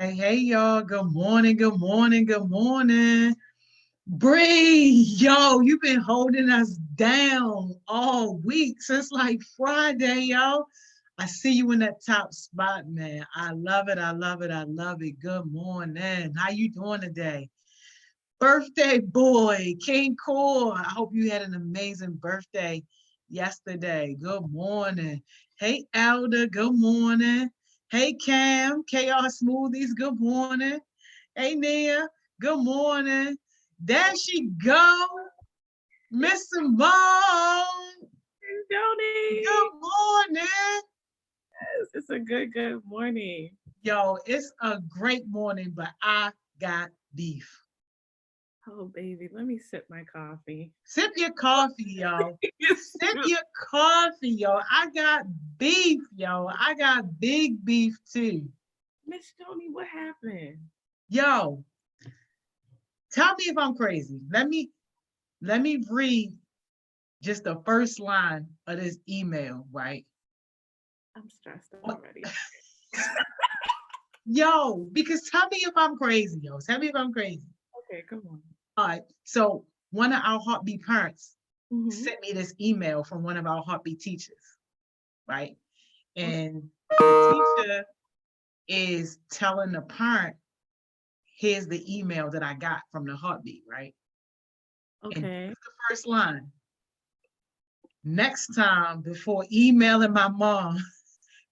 Hey, hey, y'all. Good morning, good morning, good morning. Bree, yo, you've been holding us down all week since like Friday, yo. I see you in that top spot, man. I love it. I love it. I love it. Good morning. How you doing today? Birthday boy, King Core. I hope you had an amazing birthday yesterday. Good morning. Hey, Elder. Good morning. Hey, Cam. KR Smoothies. Good morning. Hey, Nia. Good morning. There she go. Miss Simone. Joni. Good morning. It's a good morning. Yo, it's a great morning, but I got beef. Oh, baby, let me sip my coffee. Sip your coffee, yo. Yes. Sip your coffee, yo. I got beef, yo. I got big beef too. Miss Joni, what happened? Yo, tell me if I'm crazy. Let me read just the first line of this email, right? I'm stressed already. Yo, because tell me if I'm crazy, yo. Tell me if I'm crazy. Okay, come on. All right. So one of our heartbeat parents Mm-hmm. sent me this email from one of our heartbeat teachers, right? Okay. And the teacher is telling the parent, here's the email that I got from the heartbeat, right? And Okay. here's the first line. Next time, before emailing my mom,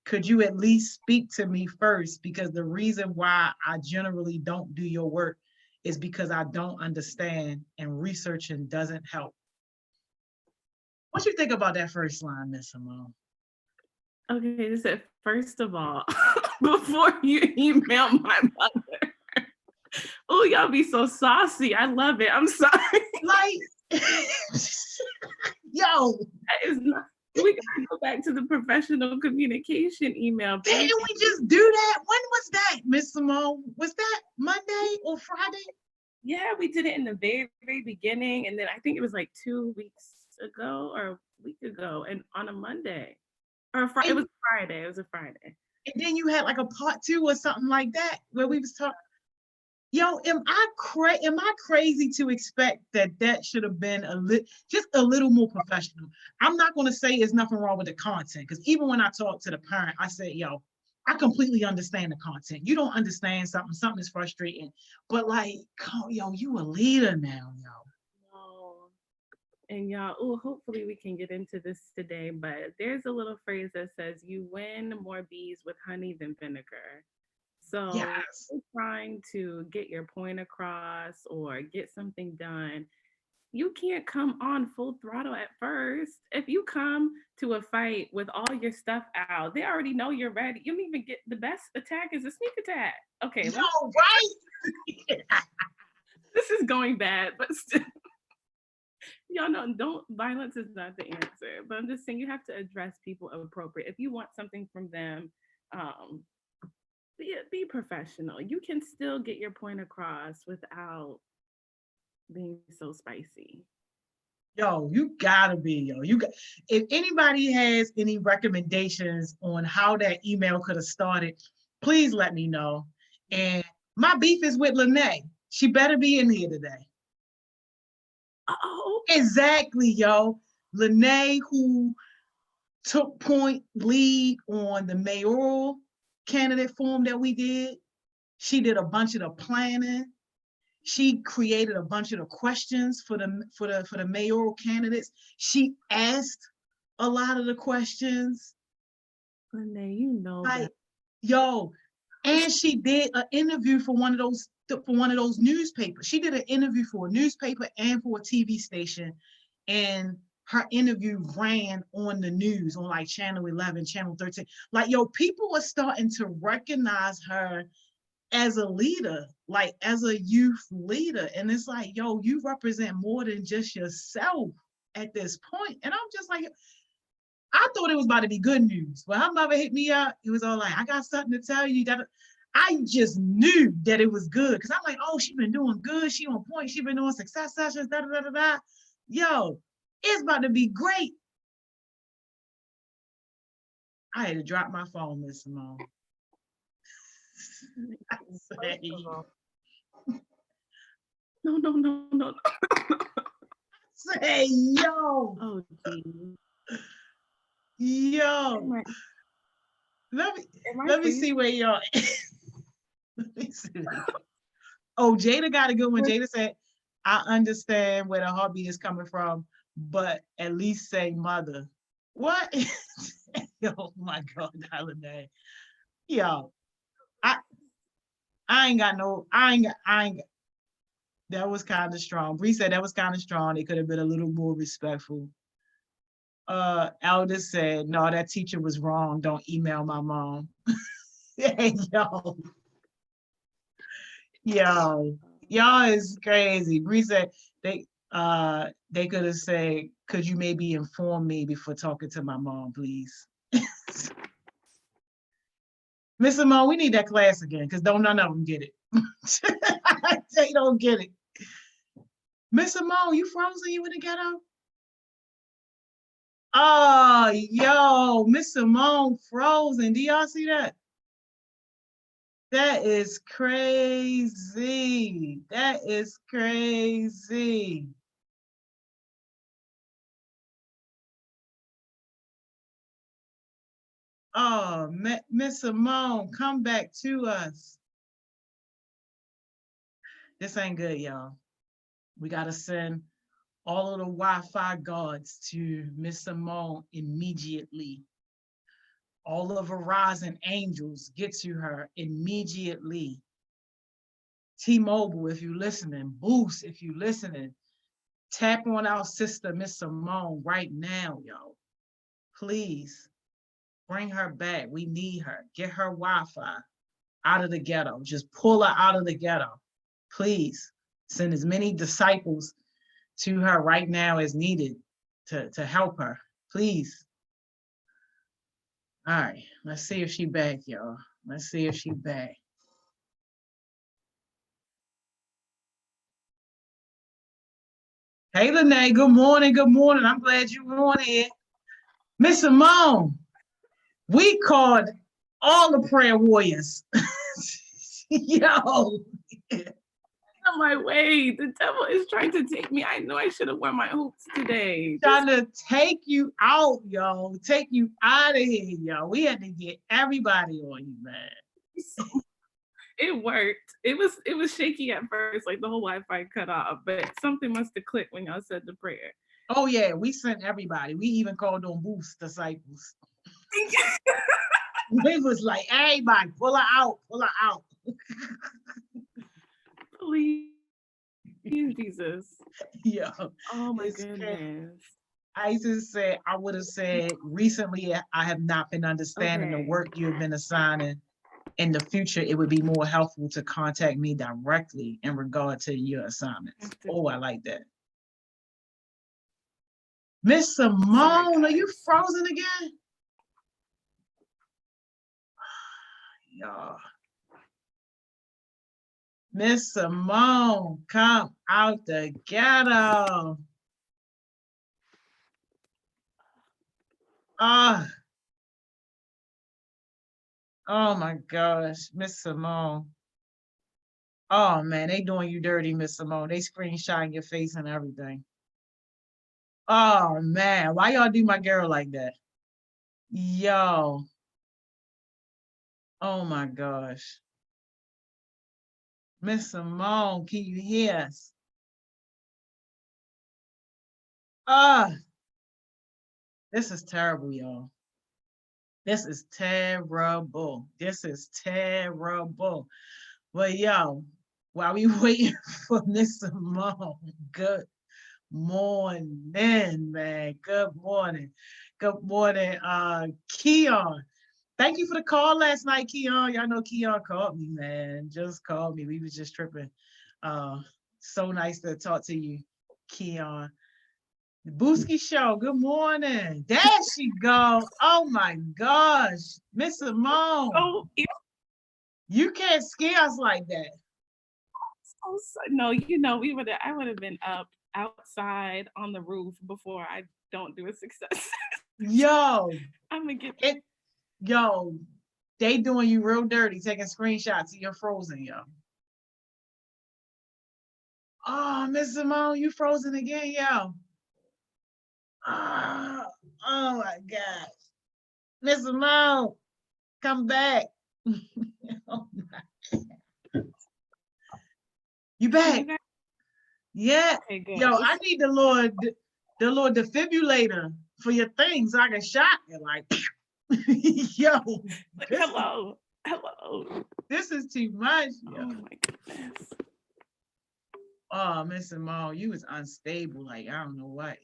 could you at least speak to me first? Because the reason why I generally don't do your work is because I don't understand and researching doesn't help. What you think about that first line, Miss Simone? Okay, this is first of all, before you email my mother. Oh, y'all be so saucy. I love it. I'm sorry. Like, yo, That is not. We gotta go back to the professional communication email, baby. didn't we just do that? When was that, Miss Simone? Was that Monday or Friday? Yeah, we did it in the very beginning, and then I think it was like 2 weeks ago or a week ago, and on a Monday or it was And, Friday. It was a Friday. and then you had like a part two or something like that where we was talking. Yo, am I crazy to expect that that should have been just a little more professional? I'm not going to say there's nothing wrong with the content because even when I talk to the parent, I say, yo, I completely understand the content. You don't understand something, something is frustrating, but like, yo, you a leader now, yo. No. And y'all, oh, hopefully we can get into this today, but there's a little phrase that says you win more bees with honey than vinegar. So Yes. you're trying to get your point across or get something done, you can't come on full throttle at first. If you come to a fight with all your stuff out, they already know you're ready. You don't even get the best attack is a sneak attack. Okay, Yo, right? this is going bad, but still, y'all know don't violence is not the answer. But I'm just saying you have to address people appropriate. If you want something from them, um, be professional. You can still get your point across without being so spicy. Yo, you gotta be, yo. If anybody has any recommendations on how that email could have started, please let me know. And my beef is with Lene. She better be in here today. Oh, Exactly, yo. Lene, who took point lead on the mayoral candidate form that we did. She did a bunch of the planning. She created a bunch of the questions for the mayoral candidates. She asked a lot of the questions. Renee, you know Like, that. yo, and she did an interview for one of those newspapers. She did an interview for a newspaper and for a TV station, and her interview ran on the news on like channel 11, channel 13. Like, yo, people are starting to recognize her as a leader, like as a youth leader. And it's like, yo, you represent more than just yourself at this point. And I'm just like, I thought it was about to be good news. When her mother hit me up, it was all like, I got something to tell you. That I just knew that it was good. Cause I'm like, oh, she been doing good. She on point. She been doing success sessions, da da da da da. Yo, it's about to be great. I had to drop my phone, Miss Simone. I say, No. say, yo, Oh, geez. yo. Am I, Let me am I let me see freezing? where y'all. Let me see. Oh, Jada got a good one. Jada said, "I understand where the heartbeat is coming from, but at least say mother." What? Oh my God, Holiday. Yo, I I ain't got no. I ain't. That was kind of strong. Bree said that was kind of strong. They could have been a little more respectful. Elder said, no, that teacher was wrong. Don't email my mom. Hey, yo, y'all is crazy. Bree said they could have said, could you maybe inform me before talking to my mom, please? Miss Simone, we need that class again because don't none of them get it. They don't get it. Miss Simone, you frozen? You in the ghetto? Oh, yo, Miss Simone frozen. Do y'all see that? That is crazy. That is crazy. Oh, Miss Simone, come back to us. This ain't good, y'all. We got to send all of the Wi-Fi guards to Miss Simone immediately. All of Verizon angels get to her immediately. T-Mobile, if you're listening. Boost, if you're listening. Tap on our sister, Miss Simone, right now, yo. Please bring her back. We need her. Get her Wi-Fi out of the ghetto. Just pull her out of the ghetto. Please send as many disciples to her right now as needed to help her. Please. All right, let's see if she back, y'all. Let's see if she back. Hey, Lene, good morning, good morning. I'm glad you're on here. Miss Simone, we called all the prayer warriors. Yo. On my way. The devil is trying to take me. I know I should have worn my hoops today. Trying to take you out, yo. Take you out of here, yo. We had to get everybody on you, man. It worked. It was shaky at first, like the whole Wi-Fi cut off, but something must have clicked when y'all said the prayer. Oh yeah, we sent everybody. We even called on Boost disciples. It was like, everybody, pull her out, pull her out. Please, Jesus. Yeah. Oh my goodness. Isis said, I would have said, recently, I have not been understanding the work you have been assigning. In the future, it would be more helpful to contact me directly in regard to your assignments. Oh, I like that. Miss Simone, are you frozen again? Y'all. Miss Simone, come out the ghetto. Oh, oh my gosh, Miss Simone. Oh man, they doing you dirty, Miss Simone. They screenshotting your face and everything. Oh man, why y'all do my girl like that? Yo. Oh my gosh. Miss Simone, can you hear us? Ah, this is terrible, y'all. This is terrible. This is terrible. But yo, while we waiting for Miss Simone, good morning, man. Good morning. Good morning, Keon. Thank you for the call last night, Keon. Y'all know Keon called me, man. Just called me. We was just tripping. So nice to talk to you, Keon. The Booski Show. Good morning. There she go. Oh my gosh, Miss Simone. Oh, you can't scare us like that. No, you know, I would have been up outside on the roof before I don't do a success. Yo, I'm gonna get it. Yo, They doing you real dirty, taking screenshots of your frozen, yo. Oh, Miss Simone, you frozen again, yo. Oh, oh my God. Miss Simone, come back. Oh my. You back? Yeah. Okay, good. Yo, I need the Lord defibrillator for your thing so I can shock you. Like, yo. Hello. Hello. This is too much. Yo. Oh my goodness. Oh, Miss Simone, you was unstable. Like, I don't know what.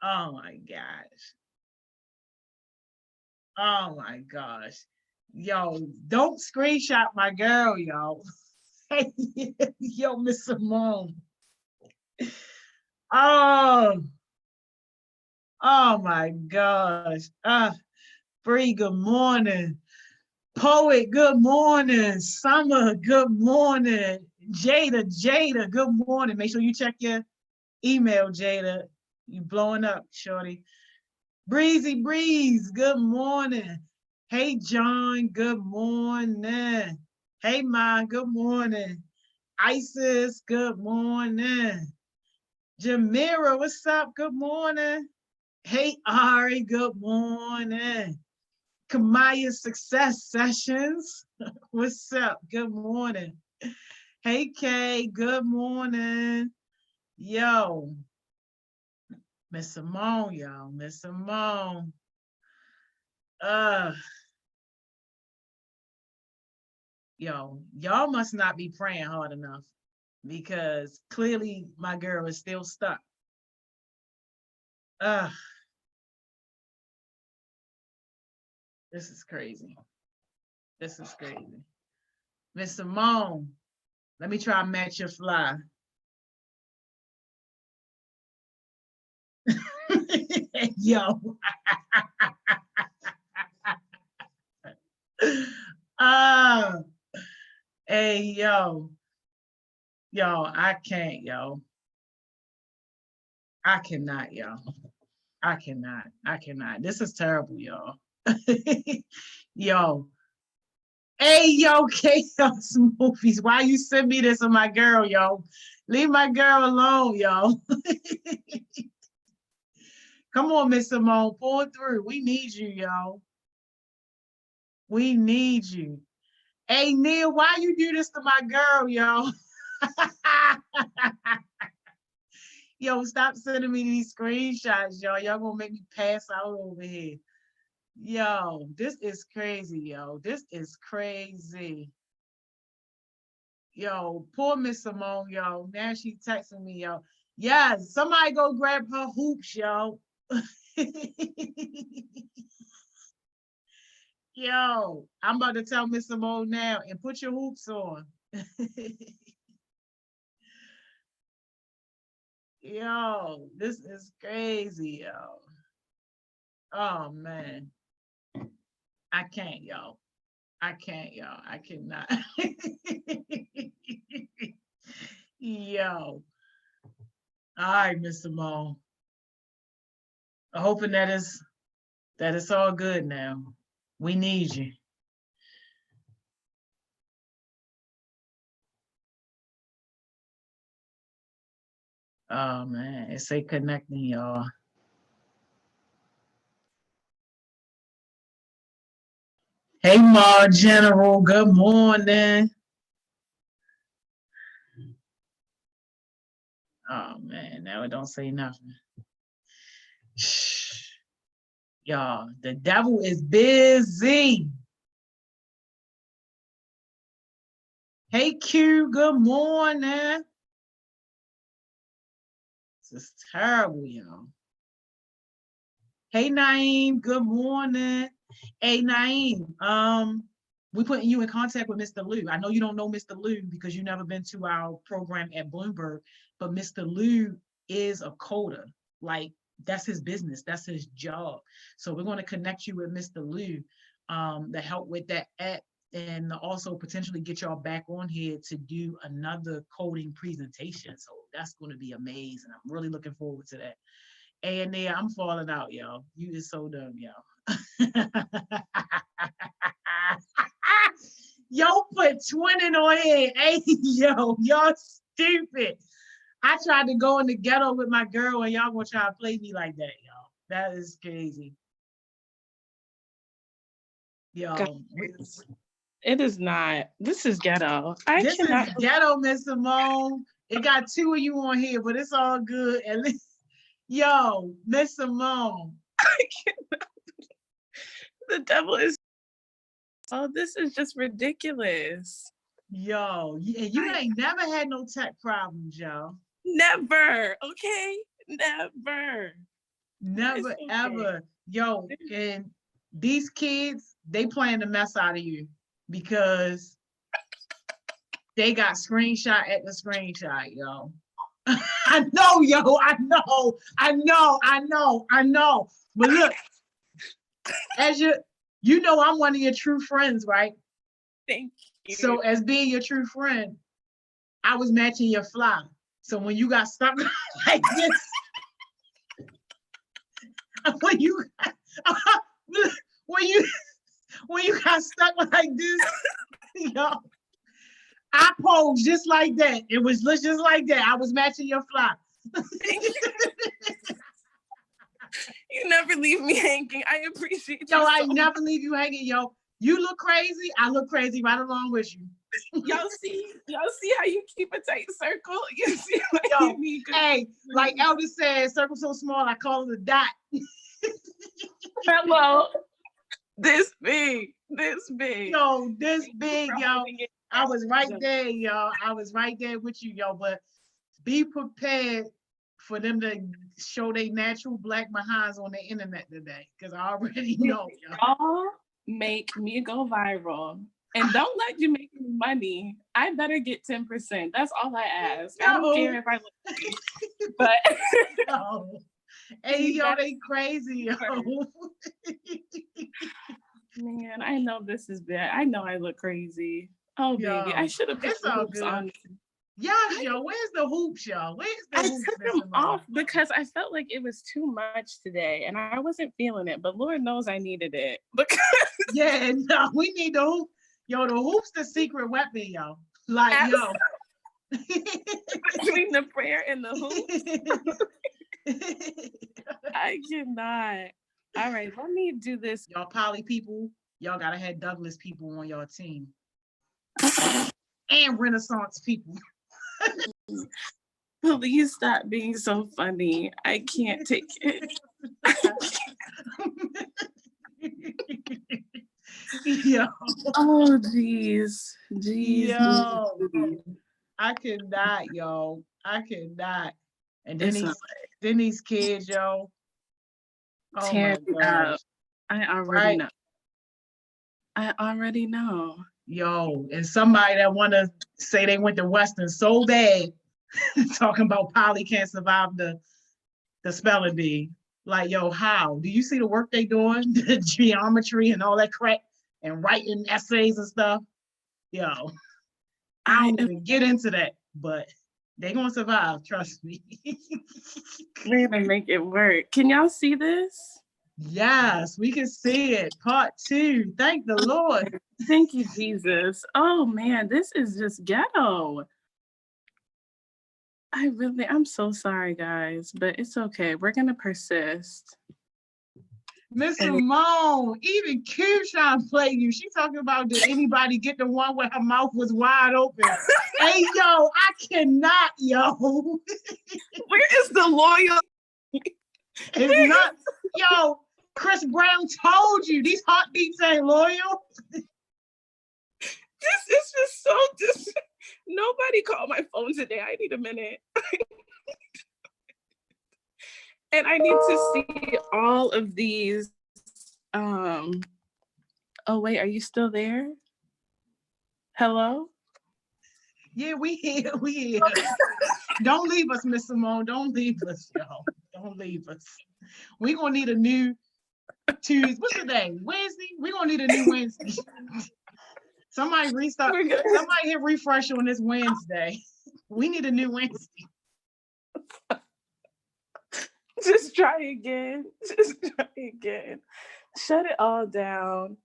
Oh my gosh. Oh my gosh. Yo, don't screenshot my girl, yo. Yo, Miss Simone. Oh, oh my gosh. Bree, good morning. Poet, good morning. Summer, good morning. Jada, good morning. Make sure you check your email, Jada. You blowing up, shorty. Breezy Breeze, good morning. Hey, John, good morning. Hey, Ma, good morning. Isis, good morning. Jamira, what's up? Good morning. Hey, Ari, good morning. Kamaya Success Sessions, what's up? Good morning. Hey, Kay, good morning. Yo, Miss Simone, yo, Miss Simone. Yo, y'all must not be praying hard enough because clearly my girl is still stuck. This is crazy. This is crazy. Miss Simone, let me try and match your fly. Yo. Hey, yo. Yo, I can't, yo. I cannot, yo. I cannot. This is terrible, y'all. Yo. Hey, yo, Chaos Movies. Why you send me this on my girl, yo? Leave my girl alone, yo. Come on, Miss Simone, pull through. We need you, yo. We need you. Hey, Neil, why you do this to my girl, yo? Yo, stop sending me these screenshots, yo. Y'all gonna make me pass out over here. Yo, this is crazy, yo. This is crazy. Yo, poor Miss Simone, yo. Now she texting me, yo. Yes, somebody go grab her hoops, yo. Yo, I'm about to tell Miss Simone now and put your hoops on. Yo, this is crazy, yo. Oh man. I can't, yo. I can't, yo. I cannot. Yo. All right, Miss Simone. I'm hoping that it's all good now. We need you. Oh man, it say connecting, y'all. Hey, Ma General, good morning. Oh man, now it don't say nothing. Y'all, the devil is busy. Hey, Q, good morning. This is terrible, y'all. Hey, Naeem, good morning. Hey, Naeem, we putting you in contact with Mr. Liu. I know you don't know Mr. Liu because you've never been to our program at Bloomberg, but Mr. Liu is a coder. Like, that's his business. That's his job. So we're going to connect you with Mr. Liu to help with that app and also potentially get y'all back on here to do another coding presentation. So that's going to be amazing. I'm really looking forward to that. And there, I'm falling out, yo. You is so dumb, yo. Yo, put twinning on here. Hey, yo, y'all stupid. I tried to go in the ghetto with my girl, and y'all gonna try to play me like that, yo. That is crazy. Yo, Guys, it is not. This is ghetto. this is ghetto, Miss Simone. It got two of you on here, but it's all good. At least, yo, Miss Simone. I cannot. The devil is. Oh, this is just ridiculous. Yo, you ain't never had no tech problems, yo. Never. Okay. Never. Never, okay. ever. Yo, and these kids, they playing the mess out of you because they got screenshot at the screenshot, yo. I know, yo, I know. But look, as you know, I'm one of your true friends, right? Thank you. So as being your true friend, I was matching your fly. So when you got stuck like this, when you got stuck like this, yo, I posed just like that. It was just like that. I was matching your fly. You never leave me hanging. I appreciate you. Yo, I never leave you hanging, yo. You look crazy. I look crazy right along with you. Y'all see how you keep a tight circle? You see what Yo, you mean? hey, like Elder said, circle so small, I call it a dot. Hello. This big. Yo, this big, yo. I was right there, yo. I was right there with you, yo. But be prepared for them to show their natural black behinds on the internet today. Because I already know, yo. Y'all make me go viral. And don't let you make me money. I better get 10%. That's all I ask. I don't care if I look but no. Hey, yo, they crazy, yo. Man, I know this is bad. I know I look crazy. Oh, yo, baby, I should have put the hoops on. Yes, yo, where's the hoops, y'all? Where's the hoops? I took them off because I felt like it was too much today, and I wasn't feeling it. But Lord knows I needed it. Because yeah, no, we need the hoop. Yo, the hoop's the secret weapon, yo. Like, yo. Between the prayer and the hoop. I cannot. All right, let me do this. Y'all poly people, y'all gotta have Douglas people on your team. And Renaissance people. Please stop being so funny. I can't take it. Yo. Oh, jeez. Yo. I cannot, yo. I cannot. And then these kids, yo. Oh my gosh. I already know. I already know. Yo, and somebody that want to say they went to Western so bad, talking about Polly can't survive the spelling bee. Like, yo, how? Do you see the work they doing? The geometry and all that crap and writing essays and stuff? Yo, I don't even get into that, but they gonna survive, trust me. We're gonna make it work. Can y'all see this? Yes, we can see it. Part 2. Thank the Lord. Thank you, Jesus. Oh man, this is just ghetto. I'm so sorry, guys, but it's okay. We're gonna persist. Miss Simone, even Q trying to play you. She talking about, did anybody get the one where her mouth was wide open? Hey, yo, I cannot, yo. Where is the loyalty? It's not, yo, Chris Brown told you, these heartbeats ain't loyal. This is just so nobody called my phone today. I need a minute. And I need to see all of these. Oh wait, are you still there? Hello? Yeah, we here. Don't leave us, Miss Simone. Don't leave us, y'all. Don't leave us. We're gonna need a new Tuesday. What's the day? Wednesday? We're gonna need a new Wednesday. Somebody restart. Somebody hit refresh on this Wednesday. We need a new Wednesday. Just try again. Just try again. Shut it all down.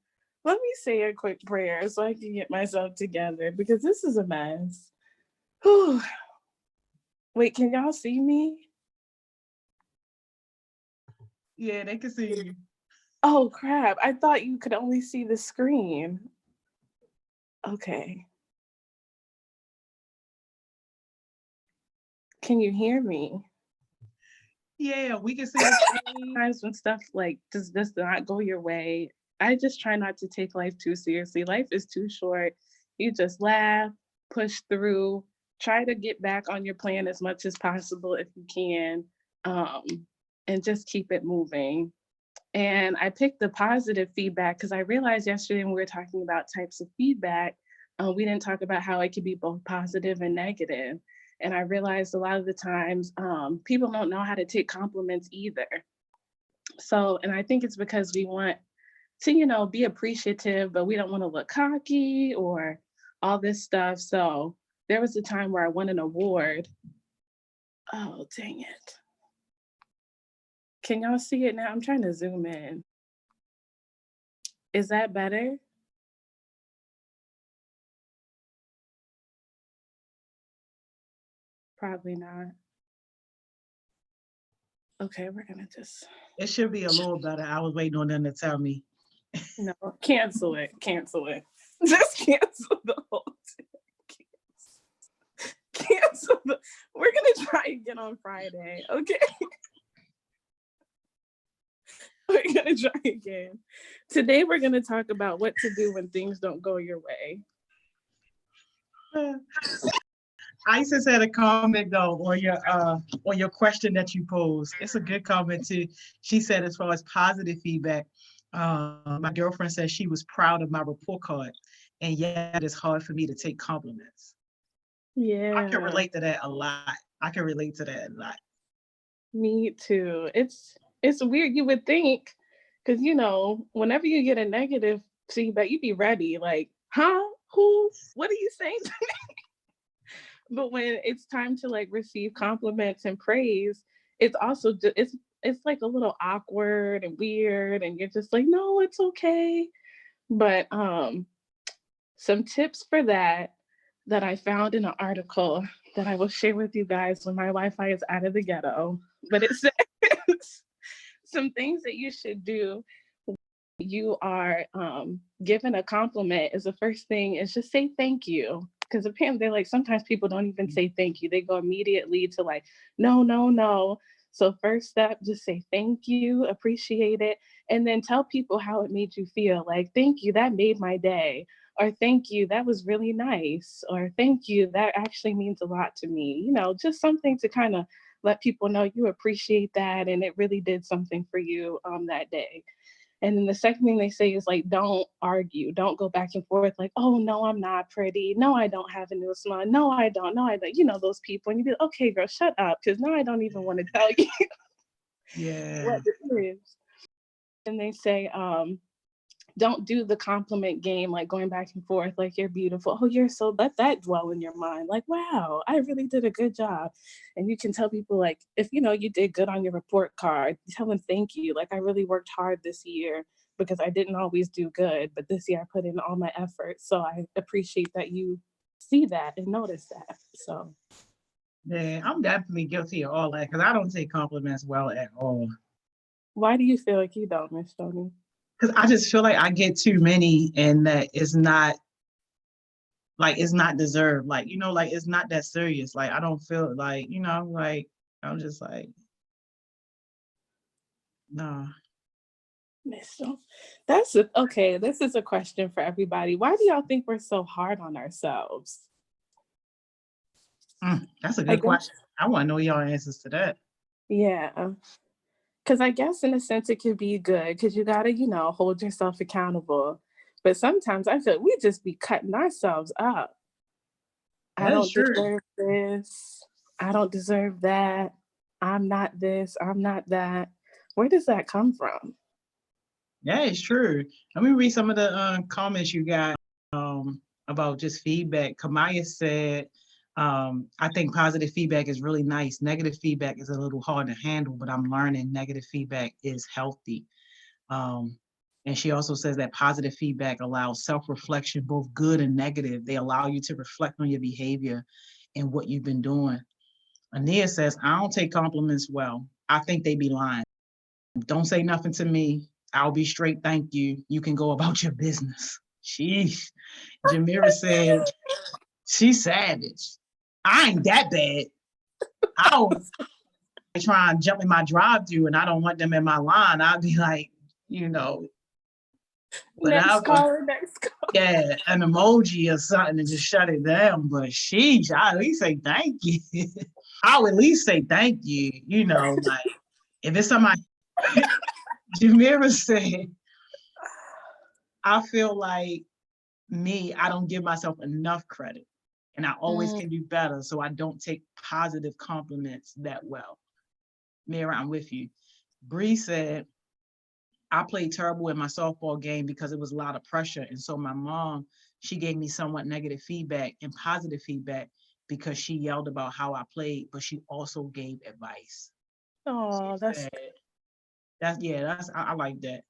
Let me say a quick prayer so I can get myself together because this is a mess. Whew. Wait, can y'all see me? Yeah, they can see you. Oh, crap. I thought you could only see the screen. Okay. Can you hear me? Yeah, we can see the screen. Times when stuff like does not go your way, I just try not to take life too seriously. Life is too short. You just laugh, push through, try to get back on your plan as much as possible if you can, um, and just keep it moving. And I picked the positive feedback because I realized yesterday when we were talking about types of feedback, we didn't talk about how it could be both positive and negative. And I realized a lot of the times people don't know how to take compliments either. So, and I think it's because we want to, be appreciative, but we don't want to look cocky or all this stuff. So there was a time where I won an award. Oh, dang it. Can y'all see it now? I'm trying to zoom in. Is that better? Probably not. Okay, we're gonna just It should be a little better. I was waiting on them to tell me. no, cancel it. Just cancel the whole thing. Cancel the. We're gonna try again on Friday. Okay. We're gonna try again. Today we're gonna talk about what to do when things don't go your way. Isis had a comment though on your question that you posed. It's a good comment too. She said as far as positive feedback, my girlfriend said she was proud of my report card, and yet it's hard for me to take compliments. Yeah, I can relate to that a lot. Me too. It's weird. You would think, because whenever you get a negative feedback, you'd be ready. Like, huh? Who? What are you saying? But when it's time to like receive compliments and praise, it's also it's like a little awkward and weird, and you're just like, no, it's okay. But some tips for that I found in an article that I will share with you guys when my Wi-Fi is out of the ghetto. But it says some things that you should do. You are given a compliment is the first thing is just say thank you. Because apparently they're like, sometimes people don't even say thank you. They go immediately to like, no, no, no. So first step, just say thank you, appreciate it, and then tell people how it made you feel. Like, thank you, that made my day. Or thank you, that was really nice. Or thank you, that actually means a lot to me. Just something to kind of let people know you appreciate that and it really did something for you that day. And then the second thing they say is like, don't argue. Don't go back and forth like, oh, no, I'm not pretty. No, I don't have a new smile. No, I don't. No, I don't. Those people. And you be like, okay, girl, shut up. Because now I don't even want to tell you Yeah. what it is. And they say, don't do the compliment game, like going back and forth, like you're beautiful. Oh, you're so, let that dwell in your mind. Like, wow, I really did a good job. And you can tell people like, if you did good on your report card, tell them thank you. Like, I really worked hard this year because I didn't always do good, but this year I put in all my effort. So I appreciate that you see that and notice that. So Yeah, I'm definitely guilty of all that because I don't take compliments well at all. why do you feel like you don't, Miss Tony? Because I just feel like I get too many and that it's not deserved. Like, like it's not that serious. Like I don't feel like, like I'm just like, no. So okay. This is a question for everybody. Why do y'all think we're so hard on ourselves? That's a good question. I want to know y'all answers to that. Yeah. Because I guess in a sense it could be good because you got to, hold yourself accountable. But sometimes I feel like we just be cutting ourselves up. I don't deserve this. I don't deserve that. I'm not this. I'm not that. Where does that come from? Yeah, it's true. Let me read some of the comments you got about just feedback. Kamaya said, I think positive feedback is really nice. Negative feedback is a little hard to handle, but I'm learning negative feedback is healthy. And she also says that positive feedback allows self-reflection, both good and negative. They allow you to reflect on your behavior and what you've been doing. Ania says, I don't take compliments well. I think they be lying. Don't say nothing to me. I'll be straight, thank you. You can go about your business. Sheesh. Jamira said, she's savage. I ain't that bad. I'll try and jump in my drive-through and I don't want them in my line. I'll be like, Next whatever. caller, next caller. Yeah, an emoji or something and just shut it down. But sheesh, I at least say thank you. I'll at least say thank you. Like if it's somebody, Jamira said, I feel like I don't give myself enough credit and I always can do better. So I don't take positive compliments that well. Mira, I'm with you. Bree said, I played terrible in my softball game because it was a lot of pressure. And so my mom, she gave me somewhat negative feedback and positive feedback because she yelled about how I played, but she also gave advice. Oh, I like that.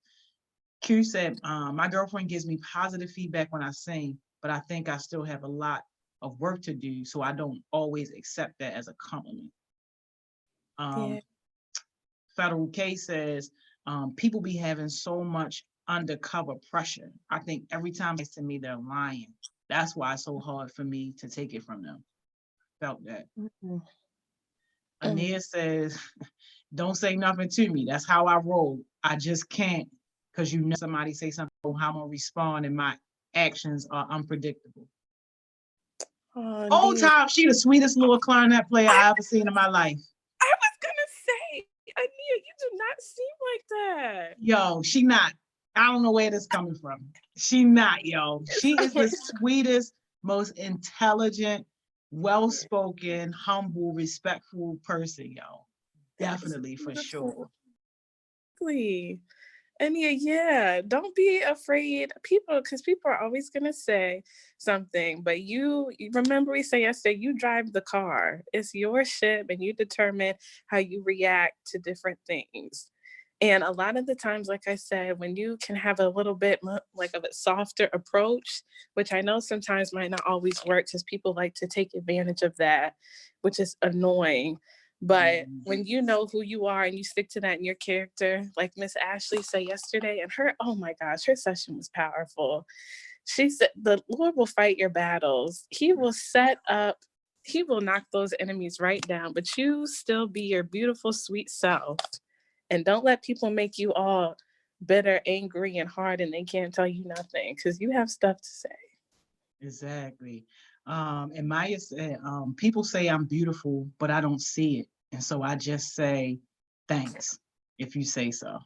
Q said, my girlfriend gives me positive feedback when I sing, but I think I still have a lot of work to do, so I don't always accept that as a compliment. Federal K says, people be having so much undercover pressure. I think every time they to me, they're lying. That's why it's so hard for me to take it from them. Felt that. Ania says, don't say nothing to me. That's how I roll. I just can't, because somebody say something, how I'm gonna respond, and my actions are unpredictable. Old time, she the sweetest little clarinet player I ever seen in my life. I was gonna say, Ania, you do not seem like that. Yo, she not. I don't know where this coming from. She not, yo. She is the sweetest, most intelligent, well-spoken, humble, respectful person, yo. Definitely, for sure. Ania, yeah, don't be afraid. Because people are always gonna say something, but you remember we said yesterday, you drive the car. It's your ship, and you determine how you react to different things. And a lot of the times, like I said, when you can have a little bit like of a softer approach, which I know sometimes might not always work because people like to take advantage of that, which is annoying. But when you know who you are and you stick to that in your character, like Miss Ashley said yesterday, and oh my gosh, her session was powerful. She said, the Lord will fight your battles. He will he will knock those enemies right down, but you still be your beautiful, sweet self. And don't let people make you all bitter, angry, and hard, and they can't tell you nothing because you have stuff to say. Exactly. And Maya said, people say I'm beautiful, but I don't see it. And so I just say, thanks, if you say so.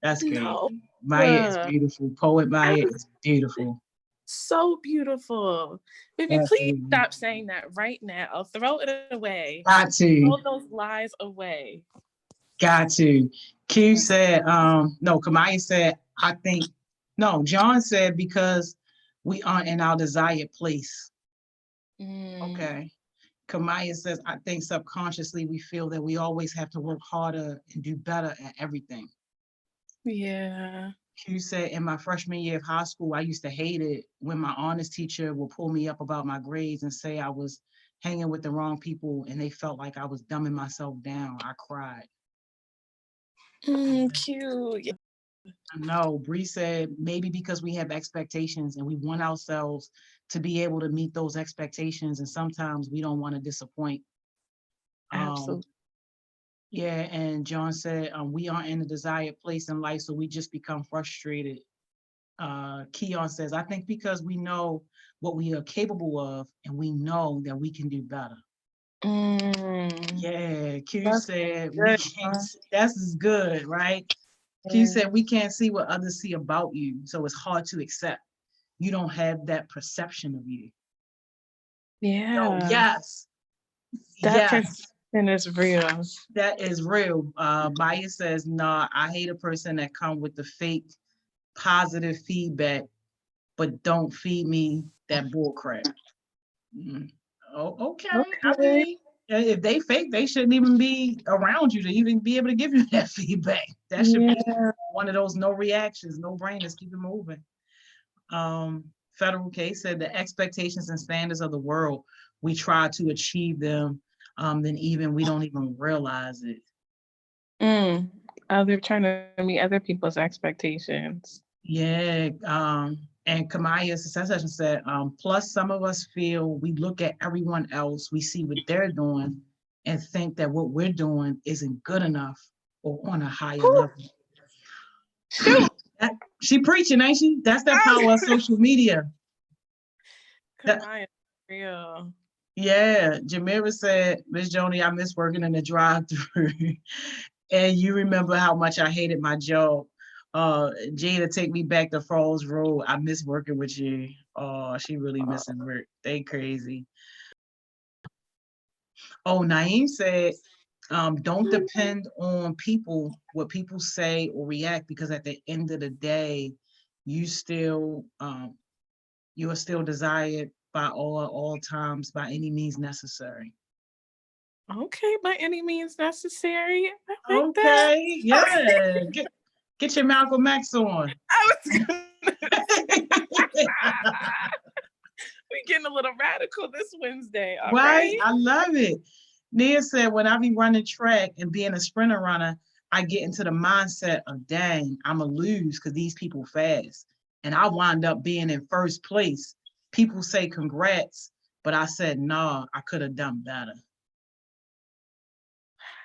That's great. No. Maya is beautiful. Poet Maya is beautiful. So beautiful. Baby, please stop saying that right now. Throw it away. Got to. Throw those lies away. Got to. Q said, no, Kamaya said, John said, because we aren't in our desired place. Okay. Kamaya says, I think subconsciously we feel that we always have to work harder and do better at everything. Yeah. Q said, in my freshman year of high school, I used to hate it when my honors teacher would pull me up about my grades and say I was hanging with the wrong people and they felt like I was dumbing myself down. I cried. Cute. No, Bree said, maybe because we have expectations and we want ourselves to be able to meet those expectations. And sometimes we don't want to disappoint. Absolutely. Yeah, and John said, we aren't in a desired place in life, so we just become frustrated. Keon says, I think because we know what we are capable of and we know that we can do better. Yeah, Q said, we can't, that's good, right? Q said, we can't see what others see about you, so it's hard to accept. You don't have that perception of you. Yeah. So, yes. That perception is real. That is real. Maya says, nah, I hate a person that come with the fake positive feedback, but don't feed me that bull crap. Oh, okay. I Okay. mean, if they fake, they shouldn't even be around you to even be able to give you that feedback. That should be Yeah. one of those no reactions, no brainers, keep it moving. Federal case said the expectations and standards of the world, we try to achieve them, then even we don't even realize it. Mm. Other trying to meet other people's expectations. Yeah. And Kamaya Succession said, plus some of us feel we look at everyone else, we see what they're doing and think that what we're doing isn't good enough or on a higher Whew. level. Shoot. She preaching, ain't she? That's that power of social media. Come That, on, real. yeah, Jamira said, Miss Joni, I miss working in the drive-through. And you remember how much I hated my job. Jada, take me back to Falls Road. I miss working with you. Oh, she really missing work. They crazy. Oh, Naeem said, don't depend on people, what people say or react, because at the end of the day, you still you are still desired by all times, by any means necessary. Okay, by any means necessary. I like that. Okay, yeah. Get your Malcolm X on. I was gonna we getting a little radical this Wednesday. All Right? right. I love it. Nia said, when I be running track and being a sprinter runner, I get into the mindset of, dang, I'm going to lose because these people fast. And I wind up being in first place. People say congrats, but I said, nah, I could have done better.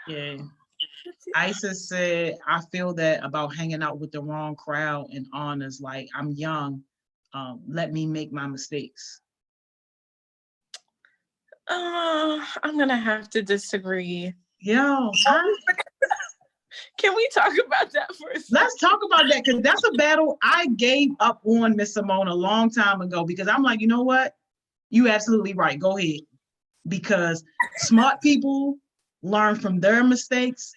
Yeah. Isis said, I feel that about hanging out with the wrong crowd and honors. Like, I'm young. Let me make my mistakes. I'm gonna have to disagree. Yo, Can we talk about that for a second? let's talk about that, because that's a battle I gave up on, Miss Simone, a long time ago, because I'm like, you know what? You absolutely right. Go ahead. Because smart people learn from their mistakes.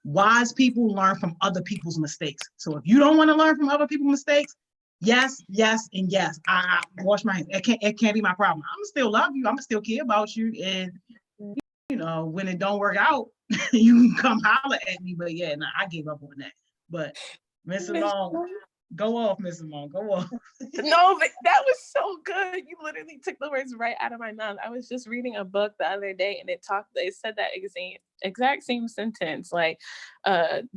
Wise people learn from other people's mistakes. So if you don't want to learn from other people's mistakes, yes, yes, and yes. I wash my hands. It can't be my problem. I'm still love you. I'm still care about you. And when it don't work out, you can come holler at me. But yeah, nah, I gave up on that. But Miss Simone, go off, Miss Simone. Go off. No, but that was so good. You literally took the words right out of my mouth. I was just reading a book the other day and it said that exact same sentence. Like,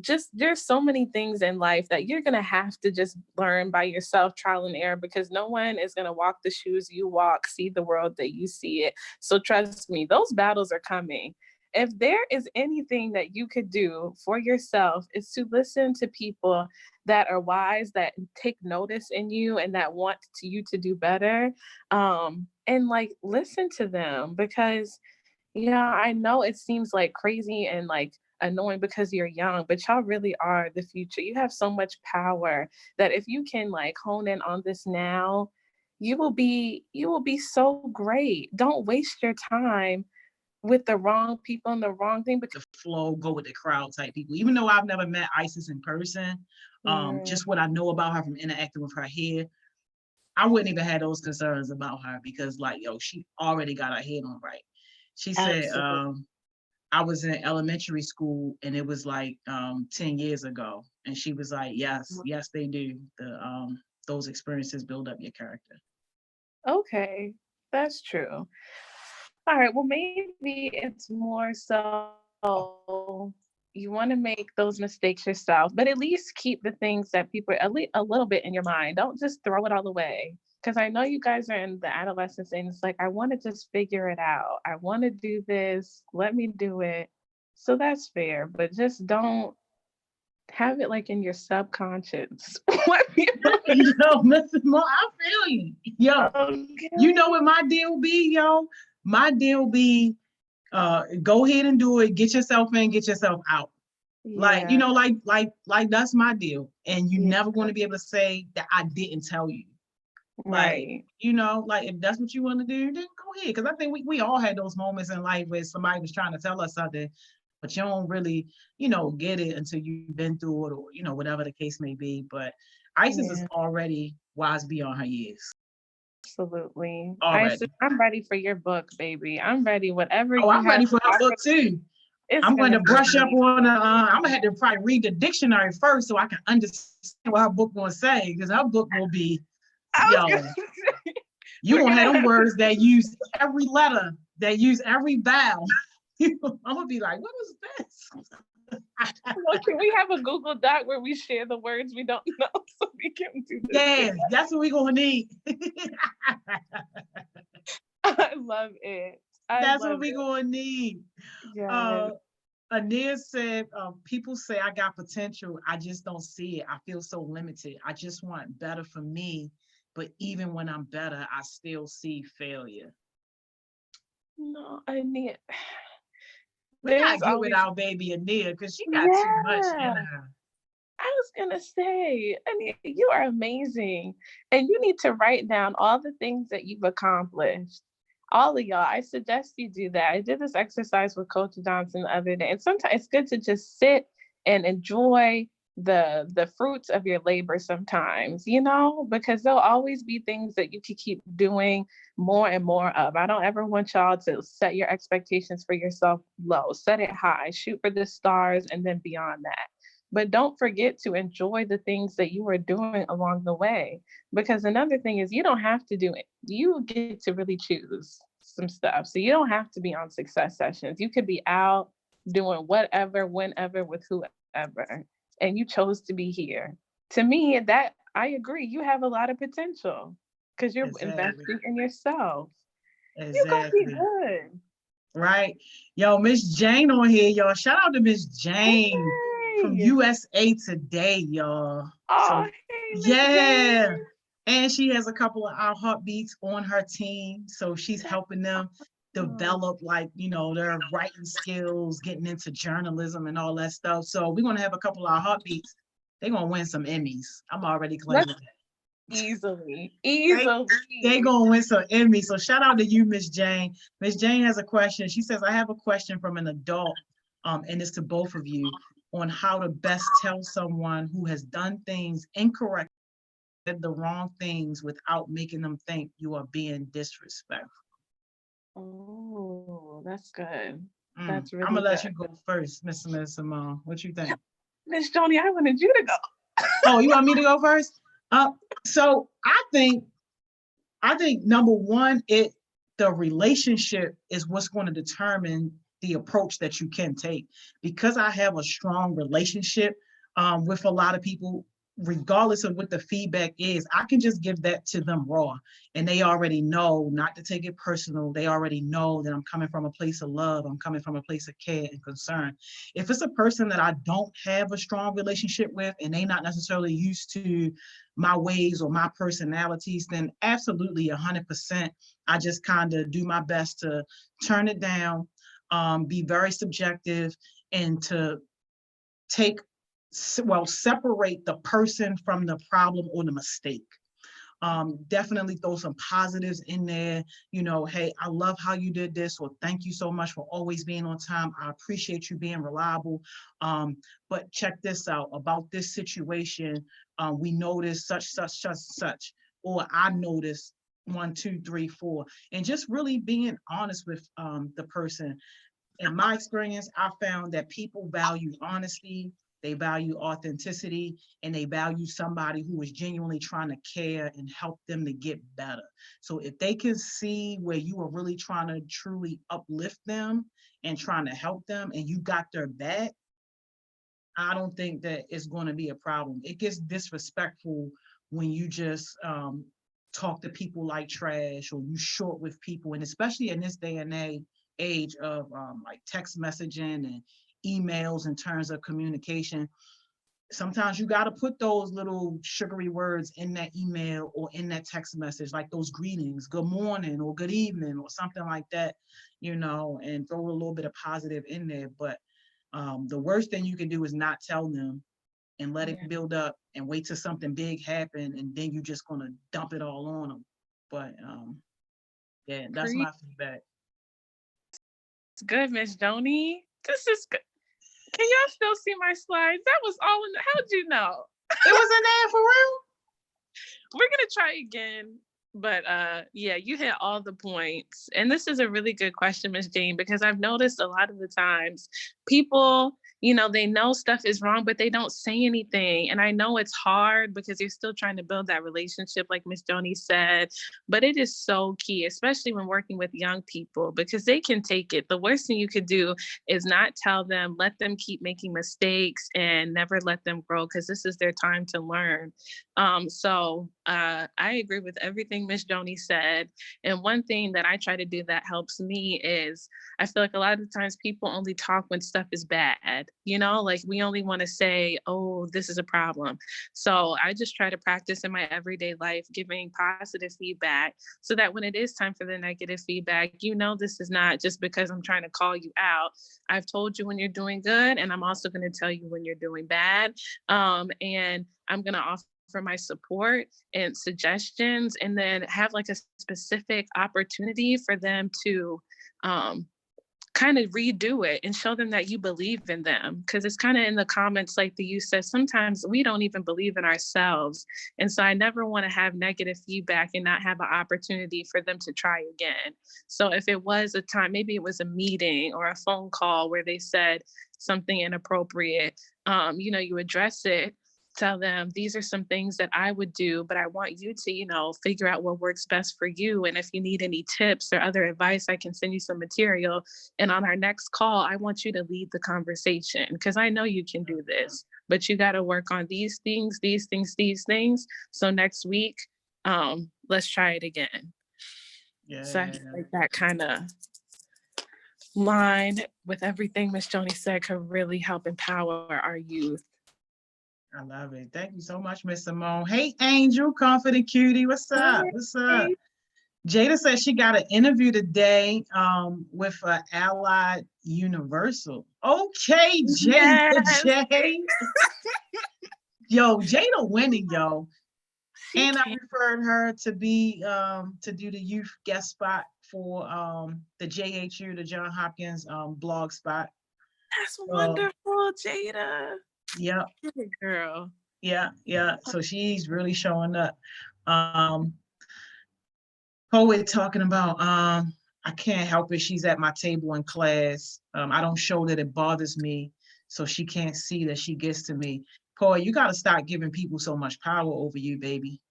just there's so many things in life that you're gonna have to just learn by yourself, trial and error, because no one is gonna walk the shoes you walk, see the world that you see it. So trust me, those battles are coming. If there is anything that you could do for yourself, is to listen to people that are wise, that take notice in you and that want you to do better. And like listen to them, because I know it seems like crazy and like annoying because you're young, but y'all really are the future. You have so much power that if you can like hone in on this now, you will be so great. Don't waste your time with the wrong people and the wrong thing. The flow, go with the crowd type people. Even though I've never met Isis in person, just what I know about her from interacting with her here, I wouldn't even have those concerns about her, because like, yo, she already got her head on right. She said, I was in elementary school and it was like 10 years ago. And she was like, yes, they do. Those experiences build up your character. Okay, that's true. All right, well, maybe it's more so you want to make those mistakes yourself, but at least keep the things that people, at least a little bit in your mind. Don't just throw it all away. Because I know you guys are in the adolescence and it's like, I want to just figure it out. I want to do this. Let me do it. So that's fair, but just don't have it like in your subconscious. Yo, Mr. Mo, I feel you. Yo, Okay. you know what my deal be, yo? My deal be, go ahead and do it. Get yourself in, get yourself out. Like, Yeah. like that's my deal. And you Yeah. never going to be able to say that I didn't tell you. Like, Right. like if that's what you want to do, then go ahead. Because I think we all had those moments in life where somebody was trying to tell us something, but you don't really, get it until you've been through it, or, whatever the case may be. But Isis is Yeah. already wise beyond her years. Absolutely. already. I'm ready for your book, baby. I'm ready. Whatever Oh, you I'm have ready to for her book offer, too. it's I'm going gonna to be brush up amazing. on I'm gonna have to probably read the dictionary first so I can understand what her book gonna say, because her book will be, I was yo, gonna say, you we're gonna have gonna them have words that use every letter, that use every vowel. I'm gonna be like, what is this? well, can we have a Google Doc where we share the words we don't know so we can do this Yes, together? that's what we're gonna need. I love it. I That's love what we're it. gonna need. Yes. Uh, Anir said, people say I got potential. I just don't see it. I feel so limited. I just want better for me. But even when I'm better, I still see failure. No, I need. We gotta There's get with always. our baby Anir because she got too much in Yeah. her. I was gonna say, I mean, you are amazing. And you need to write down all the things that you've accomplished. All of y'all, I suggest you do that. I did this exercise with Coach Johnson the other day. And sometimes it's good to just sit and enjoy the fruits of your labor sometimes, because there'll always be things that you can keep doing more and more of. I don't ever want y'all to set your expectations for yourself low. Set it high, shoot for the stars, and then beyond that. But don't forget to enjoy the things that you are doing along the way. Because another thing is, you don't have to do it. You get to really choose some stuff. So you don't have to be on success sessions. You could be out doing whatever, whenever, with whoever. And you chose to be here. To me, that I agree. You have a lot of potential because you're Exactly. investing in yourself. You're gonna be Exactly. good. Right. Yo, Miss Jane on here, y'all. Shout out to Miss Jane from Hey. USA Today, y'all. So Oh, hey, Miss yeah. Jane. And she has a couple of our heartbeats on her team. So she's helping them Oh. develop, like, their writing skills, getting into journalism and all that stuff. So we're gonna have a couple of our heartbeats. They're gonna win some Emmys. I'm already claiming Let's that. easily, They they easily. gonna win some Emmys. So shout out to you, Miss Jane. Miss Jane has a question. She says, I have a question from an adult, and it's to both of you, on how to best tell someone who has done things incorrect, said the wrong things without making them think you are being disrespectful. Oh, that's good. That's I'm really gonna let you good. go first, Miss Simone. What you think? Miss Joni, I wanted you to go. Oh, you want me to go first? So I think number one, the relationship is what's going to determine the approach that you can take. Because I have a strong relationship with a lot of people, regardless of what the feedback is, I can just give that to them raw. And they already know not to take it personal. They already know that I'm coming from a place of love. I'm coming from a place of care and concern. If it's a person that I don't have a strong relationship with and they not necessarily used to my ways or my personalities, then absolutely 100%. I just kind of do my best to turn it down, be very subjective, and to take, separate the person from the problem or the mistake. Definitely throw some positives in there. Hey, I love how you did this, or thank you so much for always being on time. I appreciate you being reliable. But check this out about this situation. We noticed such, or I noticed 1, 2, 3, 4, and just really being honest with the person. In my experience, I found that people value honesty, they value authenticity, and they value somebody who is genuinely trying to care and help them to get better. So if they can see where you are really trying to truly uplift them and trying to help them and you got their back, I don't think that it's going to be a problem. It gets disrespectful when you just talk to people like trash, or you short with people, and especially in this day and age of like text messaging and emails in terms of communication. Sometimes you got to put those little sugary words in that email or in that text message, like those greetings, good morning or good evening or something like that, and throw a little bit of positive in there. But the worst thing you can do is not tell them and let it Yeah. build up and wait till something big happen, and then you're just gonna dump it all on them. But yeah, that's Preach. my feedback. It's good, Miss Joni. This is good. Can y'all still see my slides? That was all how'd you know? It was in there for real. We're gonna try again But yeah, you hit all the points. And this is a really good question, Miss Jane, because I've noticed a lot of the times people, they know stuff is wrong, but they don't say anything. And I know it's hard because you're still trying to build that relationship, like Miss Joni said. But it is so key, especially when working with young people, because they can take it. The worst thing you could do is not tell them, let them keep making mistakes and never let them grow, because this is their time to learn. So I agree with everything Miss Joni said. And one thing that I try to do that helps me is I feel like a lot of the times people only talk when stuff is bad, like we only want to say, oh, this is a problem. So I just try to practice in my everyday life, giving positive feedback so that when it is time for the negative feedback, this is not just because I'm trying to call you out. I've told you when you're doing good, and I'm also going to tell you when you're doing bad. And I'm going to offer my support and suggestions, and then have like a specific opportunity for them to kind of redo it and show them that you believe in them. Because it's kind of in the comments, like the you said, sometimes we don't even believe in ourselves. And so I never want to have negative feedback and not have an opportunity for them to try again. So if it was a time, maybe it was a meeting or a phone call where they said something inappropriate, you address it, tell them these are some things that I would do, but I want you to, figure out what works best for you. And if you need any tips or other advice, I can send you some material. And on our next call, I want you to lead the conversation, because I know you can do this, but you got to work on these things, these things, these things. So next week, let's try it again. Yeah. So I feel like that kind of line with everything Miss Joni said could really help empower our youth. I love it. Thank you so much, Miss Simone. Hey, Angel, confident cutie. What's up? What's up? Jada says she got an interview today with Allied Universal. Okay, Jada, Yes. Jay. Yo, Jada winning, yo. And I referred her to be to do the youth guest spot for the JHU, the John Hopkins blog spot. That's wonderful, Jada. Yeah. Good girl. Yeah. So she's really showing up. Poet talking about I can't help it. She's at my table in class. I don't show that it bothers me, so she can't see that she gets to me. Poet, you got to stop giving people so much power over you, baby.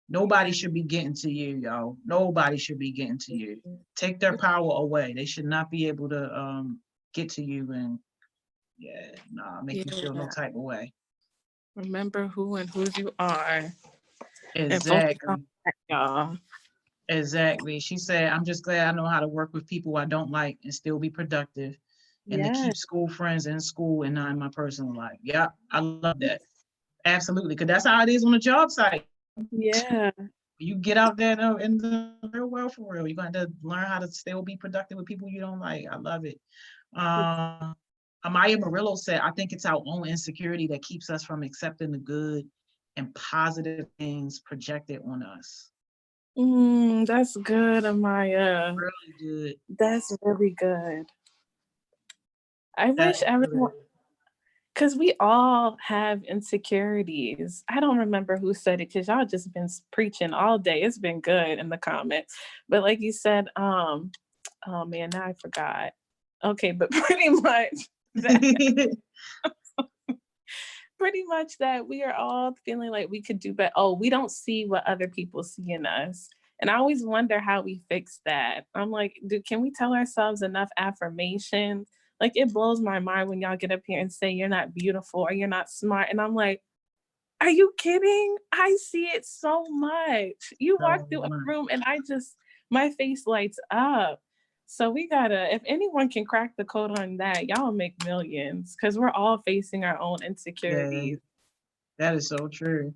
Nobody should be getting to you, yo. Nobody should be getting to you. Take their power away. They should not be able to get to you and make you feel no type of way. Remember who and whose you are. Exactly. That, y'all. Exactly. She said, I'm just glad I know how to work with people I don't like and still be productive and to keep school friends in school and not in my personal life. Yeah, I love that. Absolutely. Because that's how it is on the job site. Yeah. You get out there in the real world for real. You're going to learn how to still be productive with people you don't like. I love it. Amaya Murillo said, I think it's our own insecurity that keeps us from accepting the good and positive things projected on us. That's good, Amaya. Really good. That's really good. I wish everyone, because we all have insecurities. I don't remember who said it, because y'all just been preaching all day. It's been good in the comments. But like you said, oh man, now I forgot. Okay, but pretty much that, pretty much that we are all feeling like we could do better. Oh, we don't see what other people see in us. And I always wonder how we fix that. I'm like, can we tell ourselves enough affirmations? Like, it blows my mind when y'all get up here and say you're not beautiful or you're not smart. And I'm like, are you kidding? I see it so much. You walk through a room and my face lights up. So we gotta, if anyone can crack the code on that, y'all make millions, because we're all facing our own insecurities. Yeah, that is so true.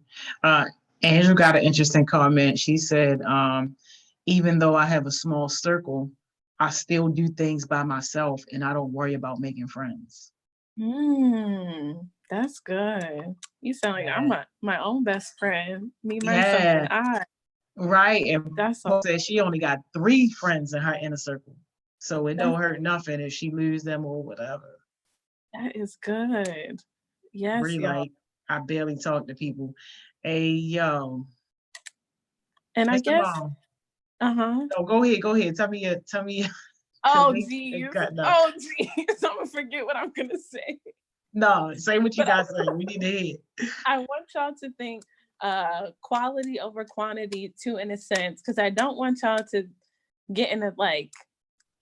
Angel got an interesting comment. She said, even though I have a small circle, I still do things by myself and I don't worry about making friends. That's good. You sound like I'm my own best friend. Me, myself, and I. Right. And that's all. Said she only got 3 friends in her inner circle. So it don't hurt nothing if she lose them or whatever. That is good. Yes, really, like, I barely talk to people. Hey, yo. And I Mr. guess, Mom. uh-huh. Oh, go ahead. Tell me, because Oh, they geez. cutting up. Oh, geez. I'm gonna forget what I'm gonna say. No, say what you But got to say. We need to hear. I want y'all to think quality over quantity too, in a sense, because I don't want y'all to get in it like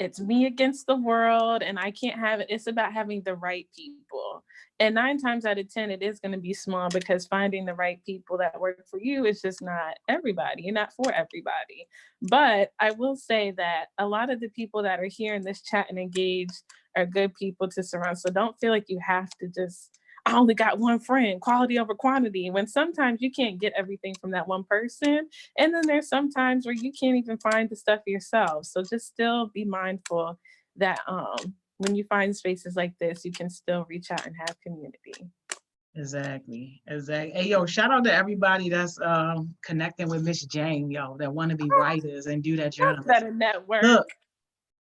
it's me against the world and I can't have it. It's about having the right people. And 9 times out of 10, it is going to be small, because finding the right people that work for you is just not everybody and not for everybody. But I will say that a lot of the people that are here in this chat and engaged are good people to surround. So don't feel like you have to just, I only got one friend, quality over quantity, when sometimes you can't get everything from that one person. And then there's some times where you can't even find the stuff yourself. So just still be mindful that when you find spaces like this, you can still reach out and have community. Exactly. Hey, yo, shout out to everybody that's connecting with Miss Jane, yo, that want to be writers and do that That's that journalism. a network. Look,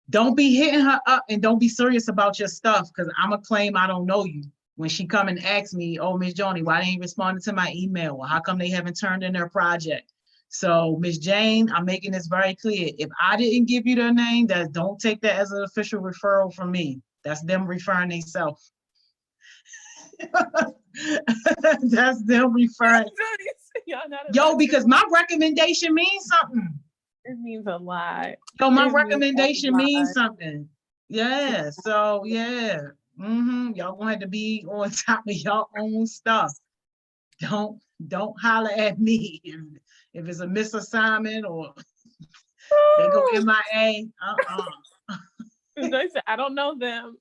don't be hitting her up and don't be serious about your stuff, because I'm going to claim I don't know you. When she come and ask me, oh, Miss Joni, why they ain't responding to my email? Or how come they haven't turned in their project? So, Miss Jane, I'm making this very clear. If I didn't give you their name, don't take that as an official referral from me. That's them referring themselves. That's them referring. Yo, because my recommendation means something. It means a lot. Yo, my recommendation means something. Yeah. So yeah. Y'all gonna have to be on top of y'all own stuff. Don't holler at me if it's a misassignment or they go MIA. I don't know them.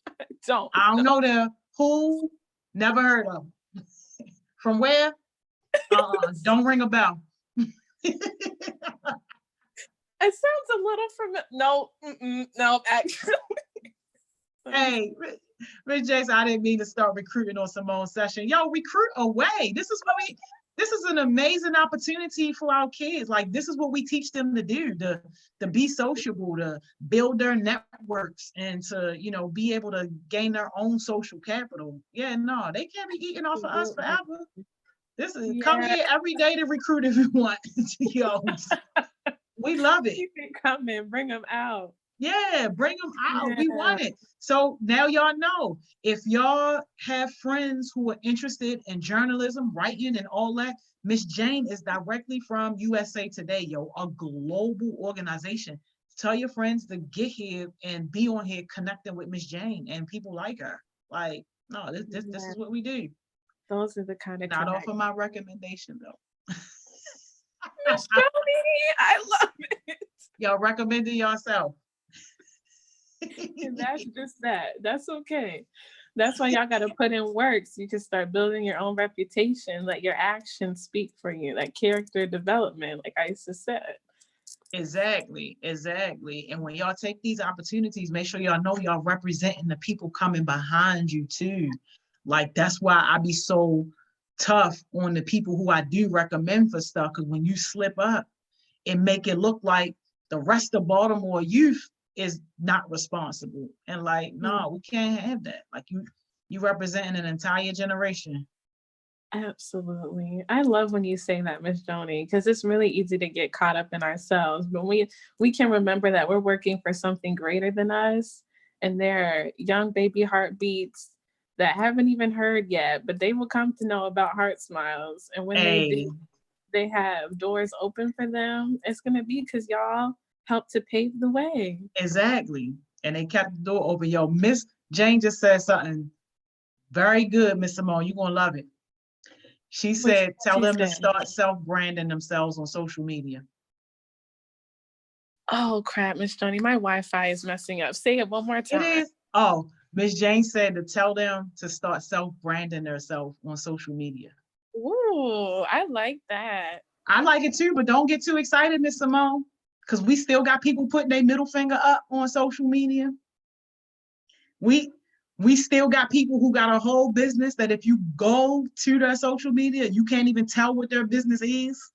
I don't know them. Who? Never heard of them. From where? Don't ring a bell. It sounds a little familiar. No, actually. Hey, Rich Jason, I didn't mean to start recruiting on Simone's session. Yo, recruit away. This is an amazing opportunity for our kids. Like, this is what we teach them to do, to be sociable, to build their networks, and to, be able to gain their own social capital. Yeah, no, they can't be eating off of us forever. This is come here every day to recruit if you want. Yo, we love it. You can come in, bring them out. Yeah, bring them out. Yeah. We want it. So now y'all know, if y'all have friends who are interested in journalism, writing, and all that, Miss Jane is directly from USA Today, yo, a global organization. Tell your friends to get here and be on here connecting with Miss Jane and people like her. Like, no, this is what we do. Those are the kind of not off of my recommendation though. Miss Joni, I love it. Y'all recommending yourself. And that's just that. That's okay. That's why y'all got to put in work so you can start building your own reputation. Let your actions speak for you. Like character development, like Isa said. Exactly. And when y'all take these opportunities, make sure y'all know y'all representing the people coming behind you too. Like, that's why I be so tough on the people who I do recommend for stuff, because when you slip up, it make it look like the rest of Baltimore youth is not responsible. And like, no, we can't have that. Like, you representing an entire generation. Absolutely. I love when you say that, Miss Joni, because it's really easy to get caught up in ourselves. But we can remember that we're working for something greater than us, and there are young baby heartbeats that haven't even heard yet, but they will come to know about HeartSmiles. And when they do, they have doors open for them. It's going to be because y'all helped to pave the way. Exactly. And they kept the door open. Yo, Miss Jane just said something very good, Miss Simone. You're going to love it. She said, tell them to start self-branding themselves on social media. Oh, crap, Miss Joni. My Wi-Fi is messing up. Say it one more time. It is. Oh, Miss Jane said to tell them to start self-branding themselves on social media. Ooh, I like that. I like it too, but don't get too excited, Miss Simone, because we still got people putting their middle finger up on social media. We still got people who got a whole business that if you go to their social media, you can't even tell what their business is.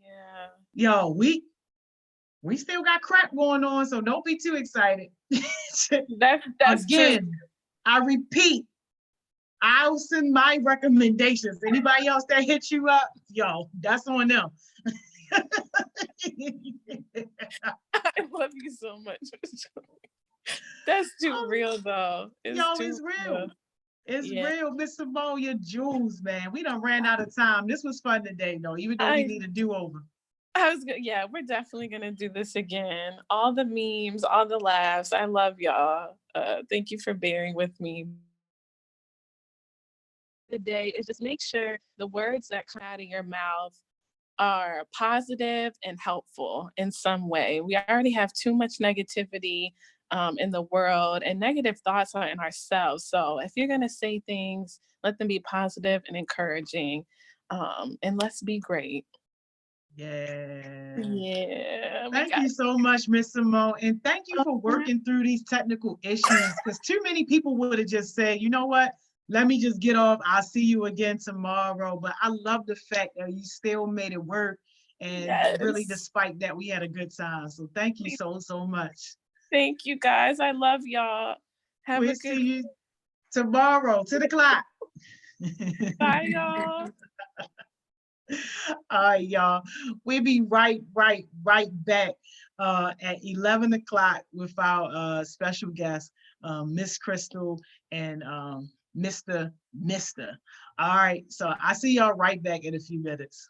Yeah. Yo, we still got crap going on, so don't be too excited. That's again, true. I repeat, I'll send my recommendations. Anybody else that hits you up, yo, that's on them. I love you so much. That's too Um, real though. It's Yo, too it's real. real. It's Yeah. real, Miss Simone, your jewels, man. We done ran out of time. This was fun today, though, even though we I need a do-over. yeah, we're definitely gonna do this again. All the memes, all the laughs. I love y'all. Thank you for bearing with me. The day is just make sure the words that come out of your mouth are positive and helpful in some way. We already have too much negativity in the world, and negative thoughts are in ourselves. So if you're gonna say things, let them be positive and encouraging, and let's be great. Yeah. Yeah, we Thank got. you so much, Miss Simone. And thank you for working through these technical issues because too many people would have just said, you know what? Let me just get off. I'll see you again tomorrow. But I love the fact that you still made it work. And really, Yes. despite that, we had a good time. So thank you so, so much. Thank you guys. I love y'all. Have We'll a good see you tomorrow, 10 o'clock. bye, y'all. All right, y'all. We'll be right back at 11 o'clock with our special guest, Miss Crystal and Mr. All right, so I see y'all right back in a few minutes.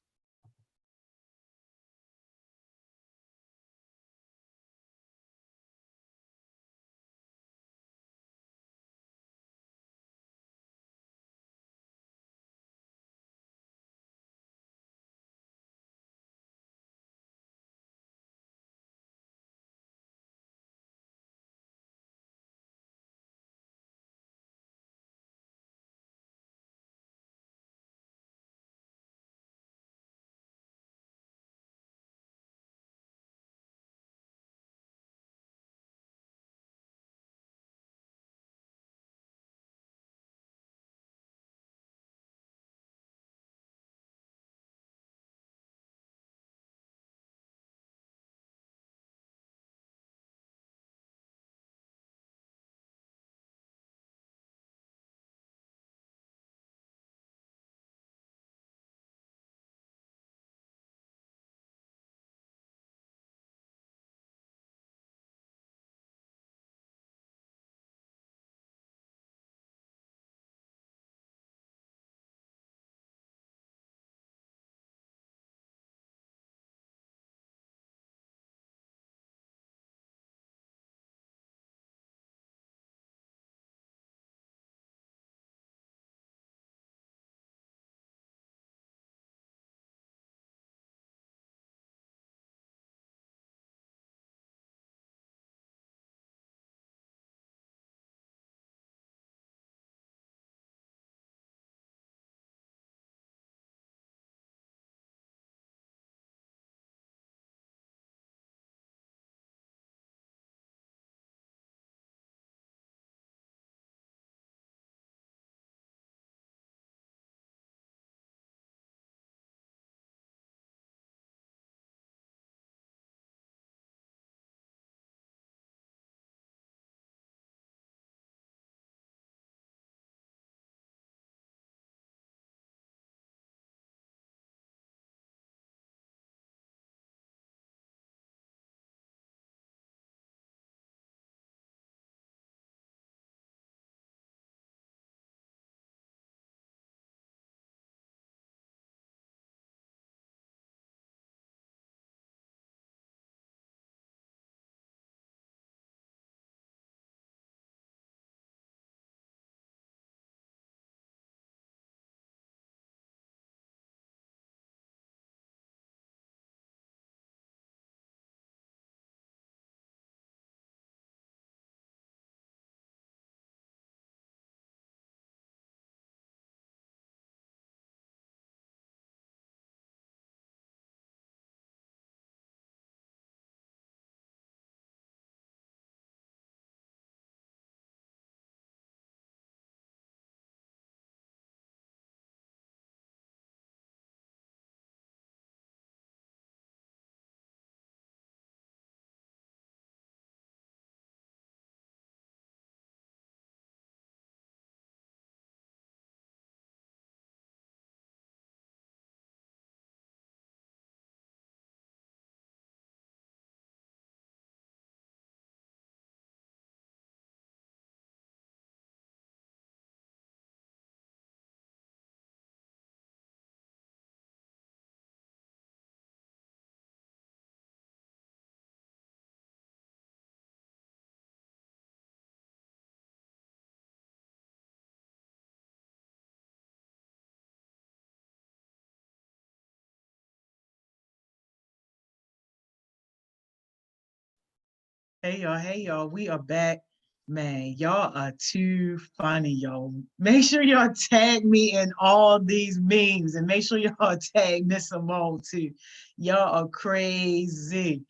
Hey y'all, we are back. Man, y'all are too funny, y'all. Make sure y'all tag me in all these memes and make sure y'all tag Miss Simone too. Y'all are crazy.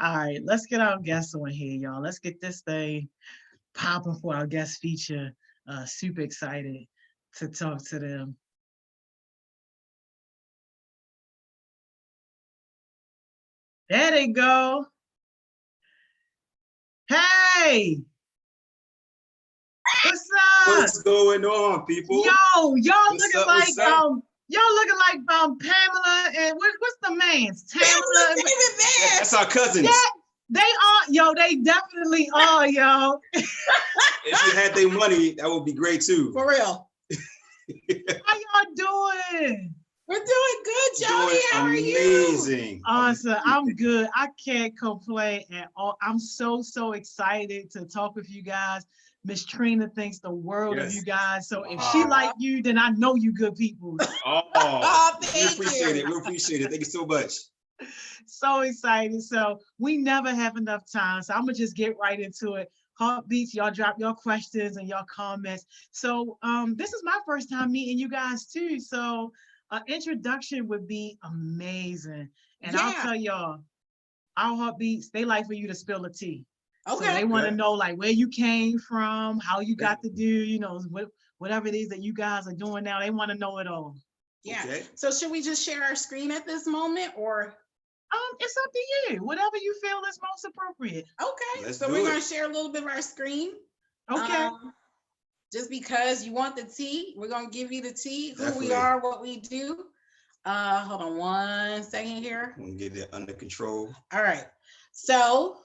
All right, let's get our guests on here, y'all. Let's get this thing popping for our guest feature. Super excited to talk to them. There they go. Hey, what's up? What's going on, people? Yo, y'all What's looking up, like what's up? y'all looking like Pamela and what's the man's Tamala? That's our cousins. Yeah, they are, yo, they definitely are, yo. If you had their money, that would be great too. For real. How y'all doing? We're doing good, Jody. Doing How are you? amazing. Awesome. I'm good. I can't complain at all. I'm so excited to talk with you guys. Miss Trina thinks the world of Yes. you guys. So if she Wow. like you, then I know you good people. Oh, we thank appreciate you. it. We appreciate it. Thank you so much. So excited. So we never have enough time. So I'm gonna just get right into it. Heartbeats, y'all drop your questions and your comments. So this is my first time meeting you guys too. So an introduction would be amazing. And I'll Yeah. tell y'all, our heartbeats, they like for you to spill the tea. So they Okay. want to Okay. know like where you came from, how you got to do, you know, whatever it is that you guys are doing now. They want to know it all. Yeah. Okay. So should we just share our screen at this moment or? It's up to you. Whatever you feel is most appropriate. Okay. Let's So do we're it. going to share a little bit of our screen. Okay. Just because you want the tea, we're going to give you the tea, who we Definitely. are, what we do. Hold on 1 second here. We'll get it under control. All right. So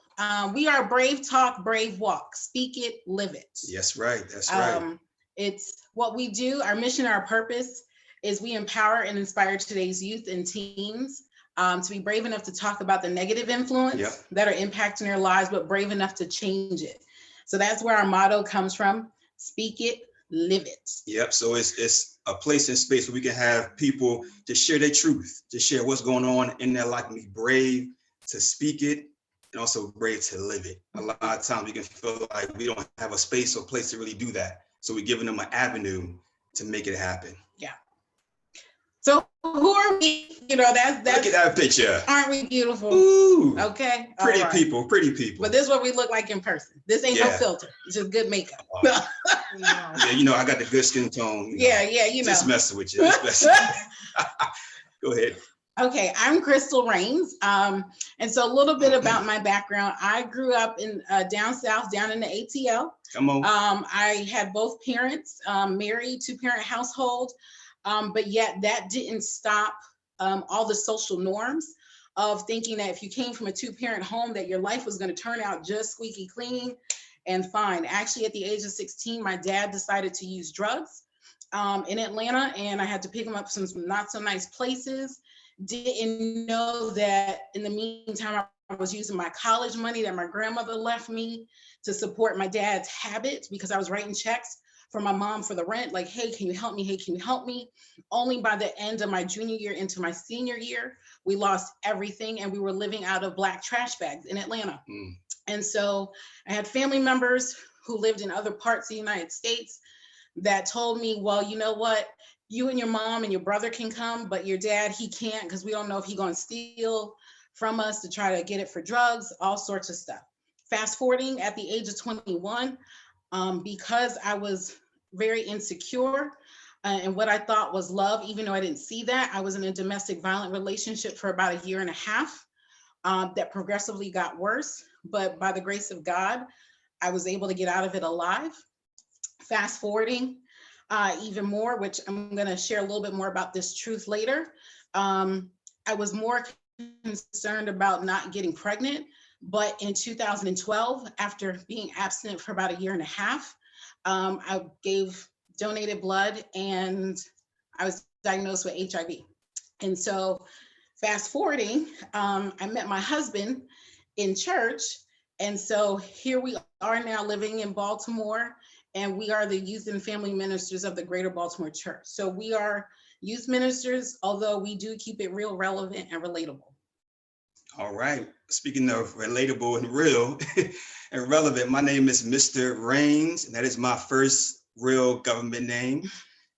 we are Brave Talk, Brave Walk. Speak it, live it. Yes, right. That's right. It's what we do. Our mission, our purpose is we empower and inspire today's youth and teens to be brave enough to talk about the negative influence Yep. that are impacting their lives, but brave enough to change it. So that's where our motto comes from. Speak it, live it. Yep. So it's a place and space where we can have people to share their truth, to share what's going on in their life, and be brave to speak it and also brave to live it. A lot of times we can feel like we don't have a space or place to really do that. So we're giving them an avenue to make it happen. Yeah. So who are we? You know, that's Look at that picture. Aren't we beautiful? Ooh. Okay. Pretty all right. people, pretty people. But this is what we look like in person. This ain't no Yeah. filter. It's just good makeup. Yeah, you know, I got the good skin tone. You know, Yeah, you know. Just messing with you. Just messing. Go ahead. Okay, I'm Crystal Rains. And so a little bit about my background. I grew up in down south, down in the ATL. Come on. I had both parents, married, 2-parent household, but yet that didn't stop all the social norms of thinking that if you came from a 2-parent home that your life was going to turn out just squeaky clean and fine. Actually, at the age of 16, my dad decided to use drugs in Atlanta, and I had to pick him up from some not so nice places. Didn't know that in the meantime, I was using my college money that my grandmother left me to support my dad's habit, because I was writing checks for my mom for the rent, like, hey, can you help me? Hey, can you help me? Only by the end of my junior year into my senior year, we lost everything and we were living out of black trash bags in Atlanta. And so I had family members who lived in other parts of the United States that told me, well, you know what? You and your mom and your brother can come, but your dad, he can't, because we don't know if he's going to steal from us to try to get it for drugs, all sorts of stuff. Fast forwarding at the age of 21, because I was very insecure and what I thought was love, even though I didn't see that, I was in a domestic violent relationship for about 1.5 years that progressively got worse. But by the grace of God, I was able to get out of it alive. Fast forwarding even more, which I'm going to share a little bit more about this truth later. I was more concerned about not getting pregnant, but in 2012, after being abstinent for about 1.5 years, I donated blood and I was diagnosed with HIV. And so fast forwarding, I met my husband in church. And so here we are now living in Baltimore, and we are the youth and family ministers of the Greater Baltimore Church. So we are youth ministers, although we do keep it real, relevant, and relatable. All right. Speaking of relatable and real and relevant, my name is Mr. Rains, and that is my first real government name.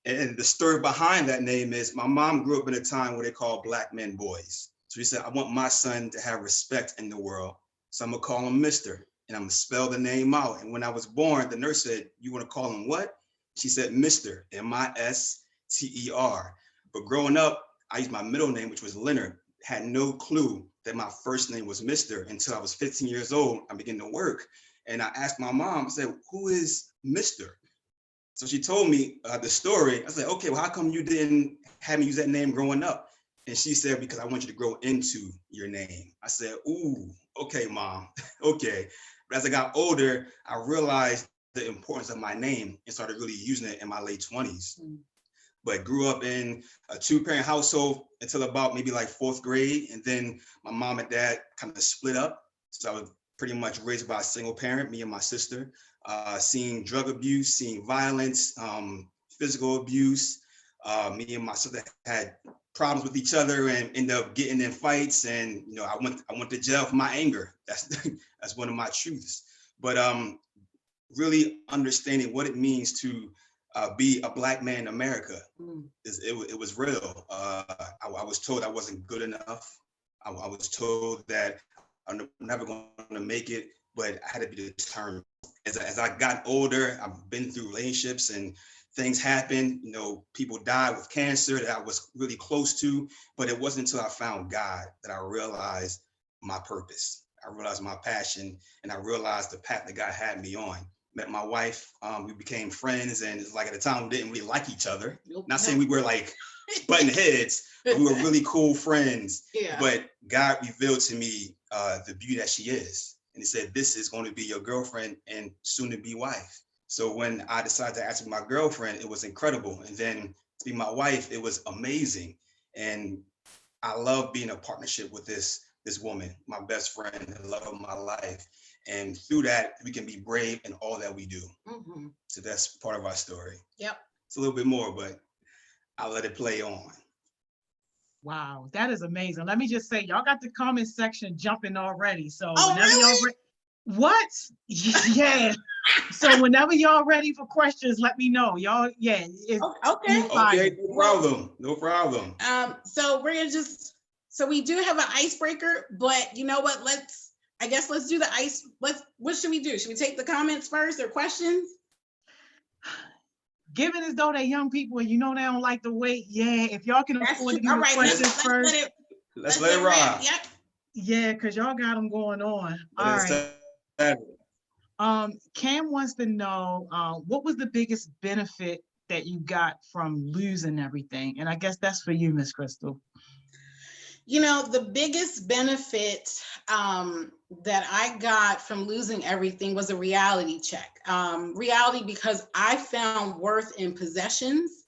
And the story behind that name is my mom grew up in a time where they called Black men boys. So she said, I want my son to have respect in the world. So I'm gonna call him Mr. and I'm gonna spell the name out. And when I was born, the nurse said, you wanna call him what? She said, Mr. Mister. But growing up, I used my middle name, which was Leonard. Had no clue that my first name was Mr. until I was 15 years old. I began to work. And I asked my mom, I said, who is Mr.? So she told me the story. I said, okay, well, how come you didn't have me use that name growing up? And she said, because I want you to grow into your name. I said, ooh, okay, Mom, okay. But as I got older, I realized the importance of my name and started really using it in my late 20s. But grew up in a 2-parent household until about maybe like 4th grade. And then my mom and dad kind of split up. So I was pretty much raised by a single parent, me and my sister, seeing drug abuse, seeing violence, physical abuse. Me and my sister had problems with each other and ended up getting in fights. And, you know, I went to jail for my anger. That's one of my truths. But really understanding what it means to be a Black man in America. It was real. I was told I wasn't good enough. I was told that I'm never going to make it, but I had to be determined. As I got older, I've been through relationships and things happen. You know, people died with cancer that I was really close to, but it wasn't until I found God that I realized my purpose. I realized my passion, and I realized the path that God had me on. Met my wife, we became friends, and it's like at the time we didn't really like each other. Not saying we were like butting heads, but we were really cool friends. Yeah. But God revealed to me the beauty that she is. And he said, this is going to be your girlfriend and soon to be wife. So when I decided to ask my girlfriend, it was incredible. And then to be my wife, it was amazing. And I love being in a partnership with this woman, my best friend, the love of my life. And through that, we can be brave in all that we do. Mm-hmm. So that's part of our story. Yep. It's a little bit more, but I'll let it play on. Wow, that is amazing. Let me just say, y'all got the comment section jumping already. So whenever really? y'all what? Yeah. So whenever y'all ready for questions, let me know. Y'all, yeah. Okay. Okay, no problem. No problem. So we're gonna so we do have an icebreaker, but you know what? Let's do the ice. What should we do? Should we take the comments first or questions? Give it as though they're young people and you know they don't like to wait. Yeah, if y'all can afford to do the questions first. Let's let it ride. Yep. Yeah, because y'all got them going on. All right. Cam wants to know what was the biggest benefit that you got from losing everything? And I guess that's for you, Miss Crystal. You know, the biggest benefit that I got from losing everything was a reality check. Reality, because I found worth in possessions.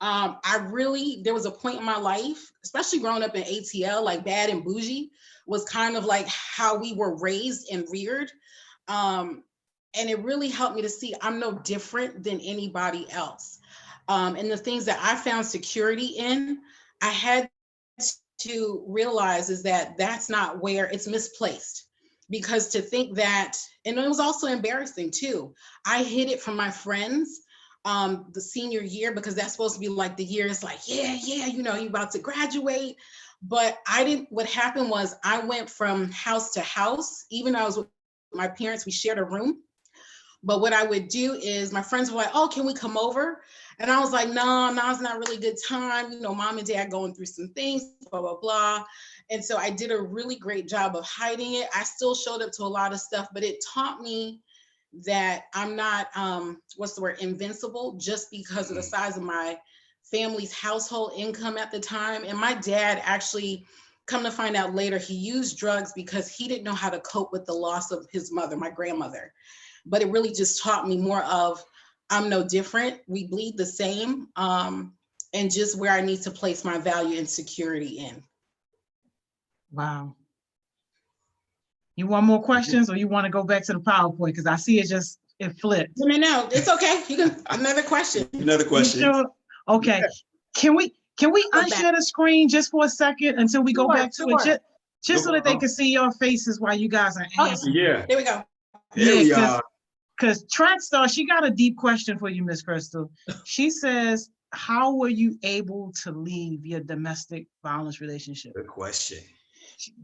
There was a point in my life, especially growing up in ATL, like bad and bougie was kind of like how we were raised and reared. And it really helped me to see I'm no different than anybody else. And the things that I found security in, I had to realize is that that's not where it's misplaced. Because to think that, and it was also embarrassing too. I hid it from my friends the senior year, because that's supposed to be like the year it's like, yeah, you know, you're about to graduate. But what happened was I went from house to house, even though I was with my parents, we shared a room. But what I would do is my friends were like, oh, can we come over? And I was like, no, it's not really a good time. You know, mom and dad going through some things, blah, blah, blah. And so I did a really great job of hiding it. I still showed up to a lot of stuff, but it taught me that I'm not, invincible just because of the size of my family's household income at the time. And my dad actually, come to find out later, he used drugs because he didn't know how to cope with the loss of his mother, my grandmother. But it really just taught me more of, I'm no different. We bleed the same, and just where I need to place my value and security in. Wow. You want more questions, or you want to go back to the PowerPoint? Because I see it flipped. No, it's okay. You can, another question. Another question. Sure? Okay. Yeah. Can we unshare the screen just for a second until we go back to it? Just so that they can see your faces while you guys are Oh, answering. Yeah, there we go. there we are. Because Track Star, she got a deep question for you, Miss Crystal. She says, how were you able to leave your domestic violence relationship? Good question.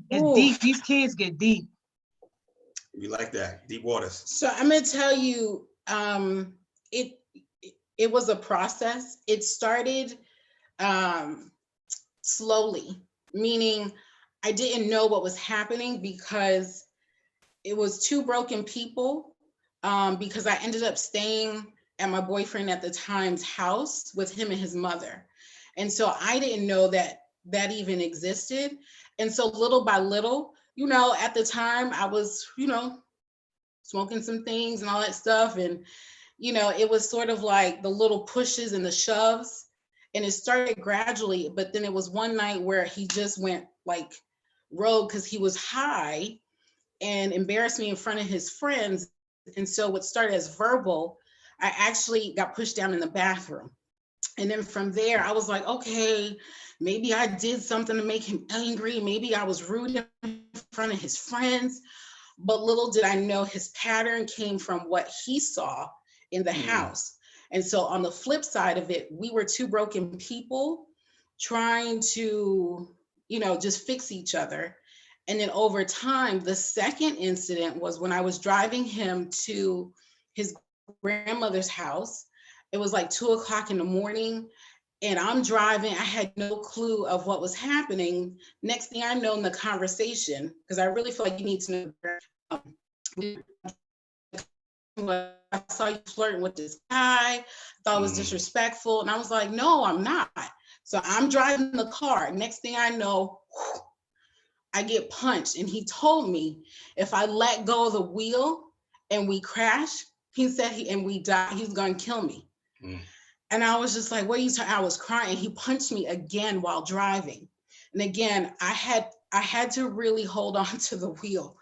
It's Ooh. deep. These kids get deep. We like that. Deep waters. So I'm gonna tell you, it was a process. It started slowly, meaning I didn't know what was happening because it was two broken people. Because I ended up staying at my boyfriend at the time's house with him and his mother, and so I didn't know that that even existed. And so little by little, at the time I was, smoking some things and all that stuff. And, it was sort of like the little pushes and the shoves. And it started gradually, but then it was one night where he just went like rogue because he was high and embarrassed me in front of his friends. And so what started as verbal, I actually got pushed down in the bathroom. And then from there, I was like, okay, maybe I did something to make him angry. Maybe I was rude in front of his friends. But little did I know his pattern came from what he saw in the house. And so on the flip side of it, we were two broken people trying to, just fix each other. And then over time, the second incident was when I was driving him to his grandmother's house. It was like 2:00 in the morning. And I'm driving, I had no clue of what was happening. Next thing I know in the conversation, because I really feel like you need to know, I saw you flirting with this guy, I thought it was disrespectful. And I was like, no, I'm not. So I'm driving the car. Next thing I know, I get punched. And he told me if I let go of the wheel and we crash, he said, and we die, he's gonna kill me. And I was just like, what are you talking? I was crying. He punched me again while driving. And again, I had to really hold on to the wheel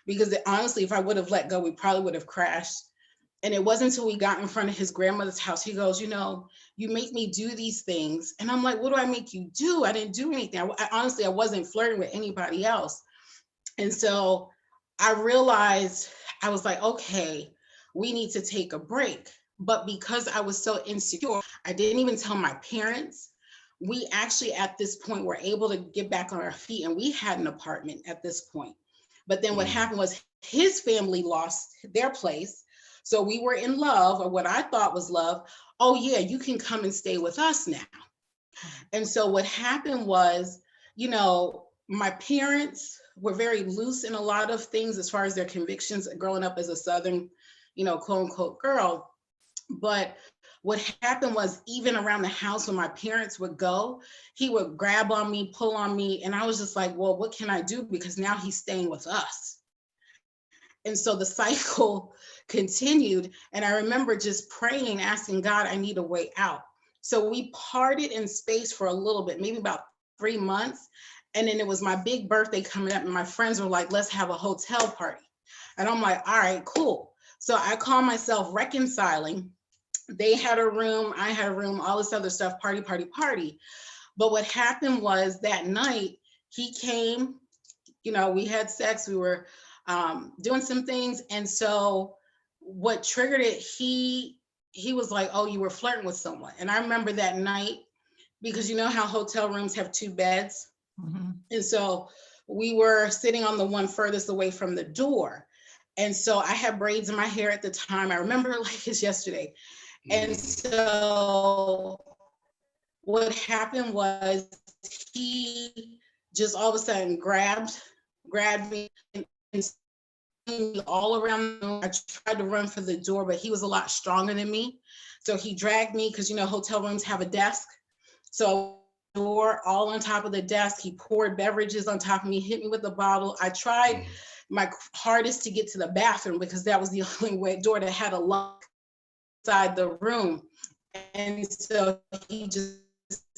because honestly, if I would have let go, we probably would have crashed. And it wasn't until we got in front of his grandmother's house, he goes, you make me do these things. And I'm like, what do I make you do? I didn't do anything. Honestly, I wasn't flirting with anybody else. And so I realized, I was like, okay, we need to take a break. But because I was so insecure, I didn't even tell my parents. We actually, at this point, were able to get back on our feet, and we had an apartment at this point. But then what happened was his family lost their place. So we were in love, or what I thought was love. Oh yeah, you can come and stay with us now. And so what happened was, my parents were very loose in a lot of things as far as their convictions growing up as a Southern, quote unquote girl. But what happened was, even around the house when my parents would go, he would grab on me, pull on me. And I was just like, well, what can I do? Because now he's staying with us. And so the cycle continued. And I remember just praying, asking God, I need a way out. So we parted in space for a little bit, maybe about 3 months. And then it was my big birthday coming up, and my friends were like, let's have a hotel party. And I'm like, all right, cool. So I call myself reconciling. They had a room, I had a room, all this other stuff, party, party, party. But what happened was that night he came, we had sex, we were doing some things. And so what triggered it, he was like, oh, you were flirting with someone. And I remember that night, because you know how hotel rooms have 2 beds. And so we were sitting on the one furthest away from the door. And so I had braids in my hair at the time. I remember it like it's yesterday. And so what happened was he just all of a sudden grabbed me and all around. I tried to run for the door, but he was a lot stronger than me. So he dragged me, because hotel rooms have a desk. So door all on top of the desk. He poured beverages on top of me, hit me with a bottle. I tried my hardest to get to the bathroom, because that was the only way door that had a lock inside the room. And so he just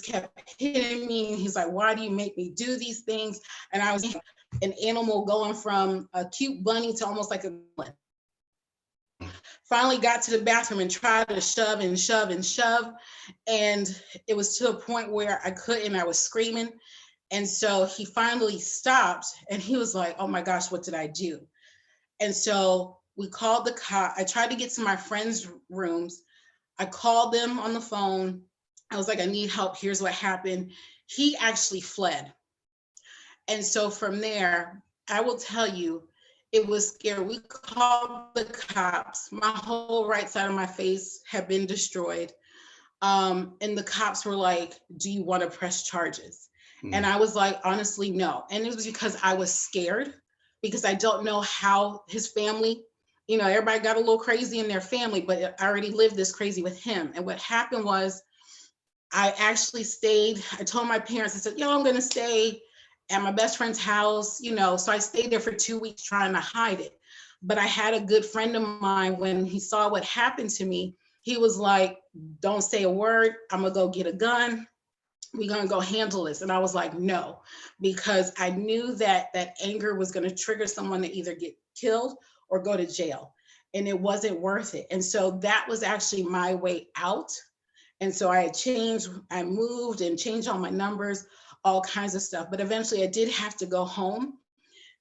kept hitting me. And he's like, why do you make me do these things? And I was an animal going from a cute bunny to almost like a villain. Finally got to the bathroom and tried to shove and shove and shove. And it was to a point where I couldn't, I was screaming. And so he finally stopped and he was like, oh my gosh, what did I do? And so we called the cop. I tried to get to my friends' rooms. I called them on the phone. I was like, I need help. Here's what happened. He actually fled. And so from there, I will tell you, it was scary. We called the cops. My whole right side of my face had been destroyed. And the cops were like, do you want to press charges? And I was like, honestly, no. And it was because I was scared, because I don't know how his family, you know, everybody got a little crazy in their family, but I already lived this crazy with him. And what happened was I actually stayed. I told my parents, I said, yo, I'm going to stay at my best friend's house, you know, so I stayed there for 2 weeks trying to hide it. But I had a good friend of mine, when he saw what happened to me, he was like, don't say a word. I'm gonna go get a gun. We're gonna go handle this. And I was like, no, because I knew that that anger was gonna trigger someone to either get killed or go to jail. And it wasn't worth it. And so that was actually my way out. And so I had changed, I moved and changed all my numbers, all kinds of stuff. But eventually I did have to go home,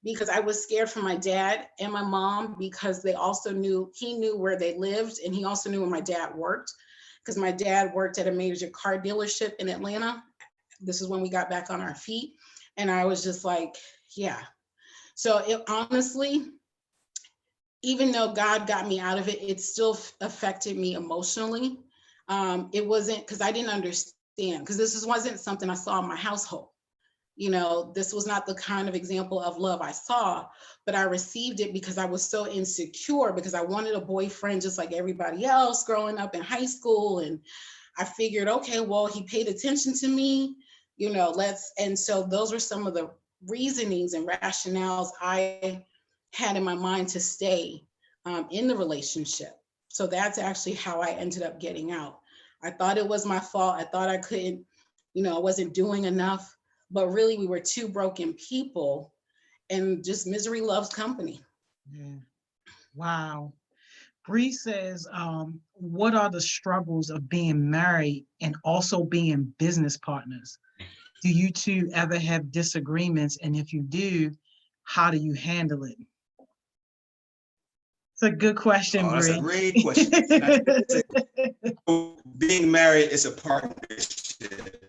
because I was scared for my dad and my mom, because they also knew, he knew where they lived, and he also knew where my dad worked, because my dad worked at a major car dealership in Atlanta. This is when we got back on our feet. And I was just like, yeah. So it honestly, even though God got me out of it, it still affected me emotionally. It wasn't, because I didn't understand, because wasn't something I saw in my household. You know, this was not the kind of example of love I saw, but I received it because I was so insecure, because I wanted a boyfriend just like everybody else growing up in high school. And I figured, okay, well, he paid attention to me, you know, and so those were some of the reasonings and rationales I had in my mind to stay in the relationship. So that's actually how I ended up getting out. I thought it was my fault. I thought I couldn't, you know, I wasn't doing enough. But really, we were two broken people, and just misery loves company. Yeah. Wow. Bree says, what are the struggles of being married and also being business partners? Do you two ever have disagreements? And if you do, how do you handle it? It's a good question, That's a Bree. great question. Being married is a partnership,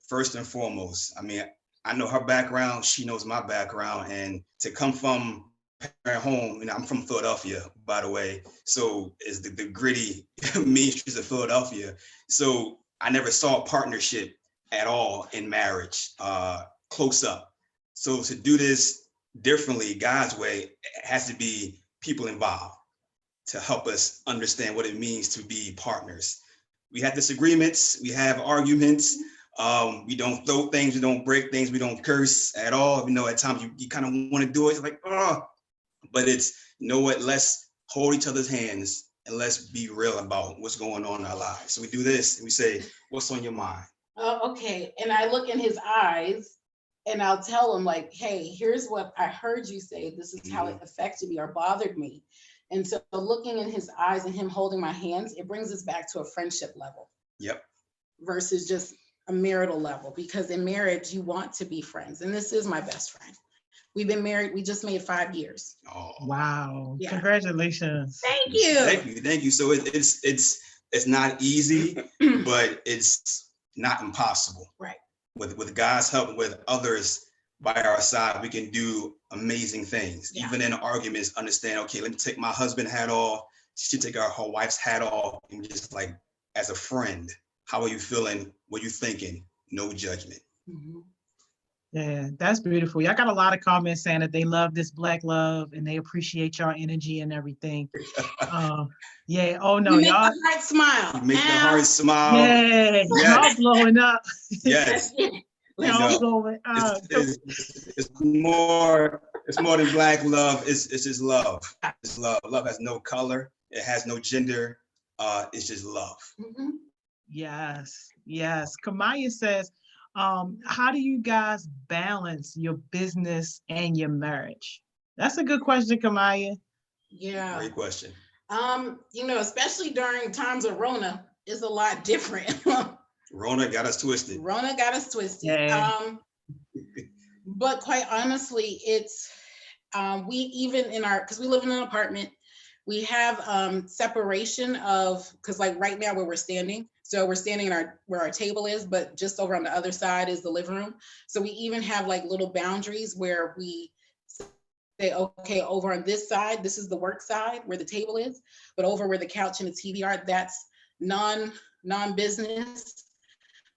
first and foremost. I mean, I know her background, she knows my background, and to come from parent home, you know, I'm from Philadelphia, by the way, so it's the gritty mean streets of Philadelphia. So I never saw a partnership at all in marriage, close up. So to do this differently, God's way, it has to be people involved to help us understand what it means to be partners. We have disagreements, we have arguments. We don't throw things, we don't break things, we don't curse at all. You know, at times you kind of want to do it, it's like, oh, but it's, you know what, let's hold each other's hands and let's be real about what's going on in our lives. So we do this and we say, what's on your mind? Oh, okay. And I look in his eyes and I'll tell him, like, hey, here's what I heard you say. This is how it affected me or bothered me. And so looking in his eyes and him holding my hands, it brings us back to a friendship level. Yep. Versus just a marital level, because in marriage, you want to be friends. And this is my best friend. We've been married, we just made 5 years. Oh, wow. Yeah. Congratulations. Thank you. Thank you. So it's not easy, but it's not impossible. Right. With God's help, with others by our side, we can do amazing things. Yeah. Even in arguments, understand, okay, let me take my husband's hat off, she take her wife's hat off, and just like, as a friend, how are you feeling? What are you thinking? No judgment. Mm-hmm. Yeah, that's beautiful. Y'all got a lot of comments saying that they love this Black love and they appreciate your energy and everything. Yeah. Oh no, you make y'all. the heart smile. You make the heart smile. Yeah, Yes. Y'all blowing up. Yes. Y'all blowing up. It's more than Black love. It's just love. It's love. Love has no color. It has no gender. It's just love. Mm-hmm. Yes. Kamaya says, how do you guys balance your business and your marriage? That's a good question, Kamaya. Yeah. Great question. You know, especially during times of Rona, is a lot different. Rona got us twisted. Rona got us twisted. Yeah. But quite honestly, it's, we even in our, because we live in an apartment, we have separation of, because like right now where we're standing, so we're standing in our, where our table is, but just over on the other side is the living room. So we even have like little boundaries where we say, okay, over on this side, this is the work side where the table is, but over where the couch and the TV are, that's non-business.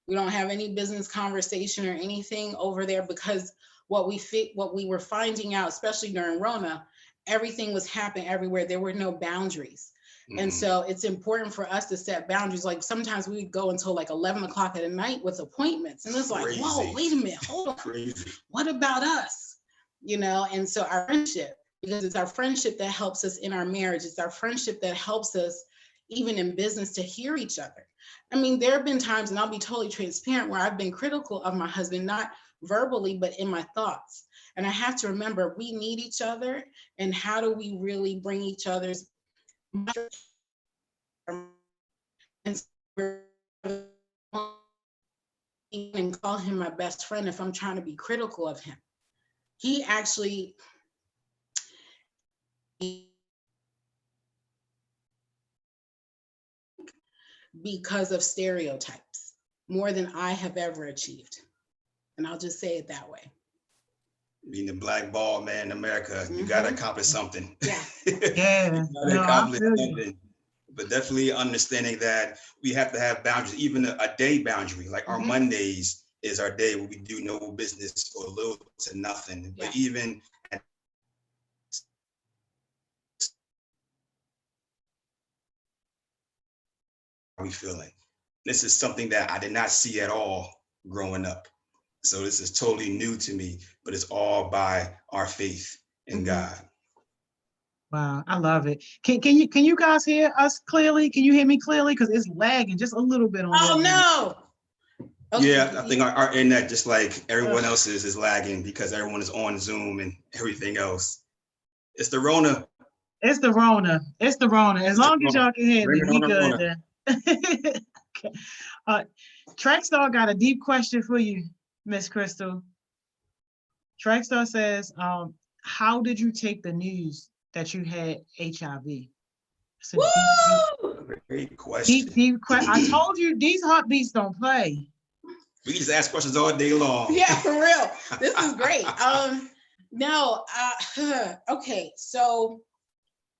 We don't have any business conversation or anything over there, because what we were finding out, especially during Rona, everything was happening everywhere. There were no boundaries. And so it's important for us to set boundaries. Like sometimes we would go until like 11 o'clock at night with appointments. And it's like, whoa, wait a minute, hold on. Crazy. What about us? You know, and so our friendship, because it's our friendship that helps us in our marriage. It's our friendship that helps us even in business to hear each other. I mean, there have been times, and I'll be totally transparent, where I've been critical of my husband, not verbally, but in my thoughts. And I have to remember, we need each other. And how do we really bring each other's and call him my best friend if I'm trying to be critical of him. He actually, because of stereotypes, more than I have ever achieved. And I'll just say it that way. Being the black ball man in America, you got to accomplish something. Yeah. Yeah. No, something. But definitely understanding that we have to have boundaries, even a day boundary. Like our Mondays is our day where we do no business or little to nothing. Yeah. But even how we feeling. This is something that I did not see at all growing up. So this is totally new to me, but it's all by our faith in God. Wow, I love it. Can you guys hear us clearly? Can you hear me clearly? Because it's lagging just a little bit on. Oh no. Okay. Yeah, I think our internet, just like everyone else's, is lagging because everyone is on Zoom and everything else. It's the Rona. It's the Rona. It's the Rona. As long as y'all can hear me, we good then. Okay. Trackstar got a deep question for you, Miss Crystal. Trackstar says, how did you take the news that you had HIV? It's a Great question. Deep question. I told you these heartbeats don't play. We can just ask questions all day long. Yeah, for real. This is great. Okay, so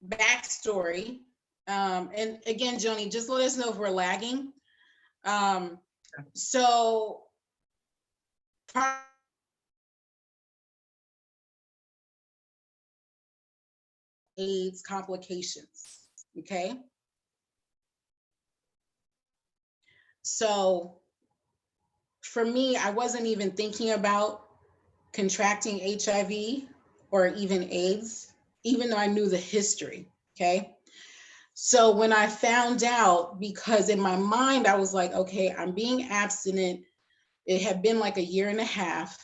backstory. And again, Joni, just let us know if we're lagging. So AIDS complications, okay? So for me, I wasn't even thinking about contracting HIV or even AIDS, even though I knew the history, okay? So when I found out, because in my mind, I was like, okay, I'm being abstinent. It had been like 1.5 years.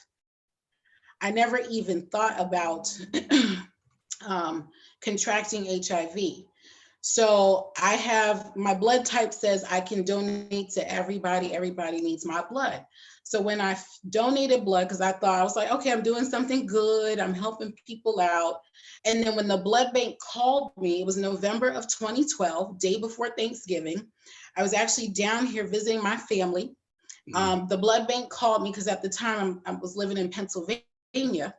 I never even thought about contracting HIV. So I have, my blood type says I can donate to everybody. Everybody needs my blood. So when I donated blood, because I thought, I was like, okay, I'm doing something good. I'm helping people out. And then when the blood bank called me, it was November of 2012, day before Thanksgiving. I was actually down here visiting my family. The blood bank called me because at the time I was living in Pennsylvania,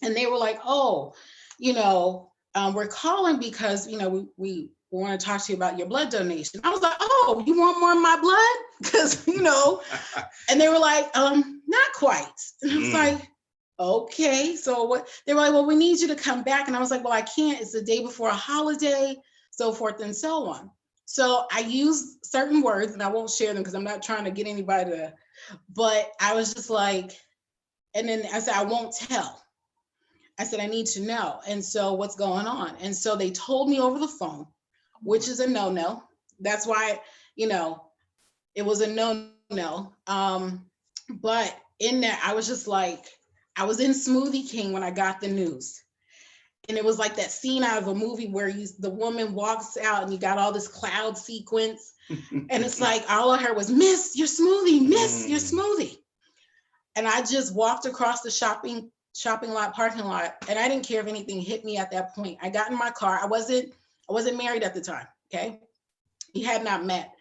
and they were like, oh, you know, we're calling because, you know, we want to talk to you about your blood donation. I was like, oh, you want more of my blood? Because, you know, and they were like, not quite. And I was like, okay, so what? They were like, well, we need you to come back. And I was like, well, I can't. It's the day before a holiday, so forth and so on. So I used certain words, and I won't share them because I'm not trying to get anybody to, but I was just like, and then I said, I won't tell. I said, I need to know. And so what's going on? And so they told me over the phone, which is a no-no. That's why, you know, it was a no-no. But in that, I was just like, I was in Smoothie King when I got the news. And it was like that scene out of a movie where the woman walks out and you got all this cloud sequence. And it's like, all I heard was, miss your smoothie, miss your smoothie. And I just walked across the shopping lot, parking lot, and I didn't care if anything hit me at that point. I got in my car. I wasn't married at the time, okay? We had not met.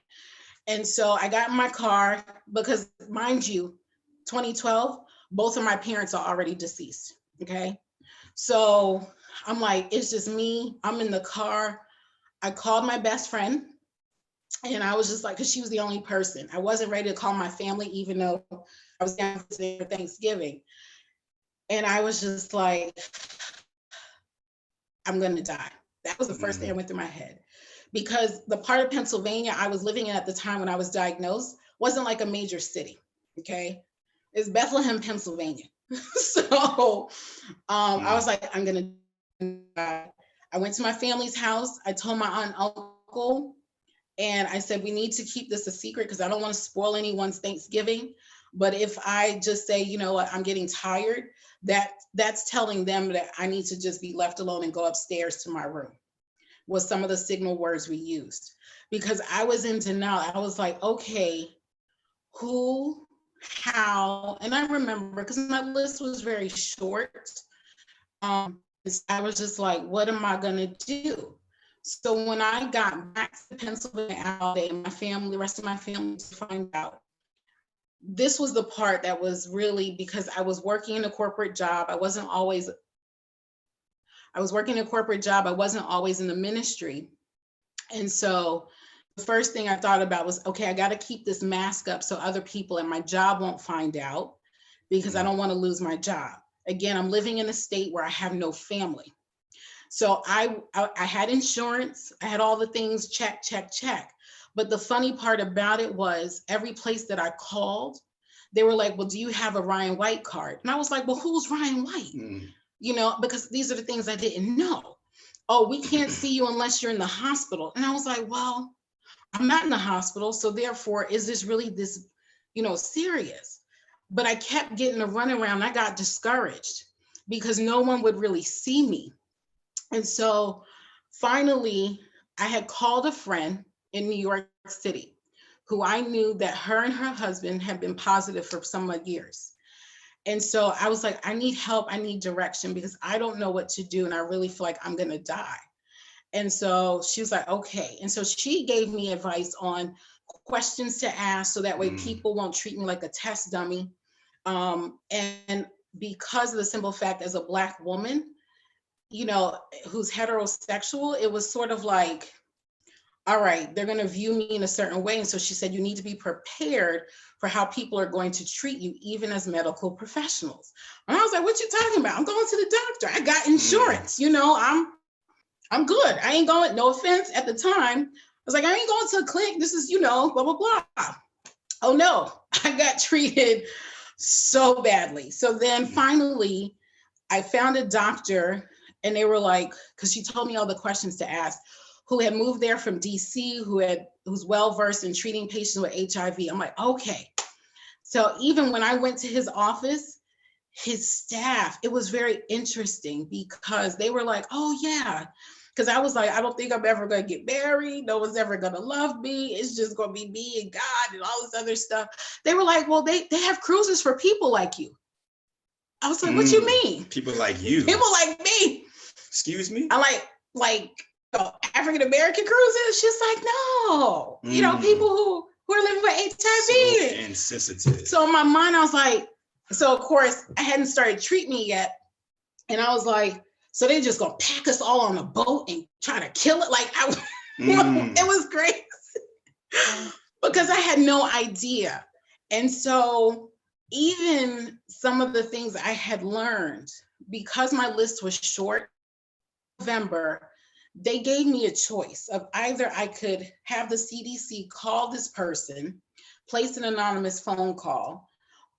And so I got in my car because, mind you, 2012, both of my parents are already deceased, okay? So I'm like, it's just me. I'm in the car. I called my best friend, and I was just like, because she was the only person. I wasn't ready to call my family, even though I was down for Thanksgiving. And I was just like, I'm going to die. That was the first thing that went through my head. Because the part of Pennsylvania I was living in at the time when I was diagnosed wasn't like a major city, okay? It's Bethlehem, Pennsylvania. So I was like, I'm going to die. I went to my family's house. I told my aunt and uncle, and I said, we need to keep this a secret because I don't want to spoil anyone's Thanksgiving. But if I just say, you know what, I'm getting tired, that's telling them that I need to just be left alone and go upstairs to my room, was some of the signal words we used. Because I was in denial. I was like, okay, who, how? And I remember, because my list was very short. I was just like, what am I gonna do? So when I got back to Pennsylvania all day, and my family, the rest of my family to find out, this was the part that was really, because I was working in a corporate job. I was working in a corporate job. I wasn't always in the ministry. And so the first thing I thought about was, okay, I got to keep this mask up so other people at my job won't find out, because I don't want to lose my job. Again, I'm living in a state where I have no family. So I had insurance. I had all the things, check. But the funny part about it was, every place that I called, they were like, well, do you have a Ryan White card? And I was like, well, who's Ryan White? You know, because these are the things I didn't know. Oh, we can't see you unless you're in the hospital. And I was like, well, I'm not in the hospital. So therefore, is this really this, serious? But I kept getting a runaround. I got discouraged because no one would really see me. And so finally, I had called a friend in New York City who I knew that her and her husband had been positive for some years. And so I was like, I need help. I need direction because I don't know what to do. And I really feel like I'm going to die. And so she was like, okay. And so she gave me advice on questions to ask so that way people won't treat me like a test dummy. And because of the simple fact, as a Black woman, who's heterosexual, it was sort of like, all right, they're going to view me in a certain way. And so she said, you need to be prepared for how people are going to treat you, even as medical professionals. And I was like, what you talking about? I'm going to the doctor. I got insurance. I'm good. I ain't going, no offense at the time. I was like, I ain't going to a clinic. This is, blah, blah, blah. Oh no, I got treated so badly. So then finally I found a doctor, and they were like, because she told me all the questions to ask, who had moved there from DC, who's well-versed in treating patients with HIV. I'm like, okay. So even when I went to his office, his staff, it was very interesting because they were like, oh yeah. Because I was like, I don't think I'm ever going to get married. No one's ever going to love me. It's just going to be me and God and all this other stuff. They were like, well, they have cruises for people like you. I was like, what you mean? People like you? People like me. Excuse me? I like African-American cruises. She's like, no, people who are living with HIV. So insensitive. So in my mind, I was like, so of course I hadn't started treating me yet. And I was like, so they just gonna pack us all on a boat and try to kill it. Like it was crazy because I had no idea. And so even some of the things I had learned, because my list was short, November, they gave me a choice of either I could have the CDC call this person, place an anonymous phone call,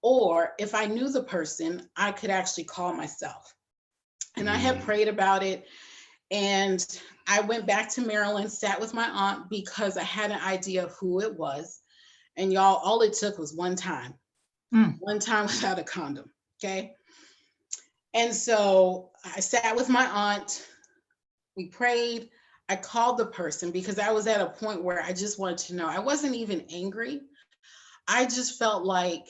or if I knew the person, I could actually call myself. And I had prayed about it. And I went back to Maryland, sat with my aunt because I had an idea of who it was. And y'all, all it took was one time without a condom, okay? And so I sat with my aunt, we prayed, I called the person because I was at a point where I just wanted to know. I wasn't even angry. I just felt like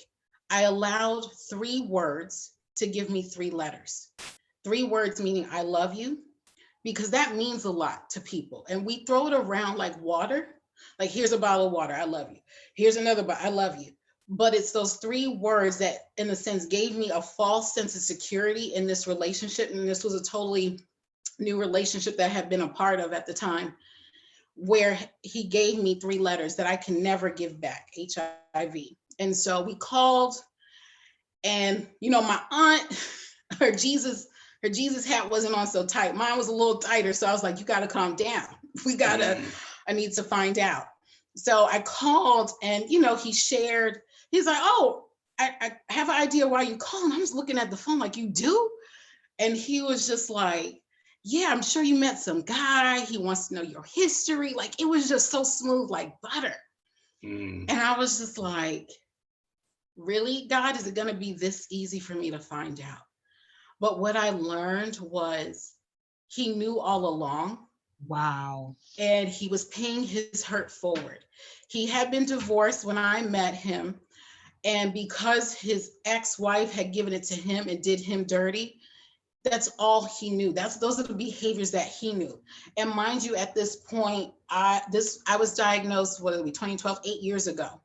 I allowed 3 words to give me 3 letters. 3 words meaning I love you, because that means a lot to people. And we throw it around like water. Like, here's a bottle of water, I love you. Here's another bottle, I love you. But it's those 3 words that, in a sense, gave me a false sense of security in this relationship. And this was a totally new relationship that I had been a part of at the time, where he gave me 3 letters that I can never give back, HIV. And so we called, and my aunt, her Jesus hat wasn't on so tight. Mine was a little tighter. So I was like, you got to calm down. I need to find out. So I called, and, he shared, he's like, oh, I have an idea why you called. I was looking at the phone like, you do? And he was just like, yeah, I'm sure you met some guy. He wants to know your history. Like, it was just so smooth, like butter. And I was just like, really, God, is it going to be this easy for me to find out? But what I learned was he knew all along. Wow. And he was paying his hurt forward. He had been divorced when I met him. And because his ex-wife had given it to him and did him dirty, that's all he knew. Those are the behaviors that he knew. And mind you, at this point, I was diagnosed, 2012, 8 years ago.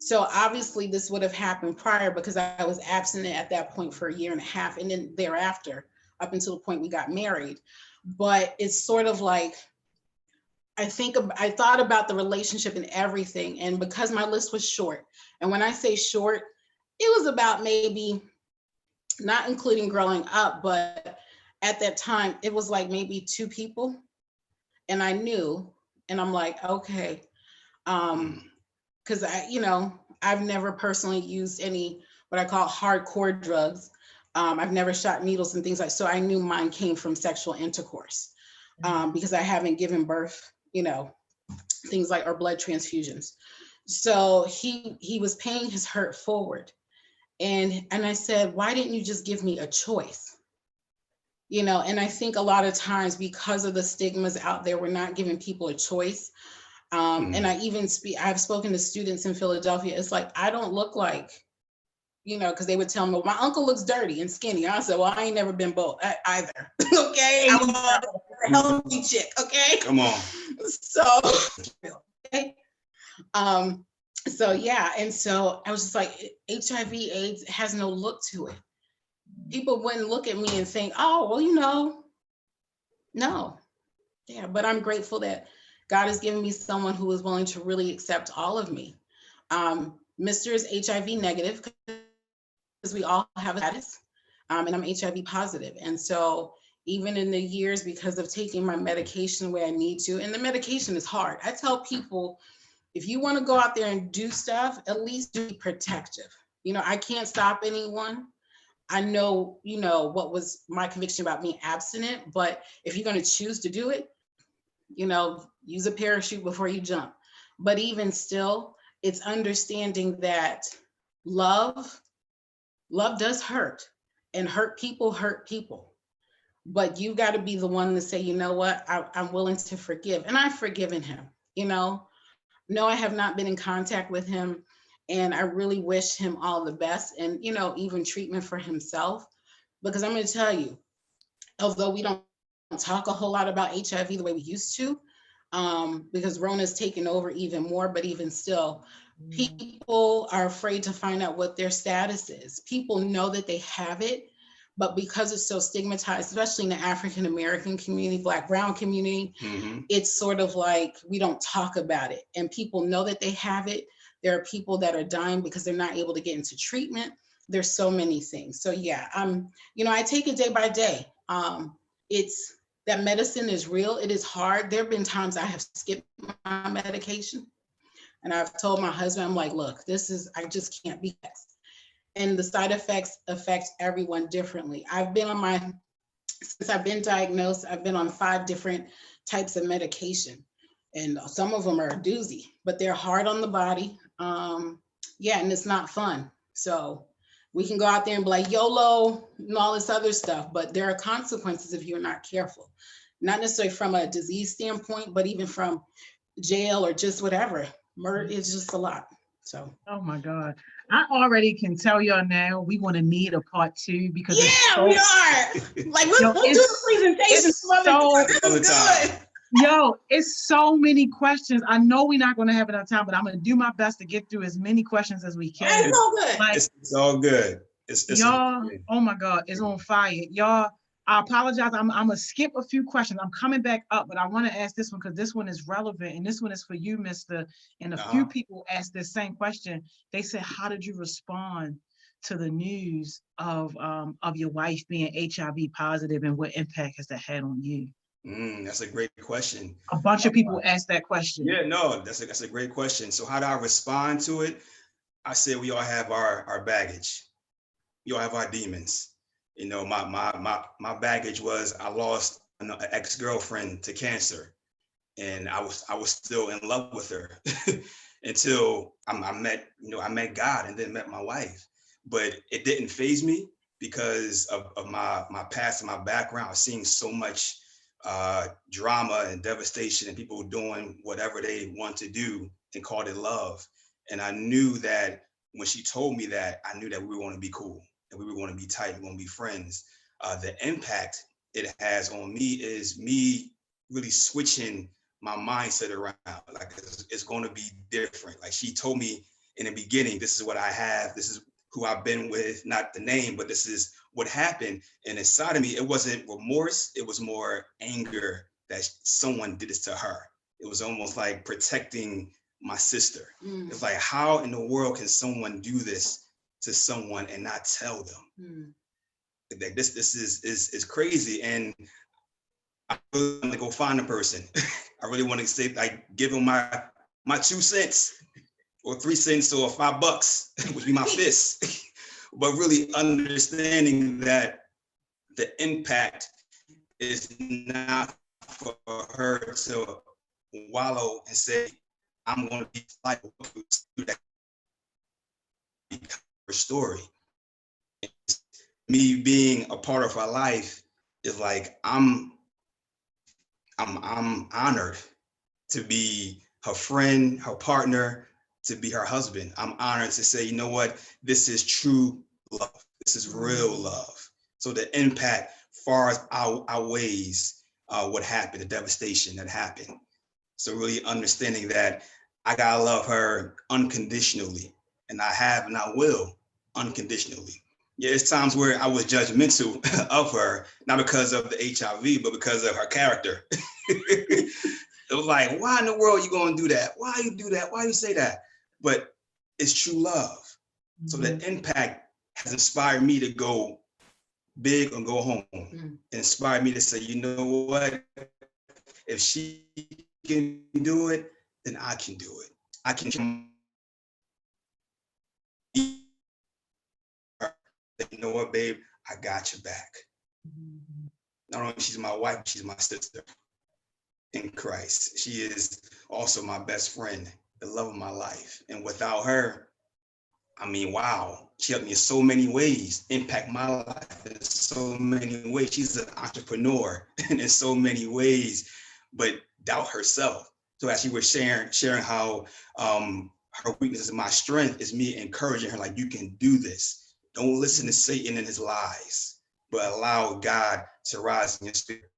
So obviously this would have happened prior, because I was abstinent at that point for 1.5 years, and then thereafter, up until the point we got married. But it's sort of like, I thought about the relationship and everything. And because my list was short, and when I say short, it was about maybe, not including growing up, but at that time, it was like maybe 2 people. And I knew, and I'm like, okay, because I've never personally used any, what I call hardcore drugs. I've never shot needles and things like, so I knew mine came from sexual intercourse, because I haven't given birth, things like, or blood transfusions. So he was paying his hurt forward. And I said, why didn't you just give me a choice? And I think a lot of times, because of the stigmas out there, we're not giving people a choice. And I've spoken to students in Philadelphia. It's like, I don't look like, because they would tell me, well, my uncle looks dirty and skinny. I said, well, I ain't never been both either. Okay. I'm a healthy chick. Okay. Come on. So, okay. So yeah, and so I was just like, HIV/AIDS has no look to it. People wouldn't look at me and think, oh, well, no. Yeah, but I'm grateful that God has given me someone who is willing to really accept all of me. Mr. is HIV negative, because we all have a status, and I'm HIV positive. And so even in the years, because of taking my medication the way I need to, and the medication is hard. I tell people, if you want to go out there and do stuff, at least be protective. I can't stop anyone. I know, what was my conviction about being abstinent, but if you're going to choose to do it, use a parachute before you jump. But even still, it's understanding that love does hurt, and hurt people. But you got to be the one to say, you know what, I'm willing to forgive. And I've forgiven him, No, I have not been in contact with him, and I really wish him all the best, and, even treatment for himself, because I'm going to tell you, although we don't talk a whole lot about HIV the way we used to, because Rona's taken over even more, but even still, people are afraid to find out what their status is. People know that they have it, but because it's so stigmatized, especially in the African-American community, Black, brown community, it's sort of like we don't talk about it. And people know that they have it. There are people that are dying because they're not able to get into treatment. There's so many things. So yeah, I take it day by day. It's that medicine is real. It is hard. There have been times I have skipped my medication. And I've told my husband, I'm like, look, I just can't be next. And the side effects affect everyone differently. Since I've been diagnosed, I've been on 5 different types of medication. And some of them are a doozy, but they're hard on the body. And it's not fun. So we can go out there and be like YOLO and all this other stuff, but there are consequences if you're not careful. Not necessarily from a disease standpoint, but even from jail or just whatever. Murder is just a lot. So Oh my God. I already can tell y'all now we want to need a part 2 because it's yeah, so, we are. Like Yo, we'll do a presentation. it's so, This All the is time. good. yo, it's so many questions. I know we're not going to have enough time, but I'm going to do my best to get through as many questions as we can. It's all good. Like, It's all good. It's y'all, oh my God, it's on fire. Y'all, I apologize. I'm gonna skip a few questions. I'm coming back up, but I want to ask this one because this one is relevant, and this one is for you, Mr. And a few people asked this same question. They said, "How did you respond to the news of your wife being HIV positive, and what impact has that had on you?" That's a great question. A bunch of people asked that question. Yeah, no, that's a great question. So how do I respond to it? I said we all have our baggage. We all have our demons. You know, my baggage was I lost an ex-girlfriend to cancer, and I was still in love with her until I met God and then met my wife. But it didn't faze me because of my past and my background. I was seeing so much drama and devastation and people doing whatever they want to do and called it love. And I knew that when she told me that, I knew that we were going to be cool and we were going to be tight, we were going to be friends. The impact it has on me is me really switching my mindset around. Like it's going to be different. Like she told me in the beginning, this is what I have. This is who I've been with, not the name, but this is what happened. And inside of me, it wasn't remorse. It was more anger that someone did this to her. It was almost like protecting my sister. It's like, how in the world can someone do this to someone and not tell them? Like this is crazy. And I really want to go find the person. I really want to say, like, give them my 2 cents or 3 cents or $5, which would be my fist. But really understanding that the impact is not for her to wallow and say, I'm going to be like that her story. Me being a part of her life is like I'm honored to be her friend, her partner, to be her husband. I'm honored to say, you know what, this is true love. This is real love. So the impact far outweighs what happened, the devastation that happened. So really understanding that I gotta love her unconditionally, and I have and I will unconditionally. Yeah, it's times where I was judgmental of her, not because of the HIV, but because of her character. It was like, why in the world are you gonna do that? Why you do that? Why you say that? But it's true love. So the impact has inspired me to go big and go home. Inspired me to say, you know what? If she can do it, then I can do it. I can. You know what, babe? I got your back. Not only she's my wife, she's my sister in Christ. She is also my best friend, the love of my life. And without her, I mean, wow, she helped me in so many ways, impact my life in so many ways. She's an entrepreneur in so many ways, but doubt herself. So as she was sharing how her weakness is my strength, is me encouraging her, like, you can do this. Don't listen to Satan and his lies, but allow God to rise in your spirit.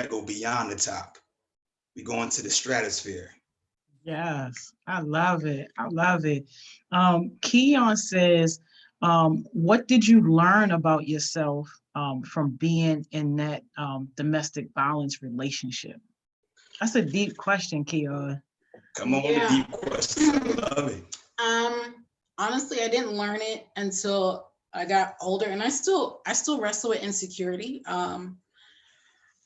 Go beyond the top. We go into the stratosphere. Yes, I love it. I love it. Keon says, what did you learn about yourself from being in that domestic violence relationship? That's a deep question, Keon. Come on, the deep question. I love it. Honestly, I didn't learn it until I got older, and I still wrestle with insecurity.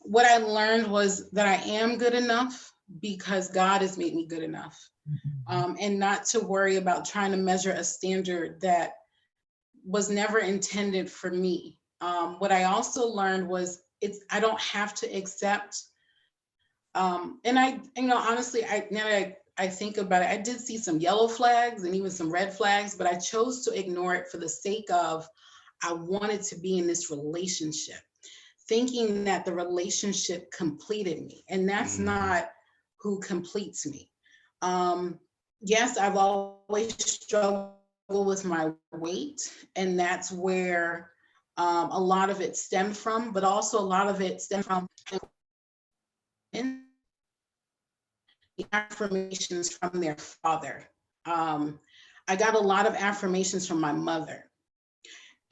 What I learned was that I am good enough because God has made me good enough, and not to worry about trying to measure a standard that was never intended for me. What I also learned was I don't have to accept. And honestly, now that I think about it, I did see some yellow flags and even some red flags, but I chose to ignore it for the sake of I wanted to be in this relationship, thinking that the relationship completed me, and that's not who completes me. yes, I've always struggled with my weight, and that's where a lot of it stemmed from, but also a lot of it stemmed from the affirmations from their father. I got a lot of affirmations from my mother.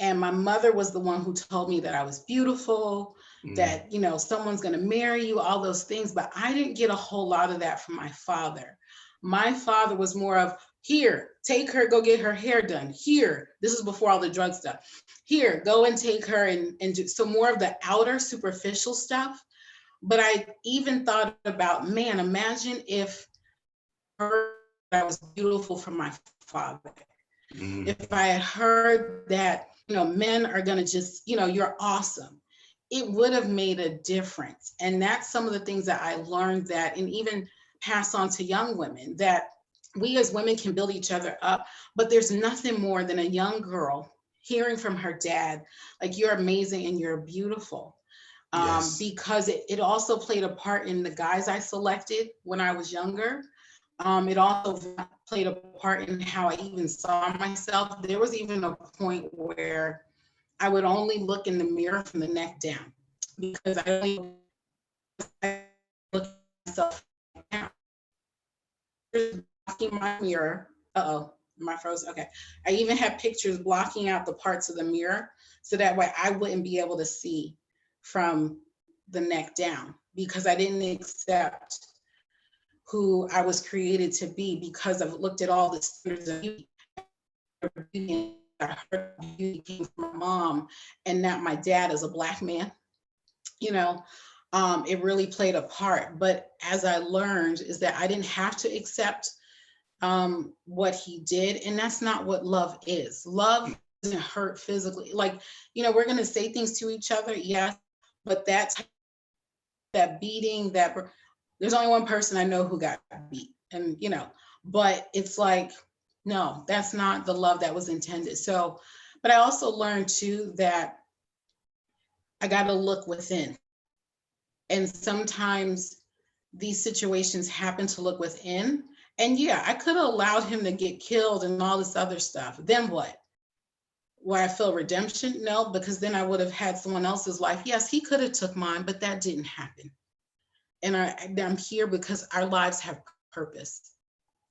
And my mother was the one who told me that I was beautiful, that, you know, someone's going to marry you, all those things. But I didn't get a whole lot of that from my father. My father was more of, here, take her, go get her hair done. Here, this is before all the drug stuff. Here, go and take her and do so more of the outer superficial stuff. But I even thought about, man, imagine if I was beautiful from my father. If I had heard that, you know, men are going to just, you know, you're awesome, it would have made a difference. And that's some of the things that I learned, that, and even pass on to young women, that we as women can build each other up, but there's nothing more than a young girl hearing from her dad, like, you're amazing and you're beautiful. Yes. Because it also played a part in the guys I selected when I was younger. It also played a part in how I even saw myself. There was even a point where I would only look in the mirror from the neck down, because I only look at myself down. Blocking my mirror. Uh-oh, am I frozen? Okay. I even had pictures blocking out the parts of the mirror so that way I wouldn't be able to see from the neck down, because I didn't accept who I was created to be, because I've looked at all the standards of beauty. I heard beauty came from my mom and not my dad as a Black man. You know, it really played a part. But as I learned is that I didn't have to accept what he did. And that's not what love is. Love doesn't hurt physically. Like, you know, we're going to say things to each other. Yes. But that beating, there's only one person I know who got beat, and, you know, but it's like, no, that's not the love that was intended. So, but I also learned too that I got to look within. And sometimes these situations happen to look within. And yeah, I could have allowed him to get killed and all this other stuff. Then what? Where I feel redemption? No, because then I would have had someone else's life. Yes, he could have took mine, but that didn't happen. And I'm here because our lives have purpose.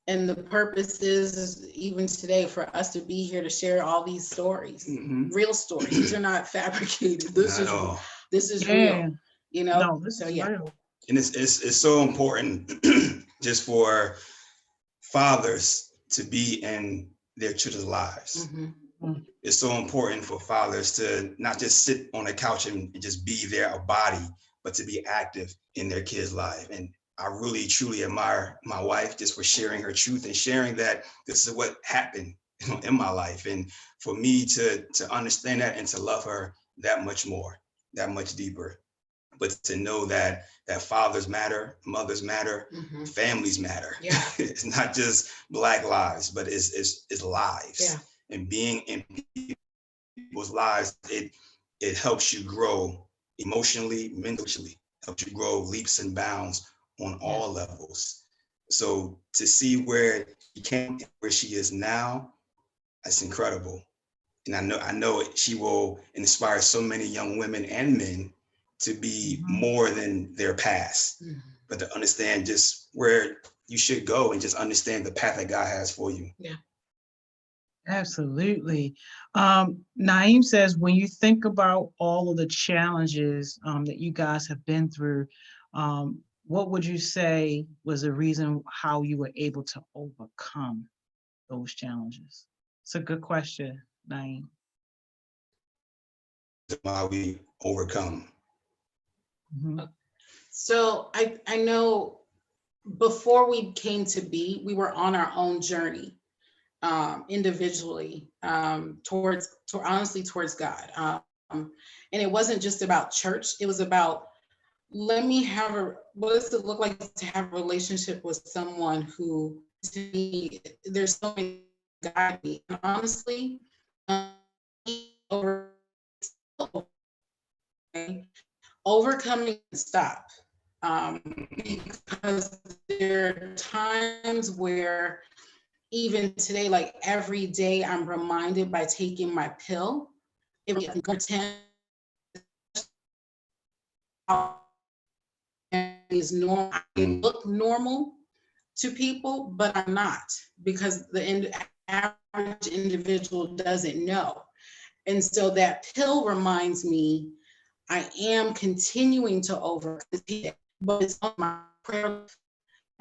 And the purpose is even today for us to be here to share all these stories, real stories. These are not fabricated. This is real, you know? No, this is real. And it's so important just for fathers to be in their children's lives. It's so important for fathers to not just sit on a couch and just be there, a body, but to be active in their kids' life. And I really, truly admire my wife just for sharing her truth and sharing that this is what happened, you know, in my life. And for me to understand that and to love her that much more, that much deeper. But to know that fathers matter, mothers matter, families matter. Yeah. It's not just Black lives, but it's lives. Yeah. And being in people's lives, it helps you grow emotionally, mentally, helps you grow leaps and bounds on all levels. So to see where she came, where she is now, that's incredible. And I know she will inspire so many young women and men to be more than their past, but to understand just where you should go and just understand the path that God has for you. Yeah. Absolutely. Naeem says, when you think about all of the challenges that you guys have been through, what would you say was the reason how you were able to overcome those challenges? It's a good question, Naeem. Why we overcome. So I know before we came to be, we were on our own journey. Individually, towards God. And it wasn't just about church. It was about, what does it look like to have a relationship with someone who, to me, there's so many guide me. And honestly, overcoming stop. Because there are times where even today, like every day, I'm reminded by taking my pill, if we pretend is normal, I look normal to people, but I'm not, because the average individual doesn't know. And so that pill reminds me I am continuing to overcome, but it's on my prayer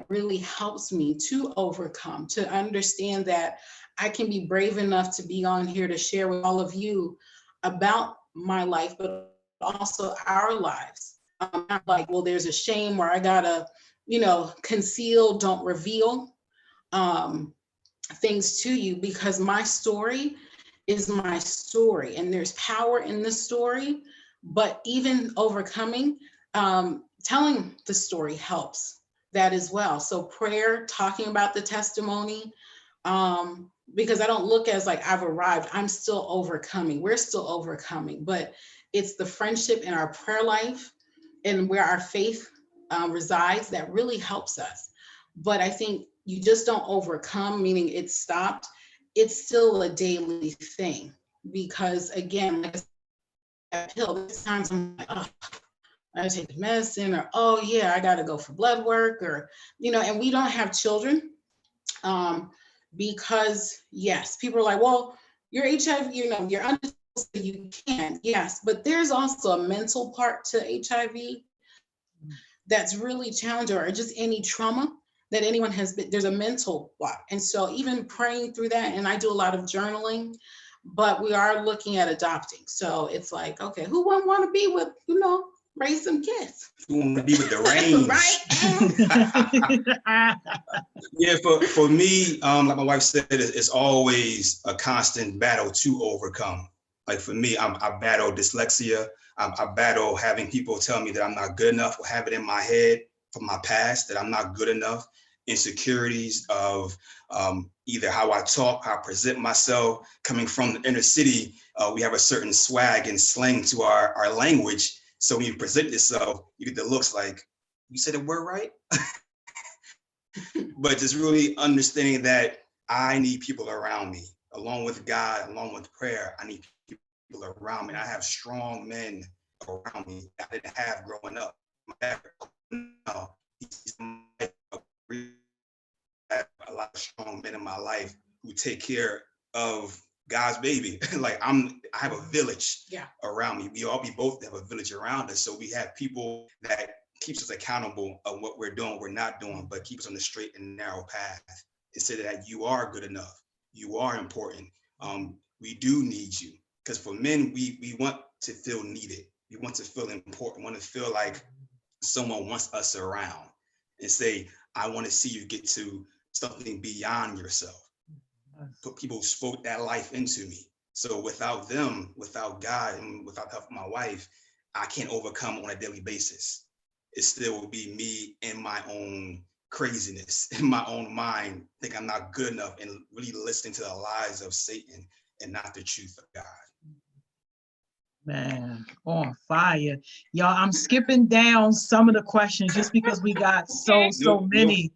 really helps me to overcome, to understand that I can be brave enough to be on here to share with all of you about my life, but also our lives. Not like, well, there's a shame where I gotta, conceal, don't reveal things to you, because my story is my story and there's power in the story. But even overcoming, telling the story helps that as well. So prayer, talking about the testimony, because I don't look as like I've arrived, I'm still overcoming. We're still overcoming, but it's the friendship in our prayer life and where our faith resides that really helps us. But I think you just don't overcome, meaning it's stopped. It's still a daily thing, because again, like a pill, there's times I'm like, oh, I gotta take the medicine, or oh yeah, I gotta go for blood work, or and we don't have children, because yes, people are like, well, you're HIV, you're under, so you can, yes, but there's also a mental part to HIV that's really challenging, or just any trauma that anyone has been, there's a mental block. And so even praying through that, and I do a lot of journaling, but we are looking at adopting. So it's like, okay, who wouldn't want to be with, raise some kids? Who want to be with the range? Right? Yeah, for me, like my wife said, it's always a constant battle to overcome. Like for me, I battle dyslexia. I battle having people tell me that I'm not good enough, or have it in my head from my past that I'm not good enough. Insecurities of either how I talk, how I present myself. Coming from the inner city, we have a certain swag and slang to our language. So when you present yourself, you get the looks like, you said the word right? But just really understanding that I need people around me, along with God, along with prayer. I need people around me. I have strong men around me that I didn't have growing up. My dad, he's a lot of strong men in my life who take care of God's baby. Like I have a village around me. We both have a village around us. So we have people that keeps us accountable of what we're doing, we're not doing, but keep us on the straight and narrow path and say that you are good enough. You are important. We do need you. Because for men, we want to feel needed. We want to feel important, want to feel like someone wants us around and say, I want to see you get to something beyond yourself. But people spoke that life into me. So without them, without God, and without help from my wife, I can't overcome on a daily basis. It still will be me in my own craziness, in my own mind, think I'm not good enough, and really listening to the lies of Satan and not the truth of God. Man, on fire. Y'all, I'm skipping down some of the questions just because we got so many.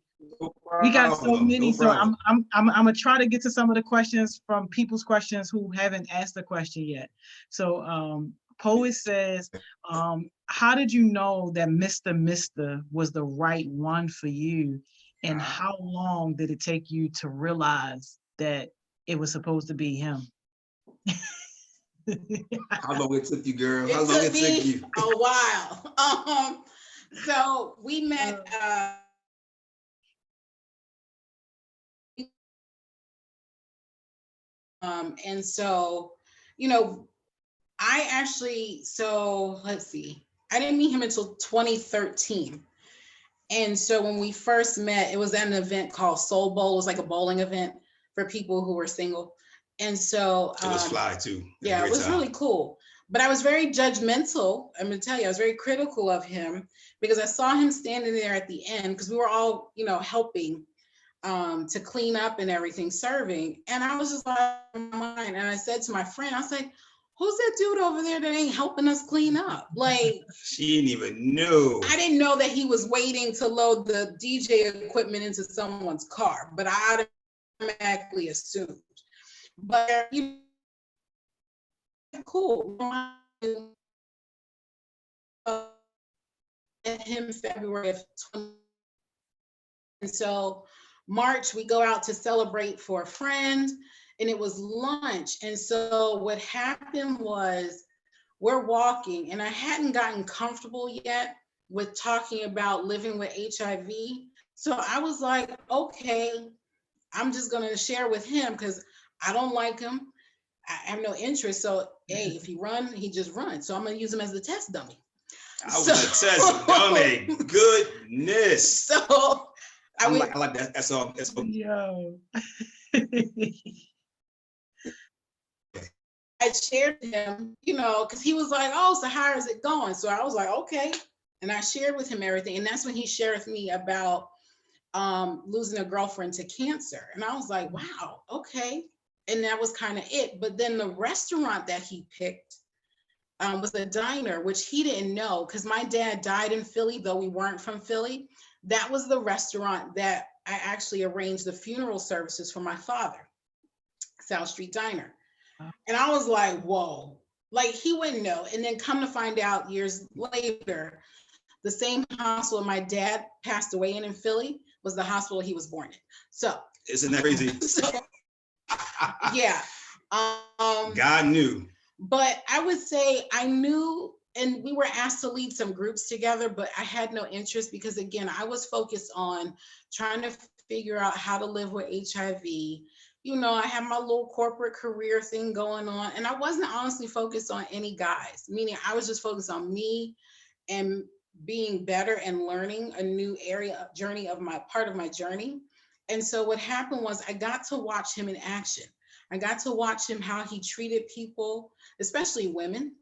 We got so many, so I'm gonna try to get to some of the questions from people's questions who haven't asked the question yet. So Poet says, how did you know that Mr. was the right one for you? And how long did it take you to realize that it was supposed to be him? How long it took you, girl? How long it took you? A while. So we met. And so, I actually, let's see, I didn't meet him until 2013. And so when we first met, it was at an event called Soul Bowl. It was like a bowling event for people who were single. And so it was fly too. Yeah, it was really cool. But I was very judgmental. I'm gonna tell you, I was very critical of him because I saw him standing there at the end, because we were all, helping to clean up and everything, serving. And I was just like, in my mind, and I said to my friend, I was like, who's that dude over there that ain't helping us clean up? Like, She didn't even know. I didn't know that he was waiting to load the DJ equipment into someone's car, but I automatically assumed. But you know, cool. Him February of 20. And so March, we go out to celebrate for a friend, and it was lunch. And so what happened was we're walking, and I hadn't gotten comfortable yet with talking about living with HIV. So I was like, okay, I'm just going to share with him because I don't like him. I have no interest. So, hey, if he run, he just runs. So I'm going to use him as the test dummy. I was a test dummy. Goodness. So I like that. That's all. Yo. I shared with him, you know, because he was like, oh, so how is it going? So I was like, okay. And I shared with him everything. And that's when he shared with me about losing a girlfriend to cancer. And I was like, wow, okay. And that was kind of it. But then the restaurant that he picked was a diner, which he didn't know, because my dad died in Philly, though we weren't from Philly. That was the restaurant that I actually arranged the funeral services for my father, South Street Diner. And I was like, whoa, like he wouldn't know. And then come to find out years later, the same hospital my dad passed away in Philly was the hospital he was born in. So isn't that crazy? So, yeah. God knew. But I would say I knew, and we were asked to lead some groups together, but I had no interest because, again, I was focused on trying to figure out how to live with HIV. You know, I had my little corporate career thing going on, and I wasn't honestly focused on any guys, meaning I was just focused on me and being better and learning a new area journey of my part of my journey. And so what happened was I got to watch him in action. I got to watch him, how he treated people, especially women.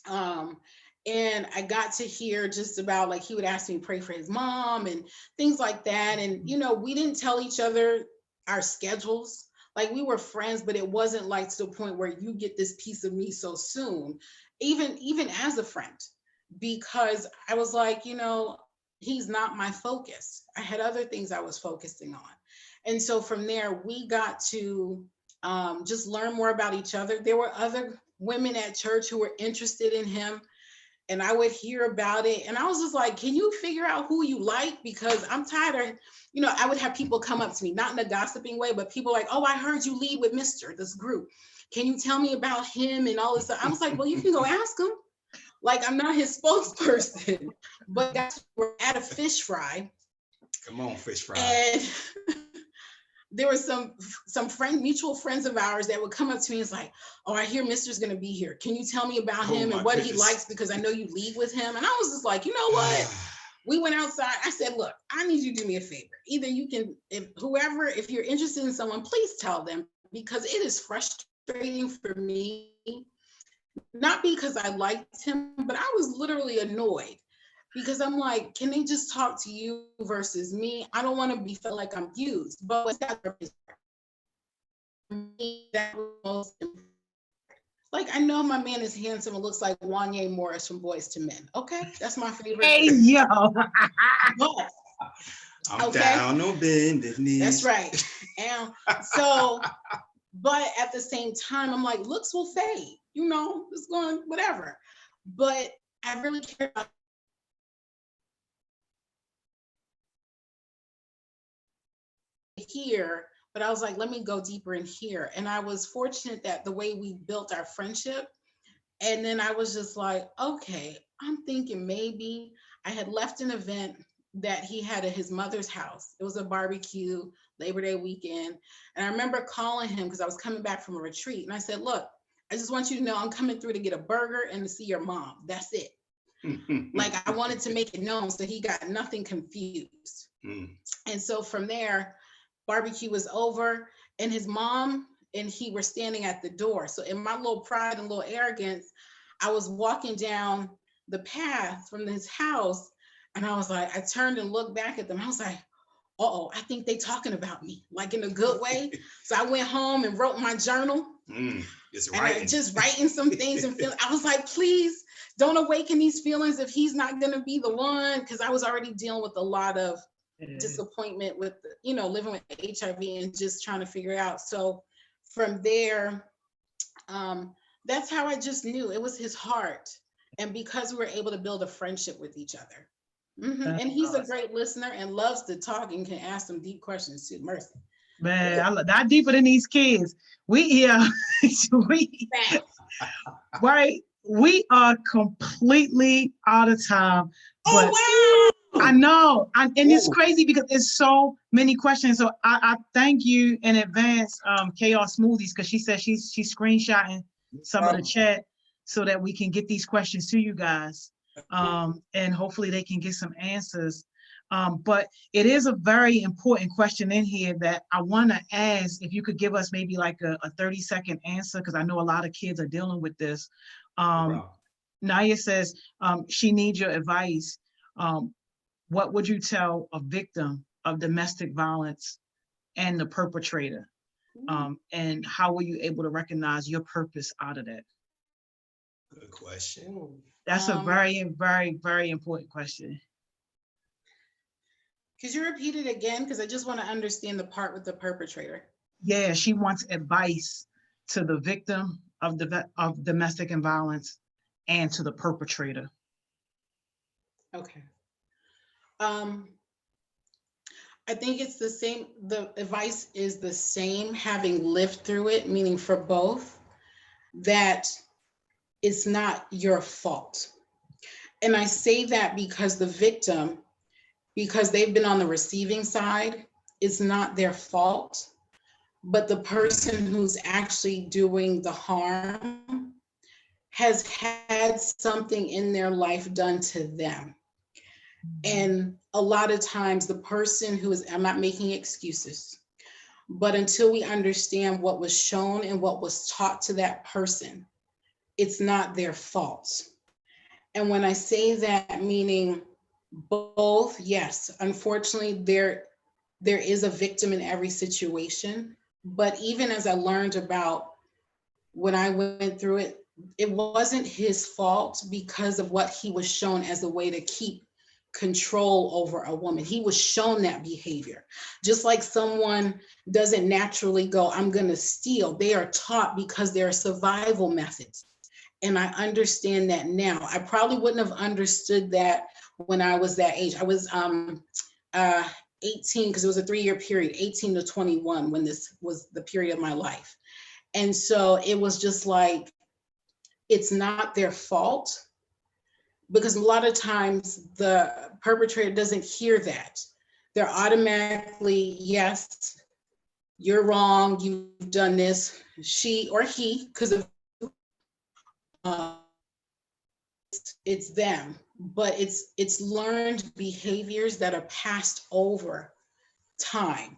And I got to hear just about, like, he would ask me to pray for his mom and things like that. And, you know, we didn't tell each other our schedules. Like, we were friends, but it wasn't like to the point where you get this piece of me so soon, even as a friend, because I was like, you know, he's not my focus. I had other things I was focusing on. And so from there, we got to just learn more about each other. There were other women at church who were interested in him, and I would hear about it. And I was just like, can you figure out who you like? Because I'm tired of, you know, I would have people come up to me, not in a gossiping way, but people like, oh, I heard you lead with Mr. this group. Can you tell me about him and all this stuff? I was like, well, you can go ask him. Like, I'm not his spokesperson, but that's, we're at a fish fry. Come on, fish fry. And there were some mutual friends of ours that would come up to me and say, like, oh, I hear Mr.'s gonna be here. Can you tell me about him and what he likes? Because I know you lead with him. And I was just like, you know what? We went outside. I said, look, I need you to do me a favor. Either you can, if you're interested in someone, please tell them, because it is frustrating for me. Not because I liked him, but I was literally annoyed. Because I'm like, can they just talk to you versus me? I don't want to be felt like I'm used. But what's that for me? That was most important. Like, I know my man is handsome and looks like Wanye Morris from Boys to Men. Okay, that's my favorite. Hey, yo. But, I'm down on bended knees. That's right. And so, but at the same time, I'm like, looks will fade. You know, it's going whatever. But I really care about here, but I was like, let me go deeper in here. And I was fortunate that the way we built our friendship, and then I was just like, okay, I'm thinking maybe I had left an event that he had at his mother's house. It was a barbecue, Labor Day weekend. And I remember calling him because I was coming back from a retreat. And I said, look, I just want you to know I'm coming through to get a burger and to see your mom. That's it. Like, I wanted to make it known so he got nothing confused. And so from there, barbecue was over, and his mom and he were standing at the door. So in my little pride and little arrogance, I was walking down the path from his house, and I was like, I turned and looked back at them. I was like, uh-oh, I think they talking about me, like in a good way. So I went home and wrote my journal, It's And writing. I just writing some things and feeling. I was like, please don't awaken these feelings if he's not going to be the one, because I was already dealing with a lot of disappointment with, living with HIV and just trying to figure out. So from there, that's how I just knew it was his heart. And because we were able to build a friendship with each other. And he's a great listener and loves to talk and can ask some deep questions too. Mercy. Man, not deeper than these kids. We right. We are completely out of time. But Oh wow! I know, and it's crazy because there's so many questions. So I thank you in advance, Chaos Smoothies, because she said she's screenshotting some of the chat so that we can get these questions to you guys, and hopefully they can get some answers. But it is a very important question in here that I want to ask if you could give us maybe like a 30-second answer, because I know a lot of kids are dealing with this. Naya says she needs your advice. What would you tell a victim of domestic violence and the perpetrator? And how were you able to recognize your purpose out of that? Good question. That's a very, very, very important question. Could you repeat it again? Because I just want to understand the part with the perpetrator. Yeah, she wants advice to the victim of domestic violence and to the perpetrator. Okay. I think it's the same. The advice is the same, having lived through it, meaning for both, that it's not your fault. And I say that because the victim, because they've been on the receiving side, it's not their fault, but the person who's actually doing the harm has had something in their life done to them. And a lot of times the person who is, I'm not making excuses, but until we understand what was shown and what was taught to that person, it's not their fault. And when I say that, meaning both, yes, unfortunately, there is a victim in every situation. But even as I learned about when I went through it, it wasn't his fault because of what he was shown as a way to keep control over a woman. He was shown that behavior. Just like someone doesn't naturally go, I'm going to steal. They are taught because there are survival methods. And I understand that now. I probably wouldn't have understood that when I was that age. I was 18, because it was a 3-year period, 18 to 21, when this was the period of my life. And so it was just like, it's not their fault, because a lot of times the perpetrator doesn't hear that. They're automatically, yes, you're wrong, you've done this, she or he, because of it's them, but it's learned behaviors that are passed over time.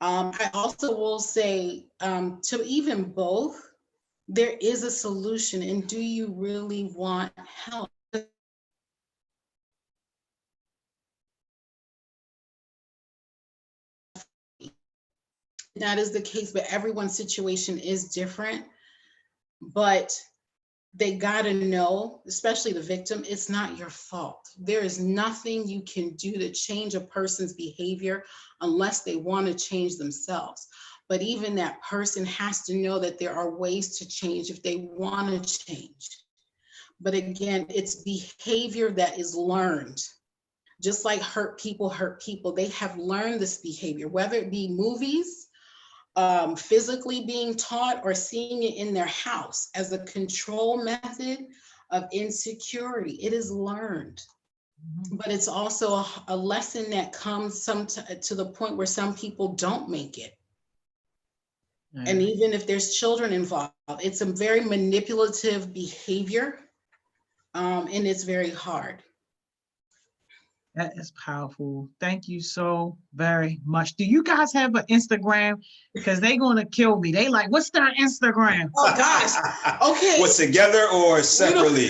I also will say, to even both, there is a solution, and do you really want help? That is the case, but everyone's situation is different. But they gotta know, especially the victim, it's not your fault. There is nothing you can do to change a person's behavior unless they want to change themselves. But even that person has to know that there are ways to change if they want to change. But again, it's behavior that is learned. Just like hurt people, they have learned this behavior, whether it be movies, physically being taught, or seeing it in their house as a control method of insecurity. It is learned, but it's also a lesson that comes to the point where some people don't make it. And even if there's children involved, it's a very manipulative behavior, and it's very hard. That is powerful. Thank you so very much. Do you guys have an Instagram? Because they're going to kill me. They like, what's their Instagram? Oh gosh. Okay. What's together or separately?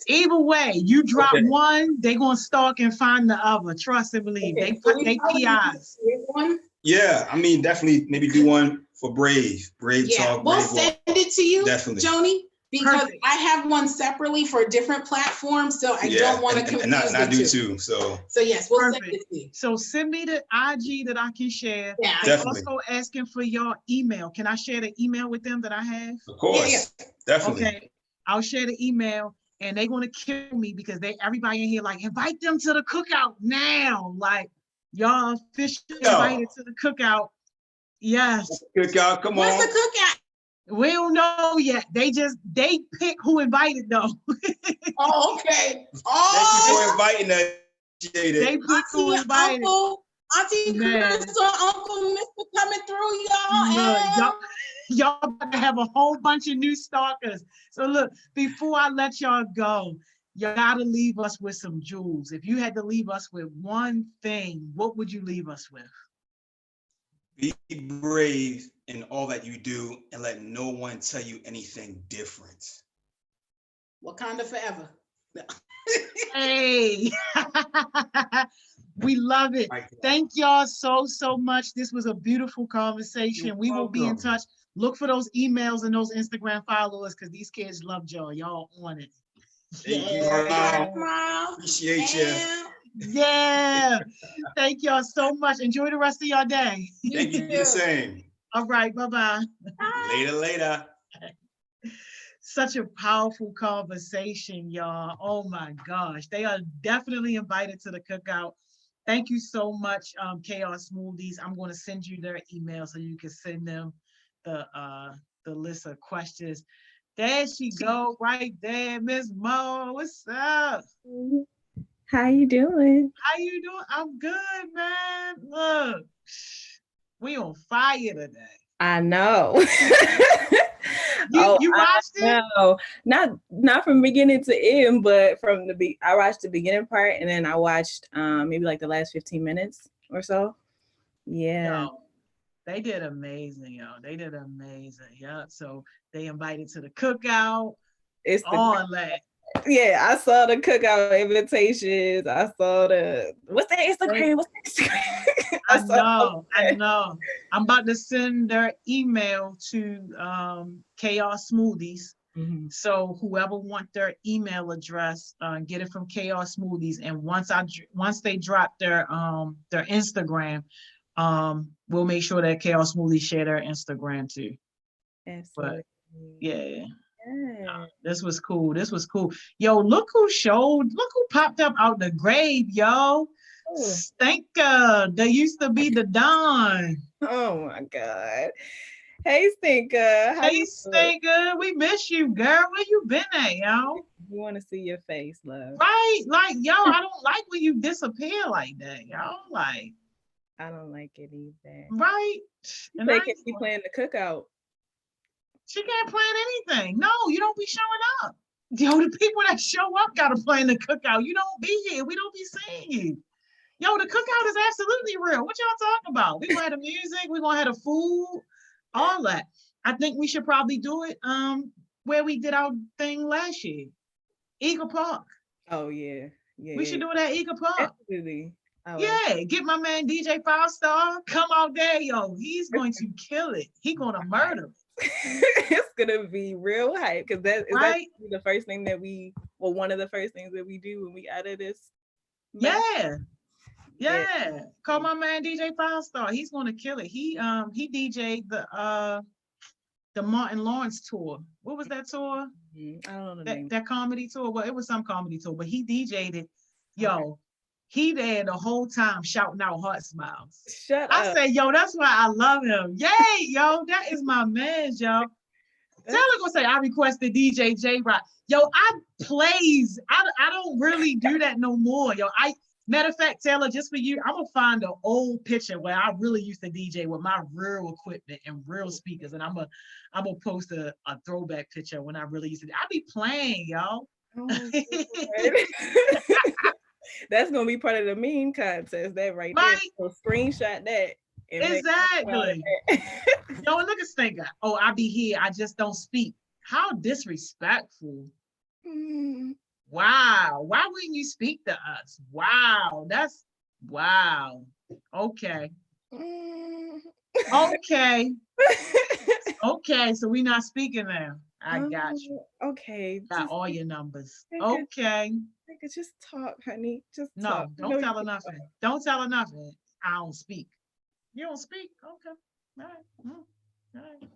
Either way, you drop one, they're going to stalk and find the other. Trust and believe. Okay. They PIs. Yeah, I mean, definitely maybe do one for Brave Yeah, Talk. we'll Brave send Walk. it to you, Definitely. Joni, because Perfect. I have one separately for a different platform, so I don't want to confuse and I the do two. too. So So yes, we'll Perfect. send it to you. So send me the IG that I can share. Yeah, They Definitely. also asking for your email. Can I share the email with them that I have? of course, definitely. Okay, I'll share the email, and they're gonna kill me because everybody in here like invite them to the cookout now. Like y'all officially invited to the cookout. Yes, Cookout, come what's on. the cookout? we don't know yet. They pick who invited though. Oh, okay. Thank you Oh, for inviting us. Appreciate They it. pick who Auntie, invited. Auntie Man. Crystal, Uncle Mr. coming through, y'all. Look, And y'all about to have a whole bunch of new stalkers. So look, before I let y'all go, you gotta leave us with some jewels. If you had to leave us with one thing, what would you leave us with? Be brave in all that you do and let no one tell you anything different. Wakanda forever. Hey, we love it. Right. Thank y'all so much. This was a beautiful conversation. You're We will be in welcome. touch. Look for those emails and those Instagram followers because these kids love y'all. Y'all on it. Thank you, Yeah. Mom. Appreciate you. Yeah. Thank y'all so much. Enjoy the rest of your day. Thank you the same. All right. Bye-bye. Later. Such a powerful conversation, y'all. Oh my gosh. They are definitely invited to the cookout. Thank you so much, Chaos Smoothies. I'm going to send you their email so you can send them the list of questions. There she go, right there, Miss Mo. What's up? How you doing? How you doing? I'm good, man. Look, we on fire today. I know. You watched it? No, not from beginning to end, but from I watched the beginning part and then I watched maybe like the last 15 minutes or so. Yeah. Yo, they did amazing, yo. They did amazing. Yeah. So they invited to the cookout. It's all that. Yeah, I saw the cookout invitations. I saw what's that Instagram? What's that Instagram? I know. I'm about to send their email to Chaos Smoothies. Mm-hmm. So whoever want their email address, get it from Chaos Smoothies. And once they drop their Instagram, we'll make sure that Chaos Smoothies share their Instagram too. Absolutely. But yeah. Yeah. This was cool. Yo, look who popped up out the grave, yo. Oh. Stinker. They used to be the Don. Oh my God. Hey Stinker. Hey Stinker. We miss you, girl. Where you been at, yo? We want to see your face, love. Right? Like, yo, I don't like when you disappear like that, yo. Like, I don't like it either. Right? And they can be playing the cookout. She can't plan anything. No, you don't be showing up. Yo, the people that show up gotta plan the cookout. You don't be here. We don't be seeing you. Yo, the cookout is absolutely real. What y'all talking about? We gonna have the music, we gonna have the food, all that. I think we should probably do it where we did our thing last year. Eagle Park. Oh yeah. Yeah. We should do it at Eagle Park. Absolutely. Yeah, get my man DJ 5-Star. Come out there, yo. He's going to kill it. He's gonna murder. It's gonna be real hype because that's the first thing that one of the first things that we do when we out of this. Yeah. Call my man DJ 5-Star. He's gonna kill it. He DJ'd the Martin Lawrence tour. What was that tour? I don't know that comedy tour. Well, it was some comedy tour, but he DJ'd it. Yo, he there the whole time shouting out HeartSmiles. Shut up. I say, yo, that's why I love him. Yay, yo, that is my man, yo. Taylor gonna say I requested DJ J-Rock. Yo, I don't really do that no more. Yo, matter of fact, Taylor, just for you, I'm gonna find an old picture where I really used to DJ with my real equipment and real speakers, and I'm gonna post a throwback picture when I really used to. I be playing, yo. That's gonna be part of the meme contest. That right there. So screenshot that. Exactly. Yo, look at Stinker. Oh, I be here. I just don't speak. How disrespectful. Wow. Why wouldn't you speak to us? Wow. Wow. Okay. Okay. Okay, so we not speaking now. I got you. Okay. Got all your numbers. Okay. Okay. Nigga, just talk, honey. Just No, talk. don't tell her nothing. Don't tell her nothing. I don't speak. You don't speak? Okay. All right. All right.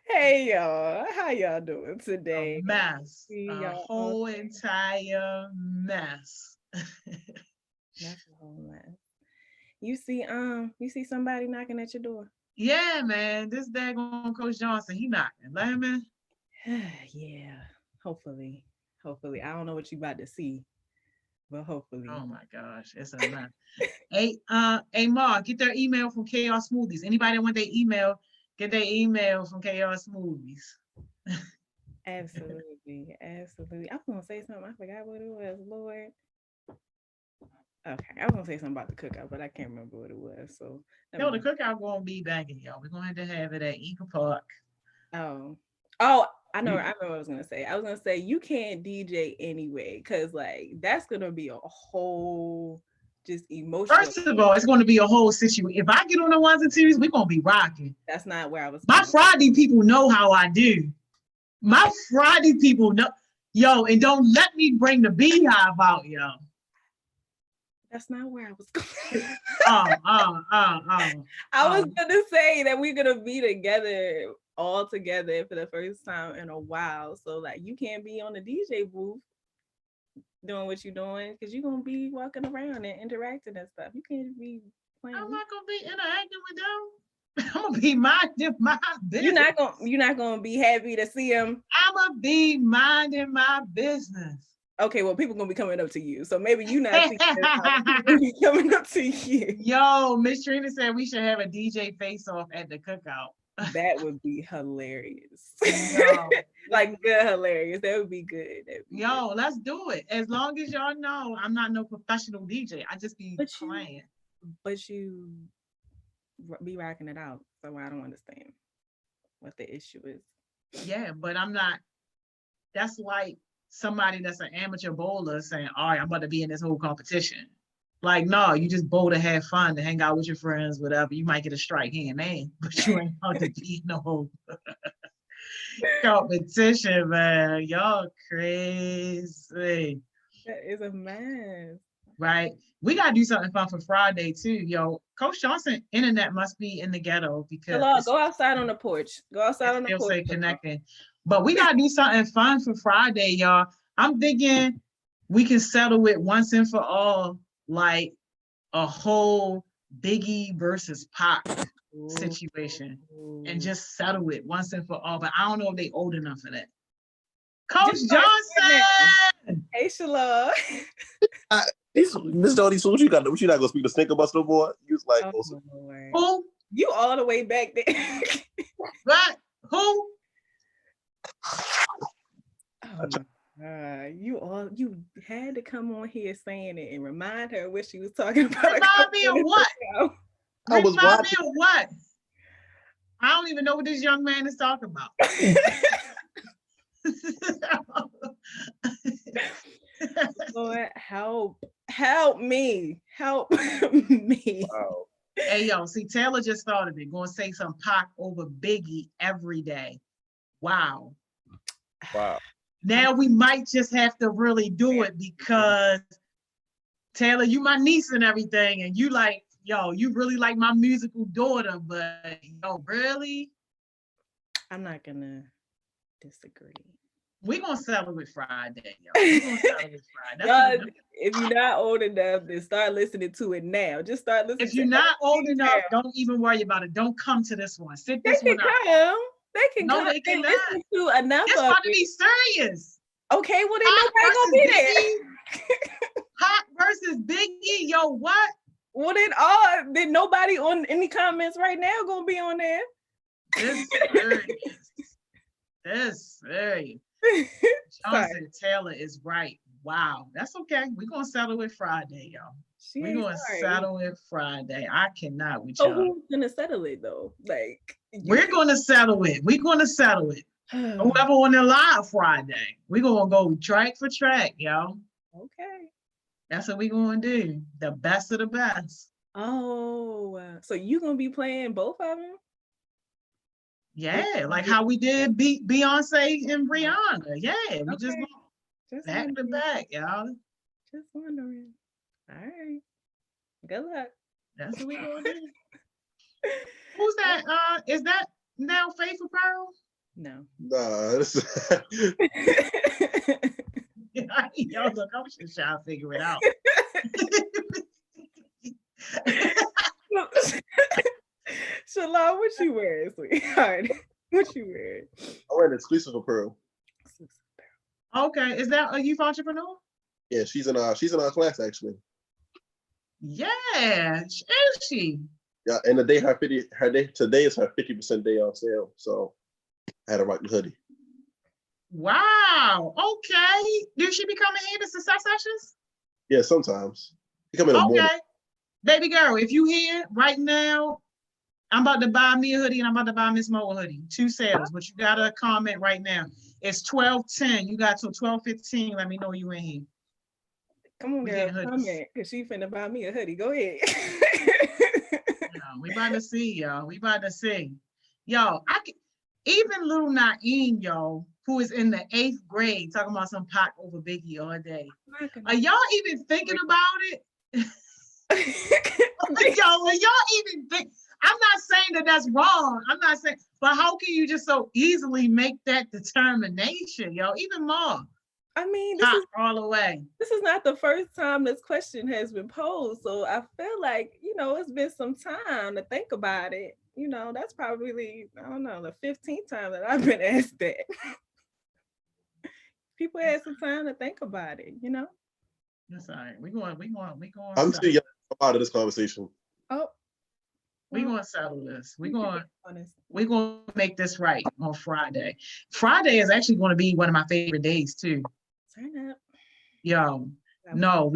Hey y'all, how y'all doing today? A mess. See A y'all whole okay? entire mess. That's a whole mess. You see somebody knocking at your door? Yeah, man. This daggone Coach Johnson, he knocking. Let him in. Yeah, hopefully. I don't know what you about to see, but hopefully. Oh my gosh, it's a mess. Hey, Ma, get their email from Chaos Smoothies. Anybody want their email, get their email from Chaos Smoothies. Absolutely. I was gonna say something. I forgot what it was, Lord. Okay, I was gonna say something about the cookout, but I can't remember what it was. So No, the cookout gonna be back in, y'all. We're gonna have to have it at Eagle Park. Oh, I know. I remember what I was gonna say. I was gonna say you can't DJ anyway, because like that's gonna be a whole just emotional. First of all, it's gonna be a whole situation. If I get on the ones and twos, we're gonna be rocking. That's not where I was. My Friday people know how I do. My Friday people know, yo, and don't let me bring the beehive out, yo. That's not where I was going. I was gonna say that we're gonna be together, all together for the first time in a while. So like, you can't be on the DJ booth doing what you're doing because you're gonna be walking around and interacting and stuff. You can't be playing. I'm not gonna be interacting with them. I'm gonna be minding my business. You're not gonna be happy to see him. I'm gonna be minding my business. Okay, well, people gonna be coming up to you, so maybe you not seeing people be coming up to you. Yo, Miss Trina said we should have a DJ face-off at the cookout. That would be hilarious. Like good hilarious. That would be good. Yo, let's do it. As long as y'all know, I'm not no professional DJ. I just be playing. But you be rocking it out, so I don't understand what the issue is. Yeah, but I'm not. That's like somebody that's an amateur bowler saying, all right, I'm about to be in this whole competition. Like, no, you just bowl to have fun, to hang out with your friends, whatever. You might get a strike here and there, but you ain't about to be in the whole competition, man. Y'all crazy. That is a mess. Right? We got to do something fun for Friday, too, yo. Coach Johnson, internet must be in the ghetto because... Hello, go outside on the porch. Go outside on the porch. Say connecting. But we got to do something fun for Friday, y'all. I'm thinking we can settle it once and for all, like a whole Biggie versus Pac situation, and just settle it once and for all. But I don't know if they old enough for that. Coach Johnson! Hey, Shalom. Miss Jody, so what you got? What you not gonna speak to Stinker Bus no more? You was like, who? You all the way back there. What? Who? You had to come on here saying it and remind her what she was talking about. Remind me of what? Remind me of what? I don't even know what this young man is talking about. Lord, help me. wow. Hey, yo, see, Taylor just started it. Going to say some Pac over Biggie every day. Wow. Now we might just have to really do it because Taylor, you my niece and everything, and you like, yo, you really like my musical daughter, but yo, really? I'm not gonna disagree. We're gonna settle it Friday, yo. We're gonna settle it Friday. Y'all, if you're not old enough, then start listening to it now. Just start listening. If you're not old enough, don't even worry about it. Don't come to this one. Sit this one out. They can come. They can listen to enough. It's about to be serious. Okay, well then nobody gonna be there. Pac versus Biggie, yo, what? Well then nobody on any comments right now gonna be on there. This serious. Johnson Taylor is right. Wow, that's okay. We're gonna settle it Friday, y'all. We're gonna settle it Friday. I cannot with y'all. Who's gonna settle it though? Like we're gonna settle it. We're gonna settle it. Whoever on the live Friday, we're gonna go track for track, yo. Okay. That's what we gonna do. The best of the best. Oh, so you gonna be playing both of them? Yeah, like how we did Beyonce and Rihanna. Yeah, we just Okay. going Just back to wondering. back, y'all. Just wondering. All right. Good luck. That's what we gonna do. Who's that? Is that now Faithful Pearl? No. Nah, Y'all look, I'm just trying to figure it out. Shalom, what you wearing, sweetheart? What you wearing? I wear an exclusive apparel. Okay, is that a youth entrepreneur? Yeah, she's in our class actually. Yeah, is she? Yeah, and the day today is her 50% day off sale. So I had to rock the hoodie. Wow. Okay. Did she be coming here to success sessions? Yeah, sometimes. You come in the morning. Okay. Baby girl, if you here right now, I'm about to buy me a hoodie and I'm about to buy Miss Mo a hoodie. 2 sales, but you gotta comment right now. It's 12:10. You got till 12:15. Let me know you in here. Come on, We girl, getting hoodies. comment, because she finna buy me a hoodie. Go ahead. Yeah, we about to see, y'all. We about to see. Y'all, even little Naeem, y'all, who is in the 8th grade, talking about some Pac over Biggie all day. Are y'all even thinking about it? Y'all, are y'all even think? I'm not saying that that's wrong. I'm not saying, but how can you just so easily make that determination, yo? Even more. I mean, Pac all the way. this is not the first time this question has been posed. So I feel like, it's been some time to think about it. That's probably, I don't know, the 15th time that I've been asked that. People had some time to think about it, That's all right. We going. I'm too young to come out of this conversation. Oh. We're going to settle this. We're going honest. to make this right on Friday. Friday is actually going to be one of my favorite days too. Turn up. Yo, no,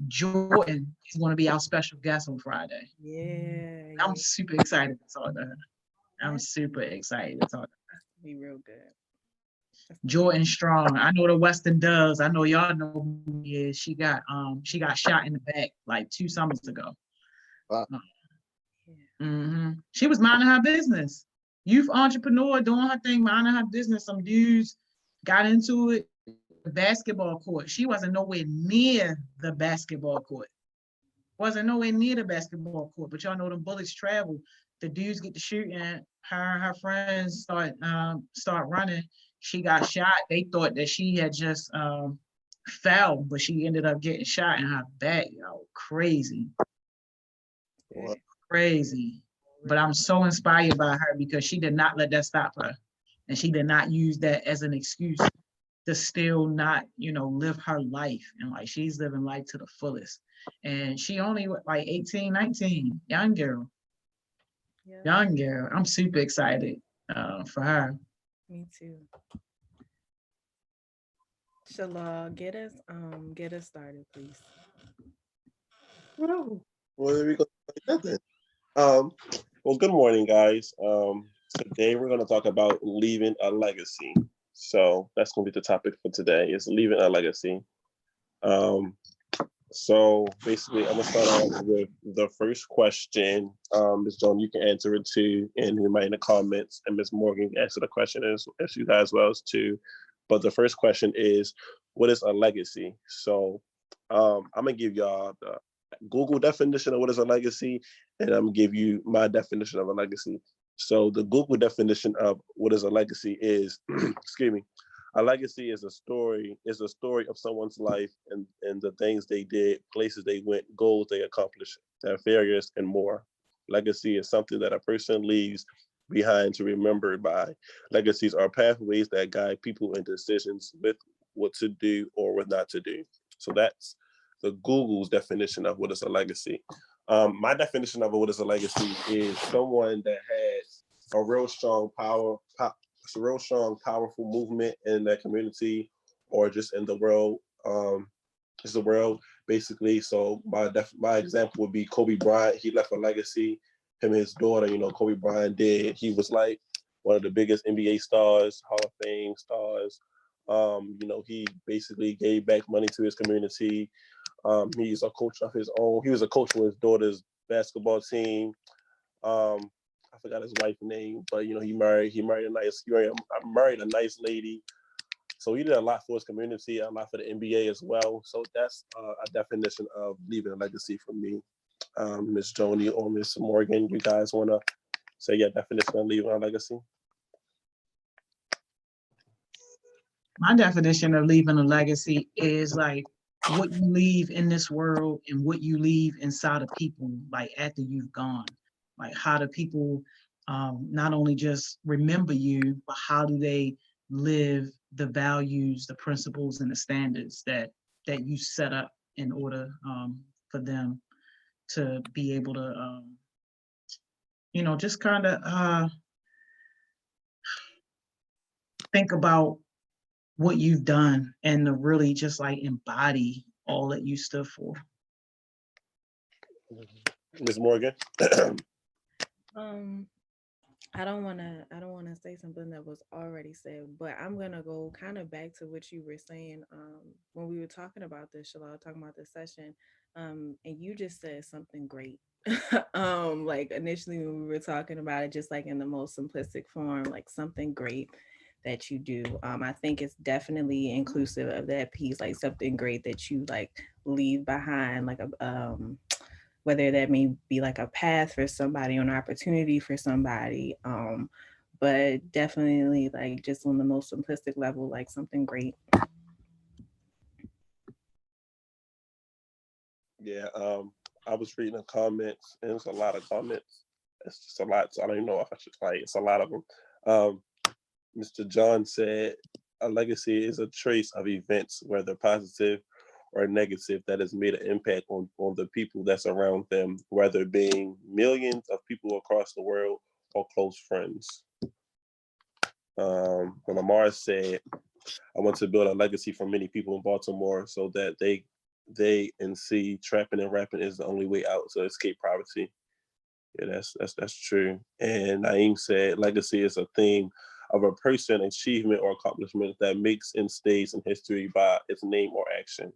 Jordan is going to be our special guest on Friday. Yeah. I'm super excited to talk to her. I'm super excited to talk to her. Be real good. Jordan Strong. I know the Western does. I know y'all know who he is. She got shot in the back like 2 summers ago. Wow. She was minding her business. Youth entrepreneur doing her thing, minding her business. Some dudes got into it. The basketball court. She wasn't nowhere near the basketball court. Wasn't nowhere near the basketball court. But y'all know them bullets travel. The dudes get to shooting. Her and her friends start running. She got shot. They thought that she had just fell, but she ended up getting shot in her back. Yo, crazy. What? Crazy. But I'm so inspired by her because she did not let that stop her. And she did not use that as an excuse to still not, live her life. And like she's living life to the fullest. And she only like 18, 19, young girl. Yeah. Young girl. I'm super excited for her. Me too. Shalom, get us started, please. Well, there we go. Well, good morning, guys. Today we're going to talk about leaving a legacy. So that's going to be the topic for today, is leaving a legacy. So basically, I'm going to start off with the first question. Ms. Joan, you can answer it too, and you might in the comments, and Ms. Morgan can answer the question as you guys well as too. But the first question is, what is a legacy? So I'm going to give y'all the Google definition of what is a legacy, and I'm going to give you my definition of a legacy. So the Google definition of what is a legacy is, excuse me, a legacy is a story of someone's life and the things they did, places they went, goals they accomplished, their failures, and more. Legacy is something that a person leaves behind to be remembered by. Legacies are pathways that guide people in decisions with what to do or what not to do. So that's the Google's definition of what is a legacy. My definition of what is a legacy is someone that has a real strong powerful movement in that community or just in the world. Just the world, basically. So my example would be Kobe Bryant. He left a legacy. Him and his daughter, Kobe Bryant did. He was like one of the biggest NBA stars, Hall of Fame stars. He basically gave back money to his community. He's a coach of his own. He was a coach for his daughter's basketball team. I forgot his wife's name, but you know, he married a nice lady. So he did a lot for his community, a lot for the NBA as well. So that's a definition of leaving a legacy for me. Miss Joni or Miss Morgan, you guys want to say your definition of leaving a legacy? My definition of leaving a legacy is like what you leave in this world and what you leave inside of people, like after you've gone. Like how do people not only just remember you, but how do they live the values, the principles, and the standards that you set up in order for them to be able to, just kind of think about what you've done and to really just like embody all that you stood for. Ms. Morgan. I don't want to say something that was already said, but I'm going to go kind of back to what you were saying when we were talking about this, Shalal, talking about this session, and you just said something great. Like initially when we were talking about it, just like in the most simplistic form, like something great that you do. I think it's definitely inclusive of that piece, like something great that you like leave behind, like a whether that may be like a path for somebody, an opportunity for somebody, but definitely like just on the most simplistic level, like something great. Yeah, I was reading the comments, and it's a lot of comments. It's just a lot, so I don't even know if I should it's a lot of them. Mr. John said, a legacy is a trace of events, whether positive or negative, that has made an impact on the people that's around them, whether being millions of people across the world or close friends. Lamar said, I want to build a legacy for many people in Baltimore so that they and see trapping and rapping is the only way out to escape poverty. Yeah, that's true. And Naeem said, legacy is a thing of a person, achievement, or accomplishment that makes and stays in history by its name or action.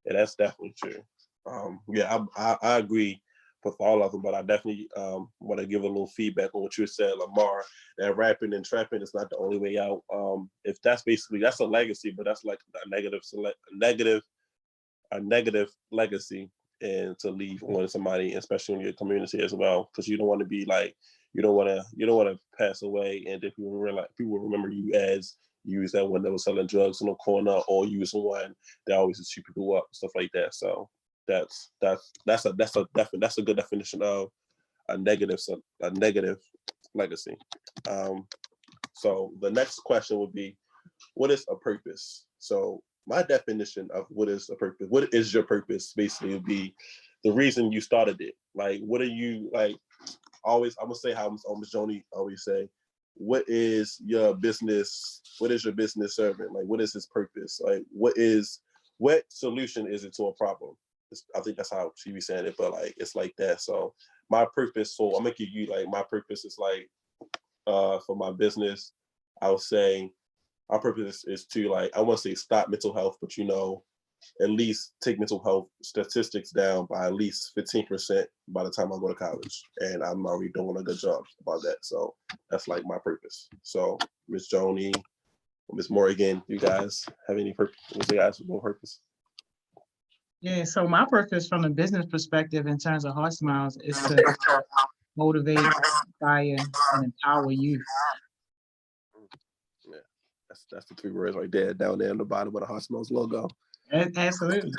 Yeah, that's definitely true. I agree with all of them, but I definitely want to give a little feedback on what you said, Lamar, that rapping and trapping is not the only way out. If that's a legacy, but that's like a negative legacy, and to leave on somebody, especially in your community as well, because you don't want to be like, you don't want to pass away and then people remember you as you was that one that was selling drugs in the corner, or you was the one that always shoot people up, stuff like that. So that's a good definition of a negative legacy. So the next question would be, what is a purpose? So my definition of what is a purpose, what is your purpose, basically would be the reason you started it. Like, what are you like? Always, I'm gonna say how Ms. Joni always say, what is your business? What is your business serving? Like, what is his purpose? Like, what solution is it to a problem? I think that's how she be saying it, but like, it's like that. So my purpose, so I'm gonna give you like, my purpose is like, for my business, I would say my purpose is to like, I want to say stop mental health, but at least take mental health statistics down by at least 15% by the time I go to college. And I'm already doing a good job about that. So that's like my purpose. So Miss Joni, Miss Morgan, you guys have any purpose? What's your guys' purpose? Yeah, so my purpose from a business perspective in terms of HeartSmiles is to motivate, inspire, and empower youth. Yeah, that's the 3 words right there, down there on the bottom of the HeartSmiles logo. Absolutely.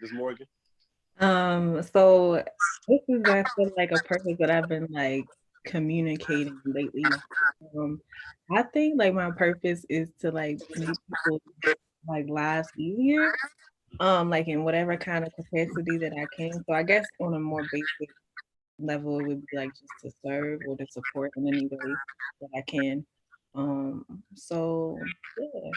Ms. Morgan? So this is, I feel like, a purpose that I've been like communicating lately. I think like my purpose is to like make people like lives easier, like in whatever kind of capacity that I can. So I guess on a more basic level, it would be like just to serve or to support in any way that I can. So yeah.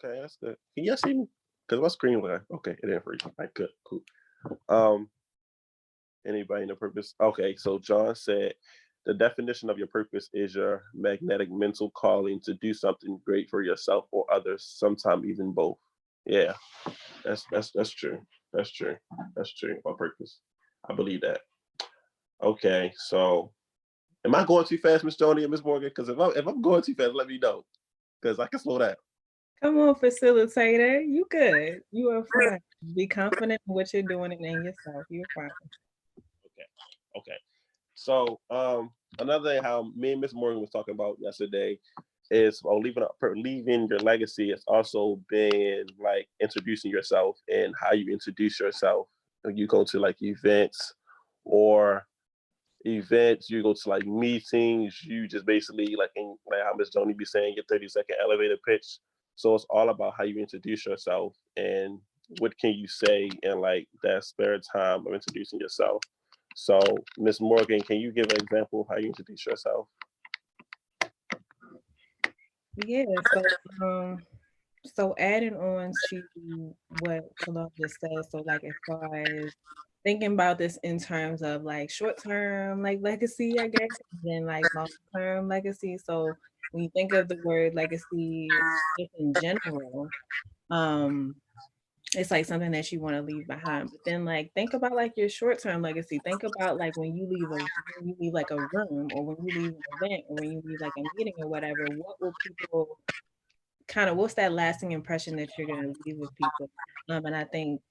Okay, that's good. Can y'all see me? Because my screen was okay, it didn't freeze. All right, good, cool. Anybody in the purpose? Okay, so John said The definition of your purpose is your magnetic mental calling to do something great for yourself or others, sometimes even both. Yeah, that's true. That's true. That's true. My purpose. I believe that. Okay, so am I going too fast, Miss Joni and Miss Morgan? Because if I'm going too fast, let me know. Because I can slow down. Come on, facilitator. You good. You are fine. Be confident in what you're doing and in yourself. You're fine. Okay. So another thing how me and Miss Morgan was talking about yesterday is leaving your legacy. It's also been like introducing yourself and how you introduce yourself. When you go to like events, you go to like meetings, you just basically like how Miss Joni be saying, your 30-second elevator pitch. So it's all about how you introduce yourself and what can you say in like that spare time of introducing yourself. So Miss Morgan, can you give an example of how you introduce yourself? Yeah. So adding on to what Khalil just said, so like as far as thinking about this in terms of like short-term like legacy, I guess, and then like long-term legacy. So when you think of the word legacy just in general, it's like something that you want to leave behind. But then like think about like your short-term legacy. Think about like when you leave like a room, or when you leave an event, or when you leave like a meeting or whatever, what will people what's that lasting impression that you're going to leave with people? And I think,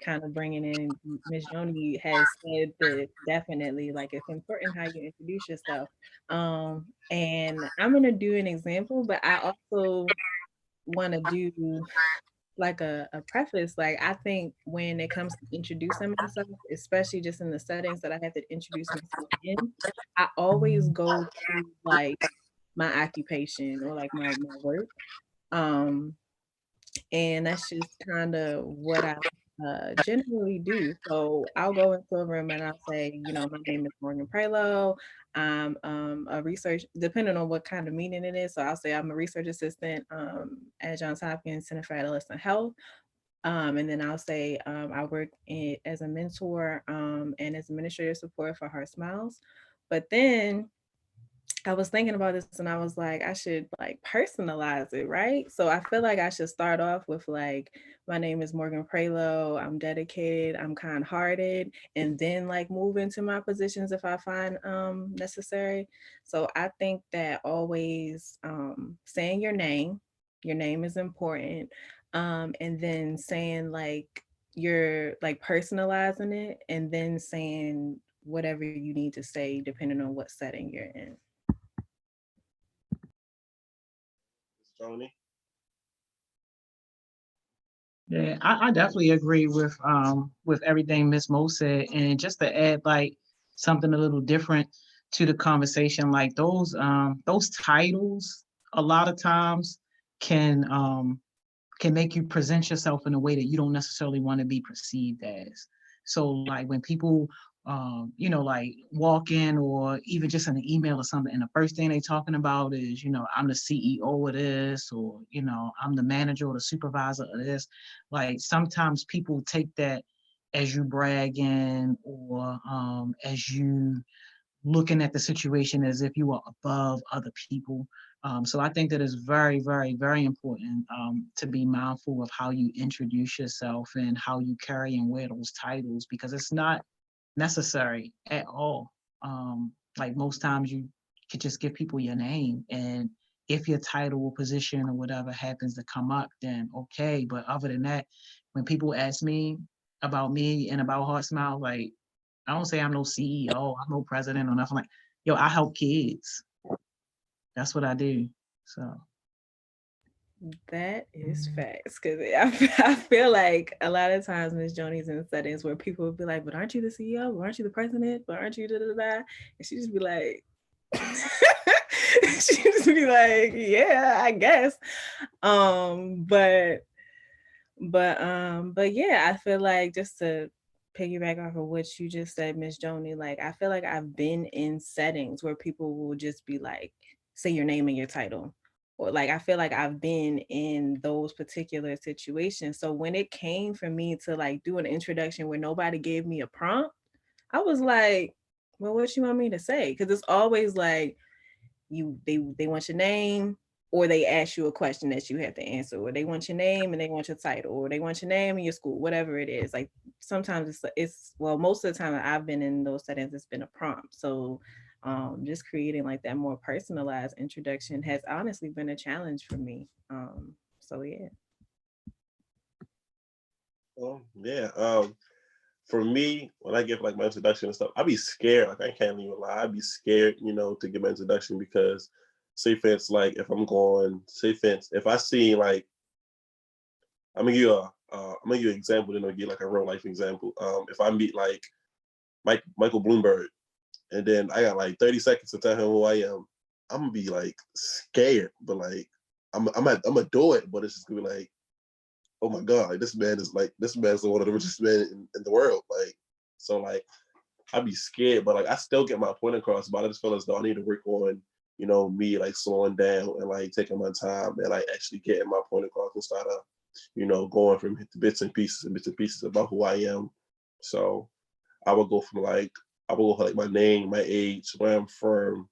kind of bringing in Ms. Joni has said that definitely like it's important how you introduce yourself. And I'm going to do an example, but I also want to do like a preface. Like I think when it comes to introducing myself, especially just in the settings that I have to introduce myself in, I always go to like my occupation or like my work. And that's just kind of what I generally do. So I'll go into a room and I'll say, my name is Morgan Prelo. I'm a research, depending on what kind of meeting it is. So I'll say I'm a research assistant at Johns Hopkins Center for Adolescent Health. And then I'll say I work as a mentor and as administrative support for HeartSmiles. But then I was thinking about this and I was like, I should like personalize it, right? So I feel like I should start off with like, my name is Morgan Prelo, I'm dedicated, I'm kind-hearted, and then like move into my positions if I find necessary. So I think that always saying your name is important. And then saying like, you're like personalizing it, and then saying whatever you need to say depending on what setting you're in. Joni? Yeah, I definitely agree with everything Miss Mo said. And just to add like something a little different to the conversation, like those titles a lot of times can make you present yourself in a way that you don't necessarily want to be perceived as. So like when people like walk in or even just in an email or something, and the first thing they talking about is, I'm the CEO of this, or, I'm the manager or the supervisor of this. Like sometimes people take that as you bragging, or as you looking at the situation as if you are above other people. So I think that it's very, very, very important to be mindful of how you introduce yourself and how you carry and wear those titles, because it's not necessary at all. Like most times you could just give people your name, and if your title or position or whatever happens to come up, then okay. But other than that, when people ask me about me and about HeartSmiles, like I don't say I'm no CEO, I'm no president or nothing. Like, yo, I help kids. That's what I do. So that is facts, because I feel like a lot of times Miss Joni's in settings where people would be like, but aren't you the CEO? But aren't you the president? But aren't you da-da-da? And she just be like, she just be like, yeah, I guess. But yeah, I feel like, just to piggyback off of what you just said, Miss Joni, like I feel like I've been in settings where people will just be like, say your name and your title. Or like I feel like I've been in those particular situations. So when it came for me to like do an introduction where nobody gave me a prompt, I was like, well, what you want me to say? Because it's always like they want your name, or they ask you a question that you have to answer, or they want your name and they want your title, or they want your name and your school, whatever it is. Like sometimes it's well, most of the time I've been in those settings, it's been a prompt. So just creating like that more personalized introduction has honestly been a challenge for me. So yeah. Well, yeah. For me, when I give like my introduction and stuff, I'd be scared. Like I can't even lie. I'd be scared, to give my introduction because say for instance, like if I'm going, say for instance, if I see like, I'm gonna give you an example, then I'll give like a real life example. If I meet like Michael Bloomberg, and then I got like 30 seconds to tell him who I am, I'm gonna be like scared, but like I'm gonna do it, but it's just gonna be like, oh my God, like this man is one of the richest men in the world. Like, so like I'd be scared, but like I still get my point across. But I just feel as though I need to work on, me like slowing down and like taking my time and like actually getting my point across instead of, going from bits and pieces about who I am. So I would go for like my name, my age, where I'm from,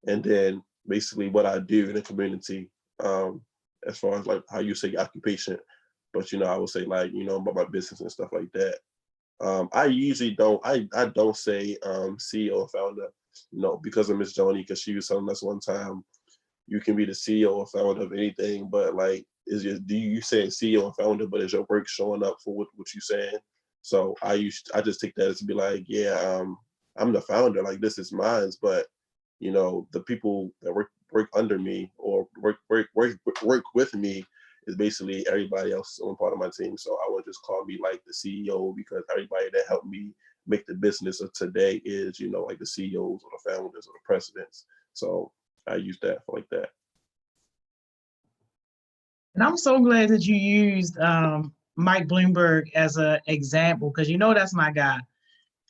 and then basically what I do in the community, as far as like how you say occupation. But I would say like, about my business and stuff like that. I usually don't say CEO or founder, because of Miss Joni, because she was telling us one time, you can be the CEO or founder of anything, but like do you say CEO and founder, but is your work showing up for what you're saying? So I just take that as to be like, yeah, I'm the founder, like this is mine, but the people that work under me or work with me is basically everybody else on part of my team. So I would just call me like the CEO because everybody that helped me make the business of today is, like the CEOs or the founders or the presidents. So I use that for like that. And I'm so glad that you used Mike Bloomberg as an example, because that's my guy.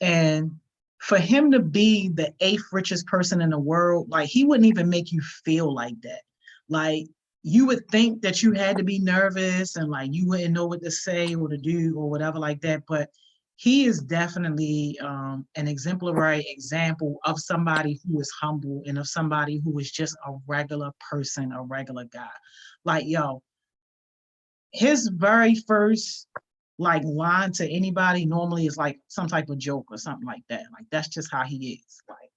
And for him to be the 8th richest person in the world, like he wouldn't even make you feel like that. Like you would think that you had to be nervous and like you wouldn't know what to say or to do or whatever like that. But he is definitely an exemplary example of somebody who is humble and of somebody who is just a regular person, a regular guy. Like, his very first like line to anybody normally is like some type of joke or something like that. Like that's just how he is. Like,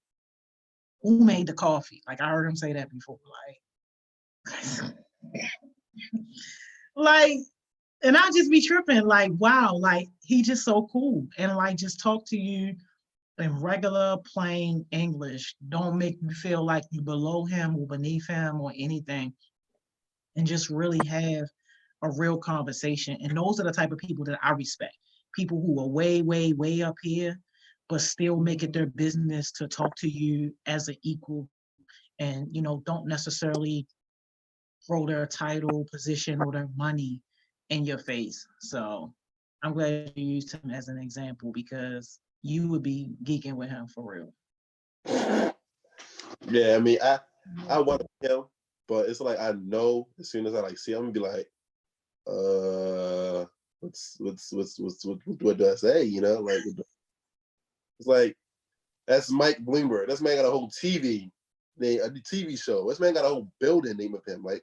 who made the coffee? Like I heard him say that before. Like, and I just be tripping. Like, wow, like he just so cool and like just talk to you in regular plain English. Don't make you feel like you below him or beneath him or anything, and just really have a real conversation. And those are the type of people that I respect. People who are way, way, way up here, but still make it their business to talk to you as an equal and, don't necessarily throw their title, position, or their money in your face. So I'm glad you used him as an example because you would be geeking with him for real. Yeah, I mean, I want him, but it's like I know as soon as I like see him, I'm gonna be like, what do I say? Like it's like that's Mike Bloomberg. This man got a whole TV show. This man got a whole building named of him. Like,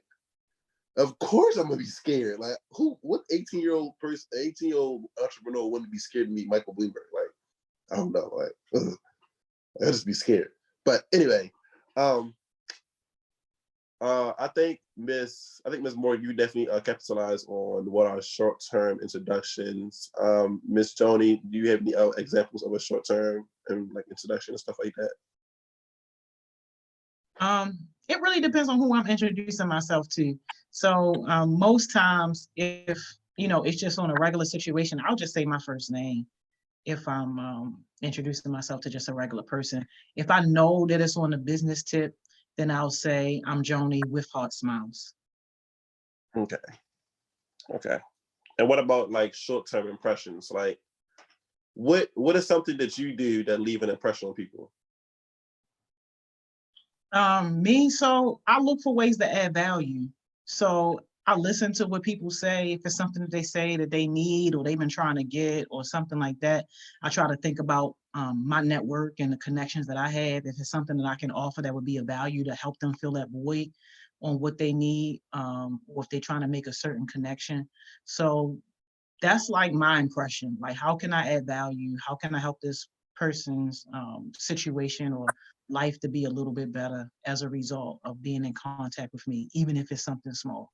of course I'm gonna be scared. Like, what 18-year-old entrepreneur wouldn't be scared to meet Michael Bloomberg? Like, I don't know. Like, I'd just be scared. But anyway, I think Miss Moore, you definitely capitalize on what are short-term introductions. Miss Joni, do you have any examples of a short-term and like introduction and stuff like that? It really depends on who I'm introducing myself to. So most times, if it's just on a regular situation, I'll just say my first name. If I'm introducing myself to just a regular person, if I know that it's on a business tip, then I'll say I'm Joni with HeartSmiles. Okay. And what about like short-term impressions? Like, what is something that you do that leave an impression on people? So I look for ways to add value. So I listen to what people say. If it's something that they say that they need or they've been trying to get or something like that, I try to think about my network and the connections that I have. If it's something that I can offer that would be of value to help them fill that void on what they need, or if they're trying to make a certain connection. So that's like my impression. Like, how can I add value? How can I help this person's situation or life to be a little bit better as a result of being in contact with me, even if it's something small.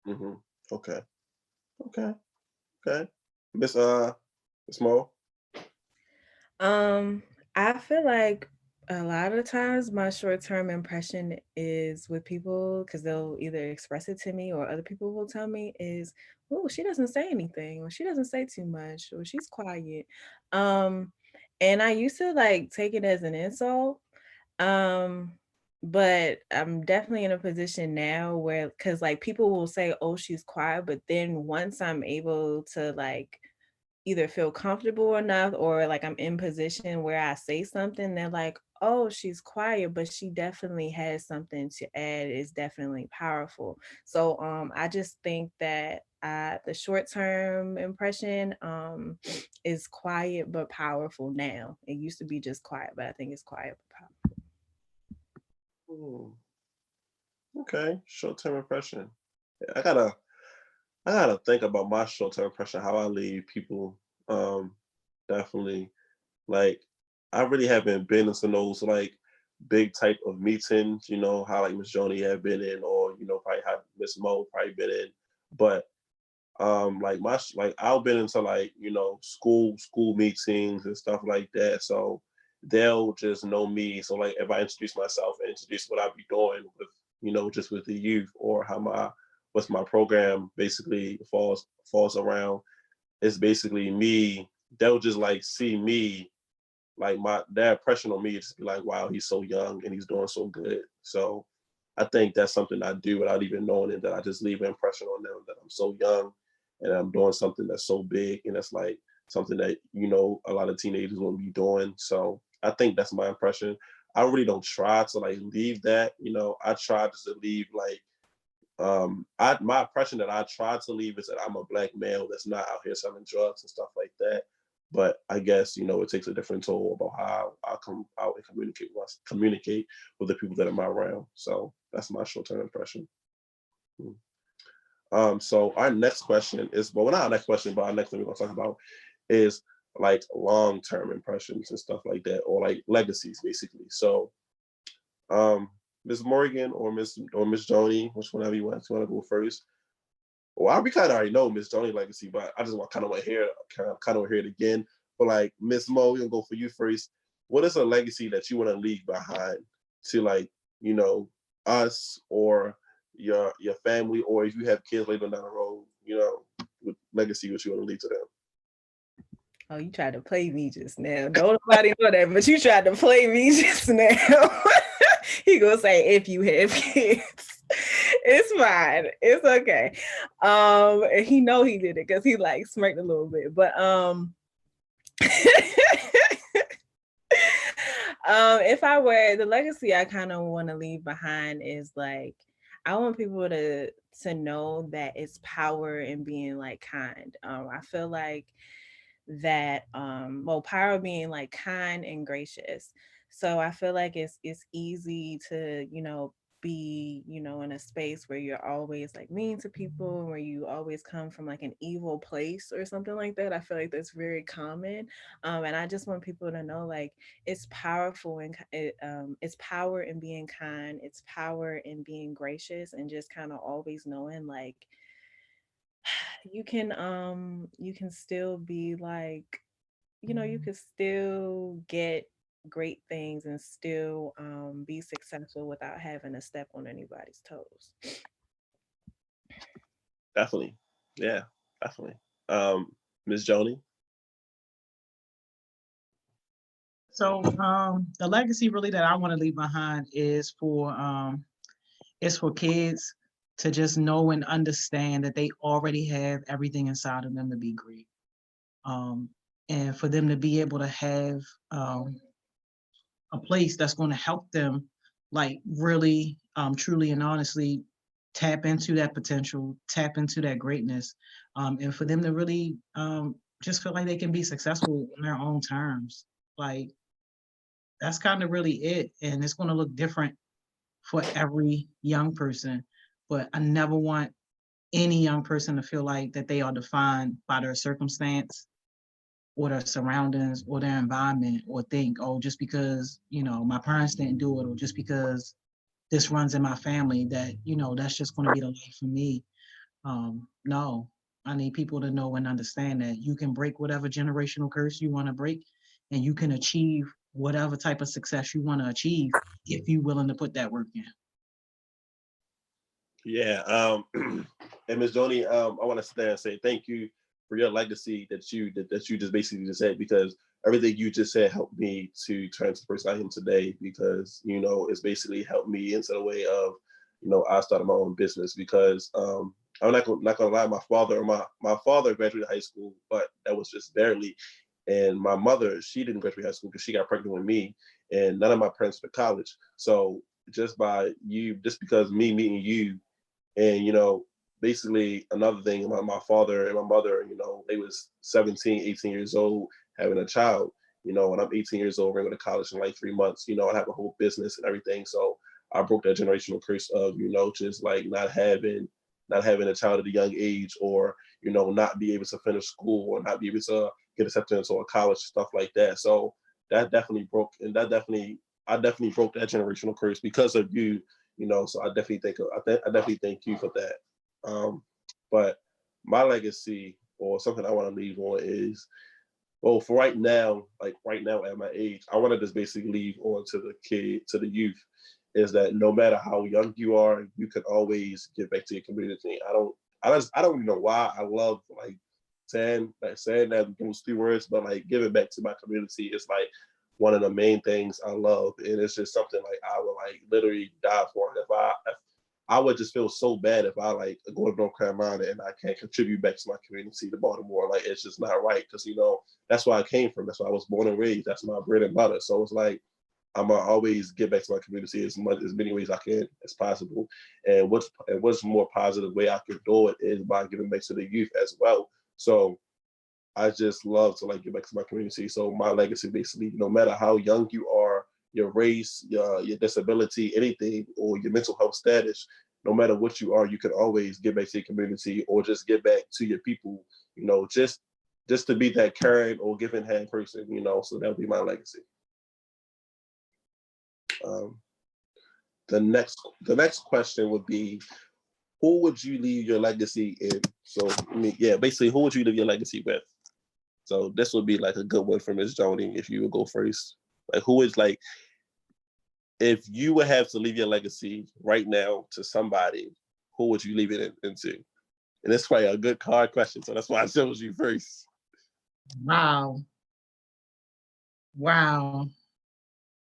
Mm-hmm. Okay. Okay. Okay. Miss Mo. I feel like a lot of times my short-term impression is with people because they'll either express it to me or other people will tell me is, oh, she doesn't say anything, or she doesn't say too much, or she's quiet. Um, and I used to like take it as an insult. Um, but I'm definitely in a position now where, because like people will say, oh, she's quiet, but then once I'm able to like either feel comfortable enough or like I'm in position where I say something, they're like, oh, she's quiet, but she definitely has something to add. It's definitely powerful. So I just think that the short-term impression is quiet but powerful now. It used to be just quiet, but I think it's quiet but powerful. Okay, short-term impression. I gotta think about my short-term impression, how I leave people. Definitely, like, I really haven't been into those like big type of meetings, how like Miss Joni had been in, or probably how Miss Mo probably been in. But like I've been into like school meetings and stuff like that, so they'll just know me. So like if I introduce myself and introduce what I'll be doing with just with the youth, or what's my program basically falls around, it's basically me. They'll just like see me, like their impression on me is just be like, wow, he's so young and he's doing so good. So I think that's something I do without even knowing it, that I just leave an impression on them that I'm so young and I'm doing something that's so big, and that's like something that a lot of teenagers won't be doing. So I think that's my impression. I really don't try to like leave that. I try just to leave like my impression that I try to leave is that I'm a Black male that's not out here selling drugs and stuff like that. But I guess it takes a different toll about how I come out and communicate with the people that I'm around. So that's my short-term impression. So our next question is, well, not our next question, but our next thing we're gonna talk about is like long-term impressions and stuff like that, or like legacies, basically. So, Ms. Morgan or Miss Joni, whenever you want to go first. Well, we kind of already know Miss Joni legacy, but I just want to hear it again. But like Miss Mo, we're gonna go for you first. What is a legacy that you want to leave behind to like us or your family, or if you have kids later down the road, what legacy what you want to leave to them? Oh, you tried to play me just now. Don't nobody know that, but you tried to play me just now. He gonna say if you have kids. It's fine. It's okay. And he know he did it because he like smirked a little bit. But if I were, the legacy I kind of want to leave behind is like, I want people to know that it's power in being like kind. I feel like that power being like kind and gracious. So I feel like it's easy to be in a space where you're always like mean to people, where you always come from like an evil place or something like that. I feel like that's very common, and I just want people to know like it's powerful, and it's power in being kind, it's power in being gracious, and just kind of always knowing like you can still be like, you can still get great things and still be successful without having to step on anybody's toes. Definitely. Yeah, definitely. Ms. Joni? So the legacy really that I want to leave behind is for kids to just know and understand that they already have everything inside of them to be great. And for them to be able to have a place that's going to help them like really truly and honestly tap into that potential, tap into that greatness, and for them to really just feel like they can be successful on their own terms. Like, that's kind of really it. And it's going to look different for every young person. But I never want any young person to feel like that they are defined by their circumstance or their surroundings or their environment, or think, oh, just because, you know, my parents didn't do it, or just because this runs in my family, that, you know, that's just going to be the life for me. No, I need people to know and understand that you can break whatever generational curse you want to break, and you can achieve whatever type of success you want to achieve if you're willing to put that work in. Yeah. And Ms. Joni, I want to stand and say thank you for your legacy that you just basically just said, because everything you just said helped me to turn to the person I am today, because, you know, it's basically helped me into the way of, you know, I started my own business, because I'm not gonna lie, my father graduated high school, but that was just barely. And my mother, she didn't graduate high school because she got pregnant with me, and none of my parents went to college. So just because me meeting you, and, you know, basically another thing, my father and my mother, you know, they was 17, 18 years old having a child, you know, and I'm 18 years old, we're going to college in like 3 months, you know, I have a whole business and everything. So I broke that generational curse of, you know, just like not having a child at a young age, or, you know, not be able to finish school, or not be able to get accepted into a college, stuff like that. So that definitely broke, and I definitely broke that generational curse because of you, you know. So I definitely thank you for that. But my legacy, or something I want to leave on, is, well, for right now at my age, I want to just basically leave on to the youth, is that no matter how young you are, you can always give back to your community. I don't even know why I love saying that those 3 words, but like giving back to my community is like one of the main things I love, and it's just something like I would like literally die for. If I would just feel so bad if I like go to North Carolina and I can't contribute back to my community, to Baltimore. Like, it's just not right, because, you know, that's where I came from. That's where I was born and raised. That's my bread and butter. So it's like, I'm gonna always give back to my community as many ways I can as possible. And what's more positive way I can do it is by giving back to the youth as well. So I just love to like give back to my community. So my legacy, basically, no matter how young you are, your race, your disability, anything, or your mental health status, no matter what you are, you can always give back to your community, or just give back to your people, you know, just to be that caring or giving hand person, you know. So that would be my legacy. The next question would be, who would you leave your legacy in? So, I mean, yeah, basically, who would you leave your legacy with? So this would be like a good one for Ms. Joni, if you would go first. Like, who is, like, if you would have to leave your legacy right now to somebody, who would you leave it into? And that's probably a good hard question, so that's why I chose you first. Wow.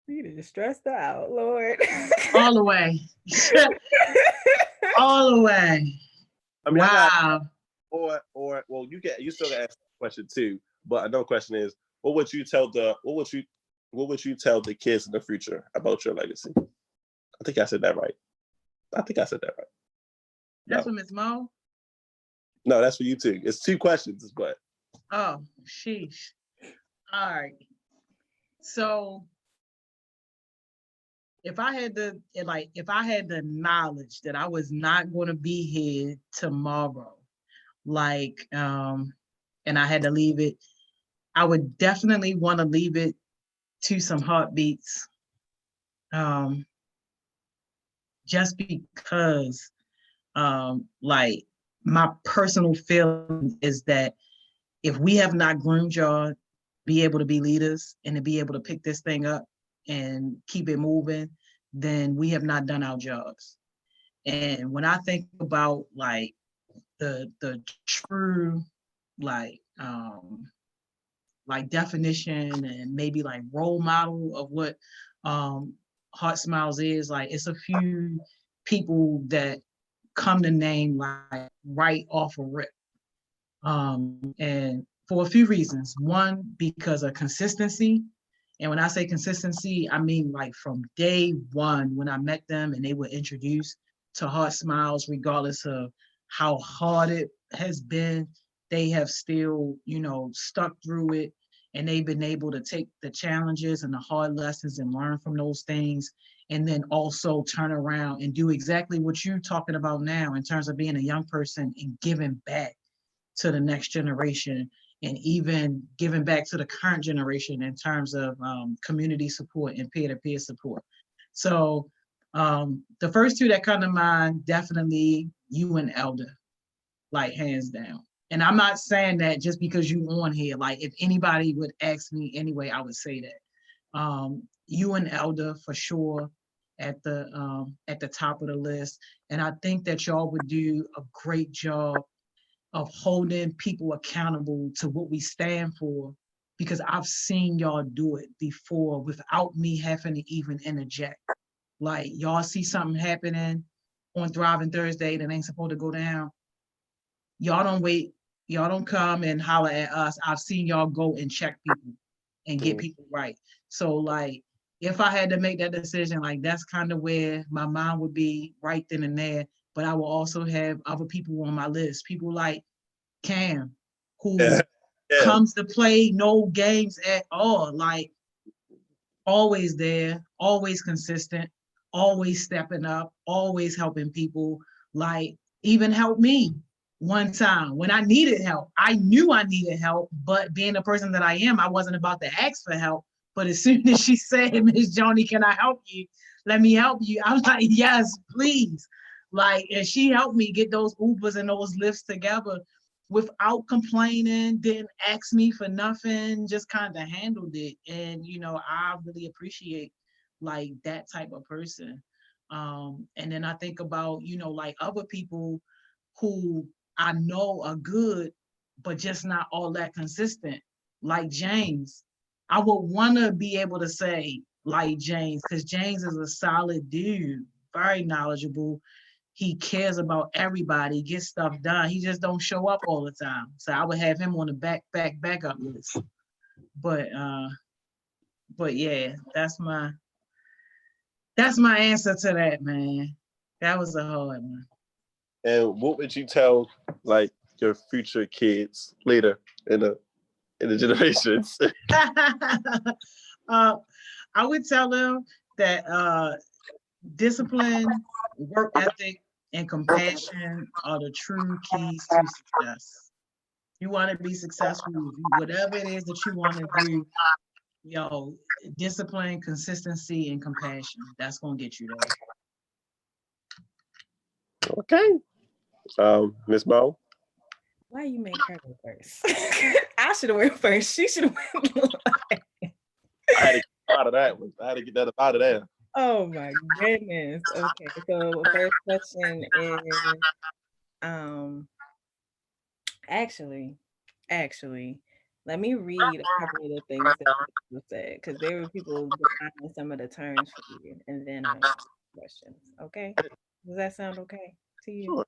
You just stressed out, Lord. All the way. All the way. I mean, wow. Well, you still gotta ask the question too. But another question is, what would you tell the kids in the future about your legacy? I think I said that right. That's for Miss Mo? No, that's for you too. It's 2 questions, but. Oh, sheesh. All right. So if I had the knowledge that I was not going to be here tomorrow, and I had to leave it, I would definitely want to leave it to some heartbeats. Just because, my personal feeling is that if we have not groomed y'all be able to be leaders and to be able to pick this thing up and keep it moving, then we have not done our jobs. And when I think about the true definition and maybe like role model of what HeartSmiles is, like, it's a few people that come to name like right off a rip. And for a few reasons. One, because of consistency. And when I say consistency, I mean like from day one when I met them and they were introduced, to HeartSmiles, regardless of how hard it has been. They have still, stuck through it, and they've been able to take the challenges and the hard lessons and learn from those things, and then also turn around and do exactly what you're talking about now in terms of being a young person and giving back to the next generation, and even giving back to the current generation in terms of community support and peer-to-peer support. So the first two that come to mind, definitely you and Elder, like hands down. And I'm not saying that just because you on here. Like if anybody would ask me anyway, I would say that. You and Elder for sure at the top of the list. And I think that y'all would do a great job of holding people accountable to what we stand for, because I've seen y'all do it before without me having to even interject. Like y'all see something happening on Thriving Thursday that ain't supposed to go down. Y'all don't wait. Y'all don't come and holler at us. I've seen y'all go and check people and get people right. So like, if I had to make that decision, like that's kind of where my mind would be right then and there. But I will also have other people on my list, people like Cam, who comes to play no games at all, like always there, always consistent, always stepping up, always helping people, like even help me one time when I needed help. I knew I needed help, but being the person that I am, I wasn't about to ask for help. But as soon as she said, Miss Joni, can I help you? Let me help you. I was like, yes, please. Like, and she helped me get those Ubers and those lifts together without complaining, didn't ask me for nothing, just kind of handled it. And, I really appreciate like that type of person. And then I think about, like other people who I know are good, but just not all that consistent. Like James, I would want to be able to say like James, because James is a solid dude, very knowledgeable. He cares about everybody, gets stuff done. He just don't show up all the time. So I would have him on the backup list. But yeah, that's my answer to that, man. That was a hard one. And what would you tell like your future kids later in the generations? I would tell them that discipline, work ethic, and compassion are the true keys to success. You want to be successful, whatever it is that you want to do, discipline, consistency, and compassion. That's gonna get you there. Okay. Miss Mo? Why you make her go first? I should have went first. She should have went. I had to get out of that one. I had to get that out of there. Oh my goodness. Okay, so first question is actually, let me read a couple of the things that people said, because there were people defining some of the terms for you, and then I ask questions. Okay, does that sound okay to you? Sure.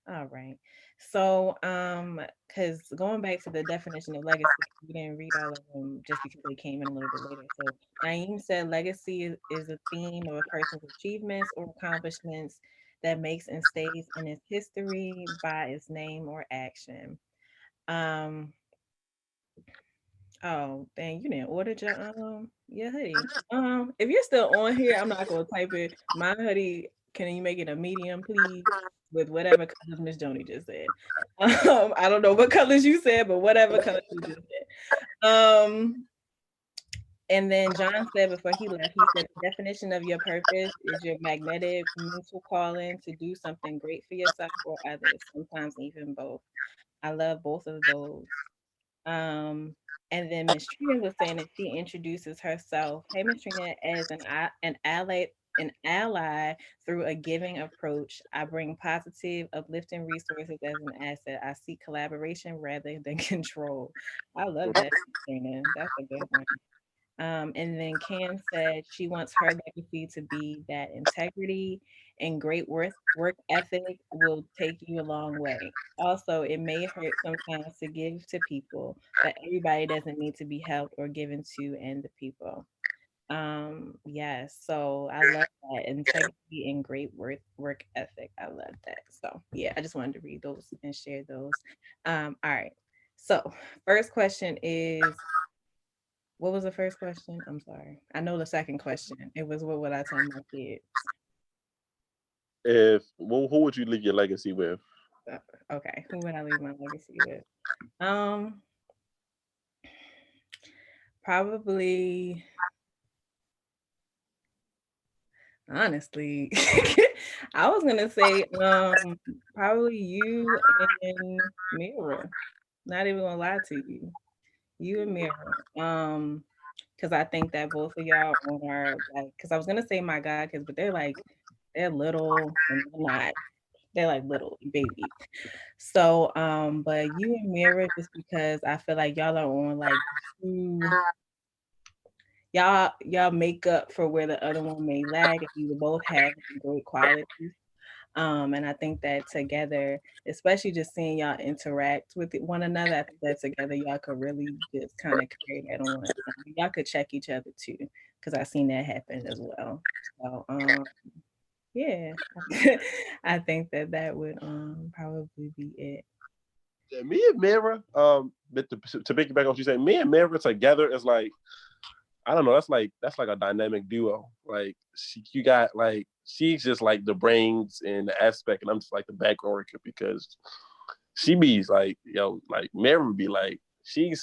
All right. So, because going back to the definition of legacy, we didn't read all of them just because they came in a little bit later. So, Naeem said legacy is a theme of a person's achievements or accomplishments that makes and stays in its history by its name or action. Um, oh, dang, you didn't order your hoodie. If you're still on here, I'm not gonna type it. My hoodie, can you make it a medium, please? With whatever colors Miss Joni just said. I don't know what colors you said, but whatever colors you just said. And then John said before he left, he said the definition of your purpose is your magnetic mental calling to do something great for yourself or others, sometimes even both. I love both of those. And then Miss Trina was saying that she introduces herself, hey Miss Trina, as an ally through a giving approach. I bring positive, uplifting resources as an asset. I seek collaboration rather than control. I love that, Trina. That's a good one. And then Cam said she wants her legacy to be that integrity and great work ethic will take you a long way. Also, it may hurt sometimes to give to people, but everybody doesn't need to be helped or given to and the people. Yes, so I love that integrity and great work ethic. I love that. So yeah, I just wanted to read those and share those. All right. So first question is, what was the first question? I'm sorry. I know the second question. It was, what would I tell my kids? Who would you leave your legacy with? Okay, who would I leave my legacy with? Probably, honestly, I was gonna say probably you and Mira. Not even gonna lie to you. You and Mira. Because I think that both of y'all are like, because I was gonna say my God kids, but they're little and they're like little babies. So but you and Mira, just because I feel like y'all are on like two, y'all make up for where the other one may lag, and you both have great qualities. And I think that together, especially just seeing y'all interact with one another, I think that together y'all could really just kind of carry that on. Y'all could check each other too, because I've seen that happen as well. So yeah, I think that would probably be it. Yeah, me and Mira, but to piggyback on what you said, me and Mira together is like, I don't know, that's like a dynamic duo. Like you got like, she's just like the brains and the aspect, and I'm just like the background worker, because she be like, like Mary would be like, she'd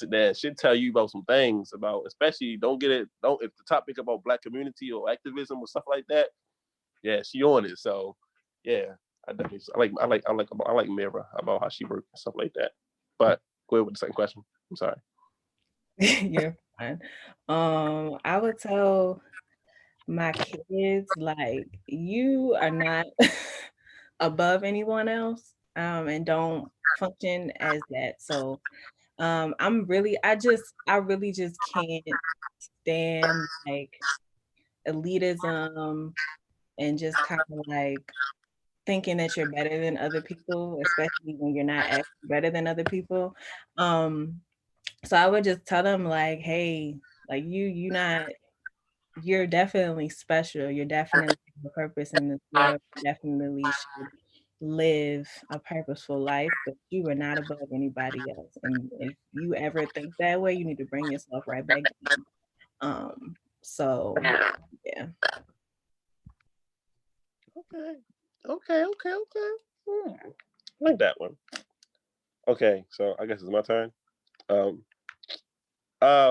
tell you about some things about, especially don't if the topic about Black community or activism or stuff like that. Yeah, she on it. So yeah, I definitely I like Mira about how she works and stuff like that. But go ahead with the second question. I'm sorry. You're fine. I would tell my kids, like, you are not above anyone else, and don't function as that. So I really just can't stand like elitism and just kind of like thinking that you're better than other people, especially when you're not actually better than other people. So I would just tell them like, hey, like you're definitely special. You're definitely a purpose in this world. You definitely should live a purposeful life, but you are not above anybody else. And if you ever think that way, you need to bring yourself right back down. So yeah. Okay. I like that one. Okay, so I guess it's my turn.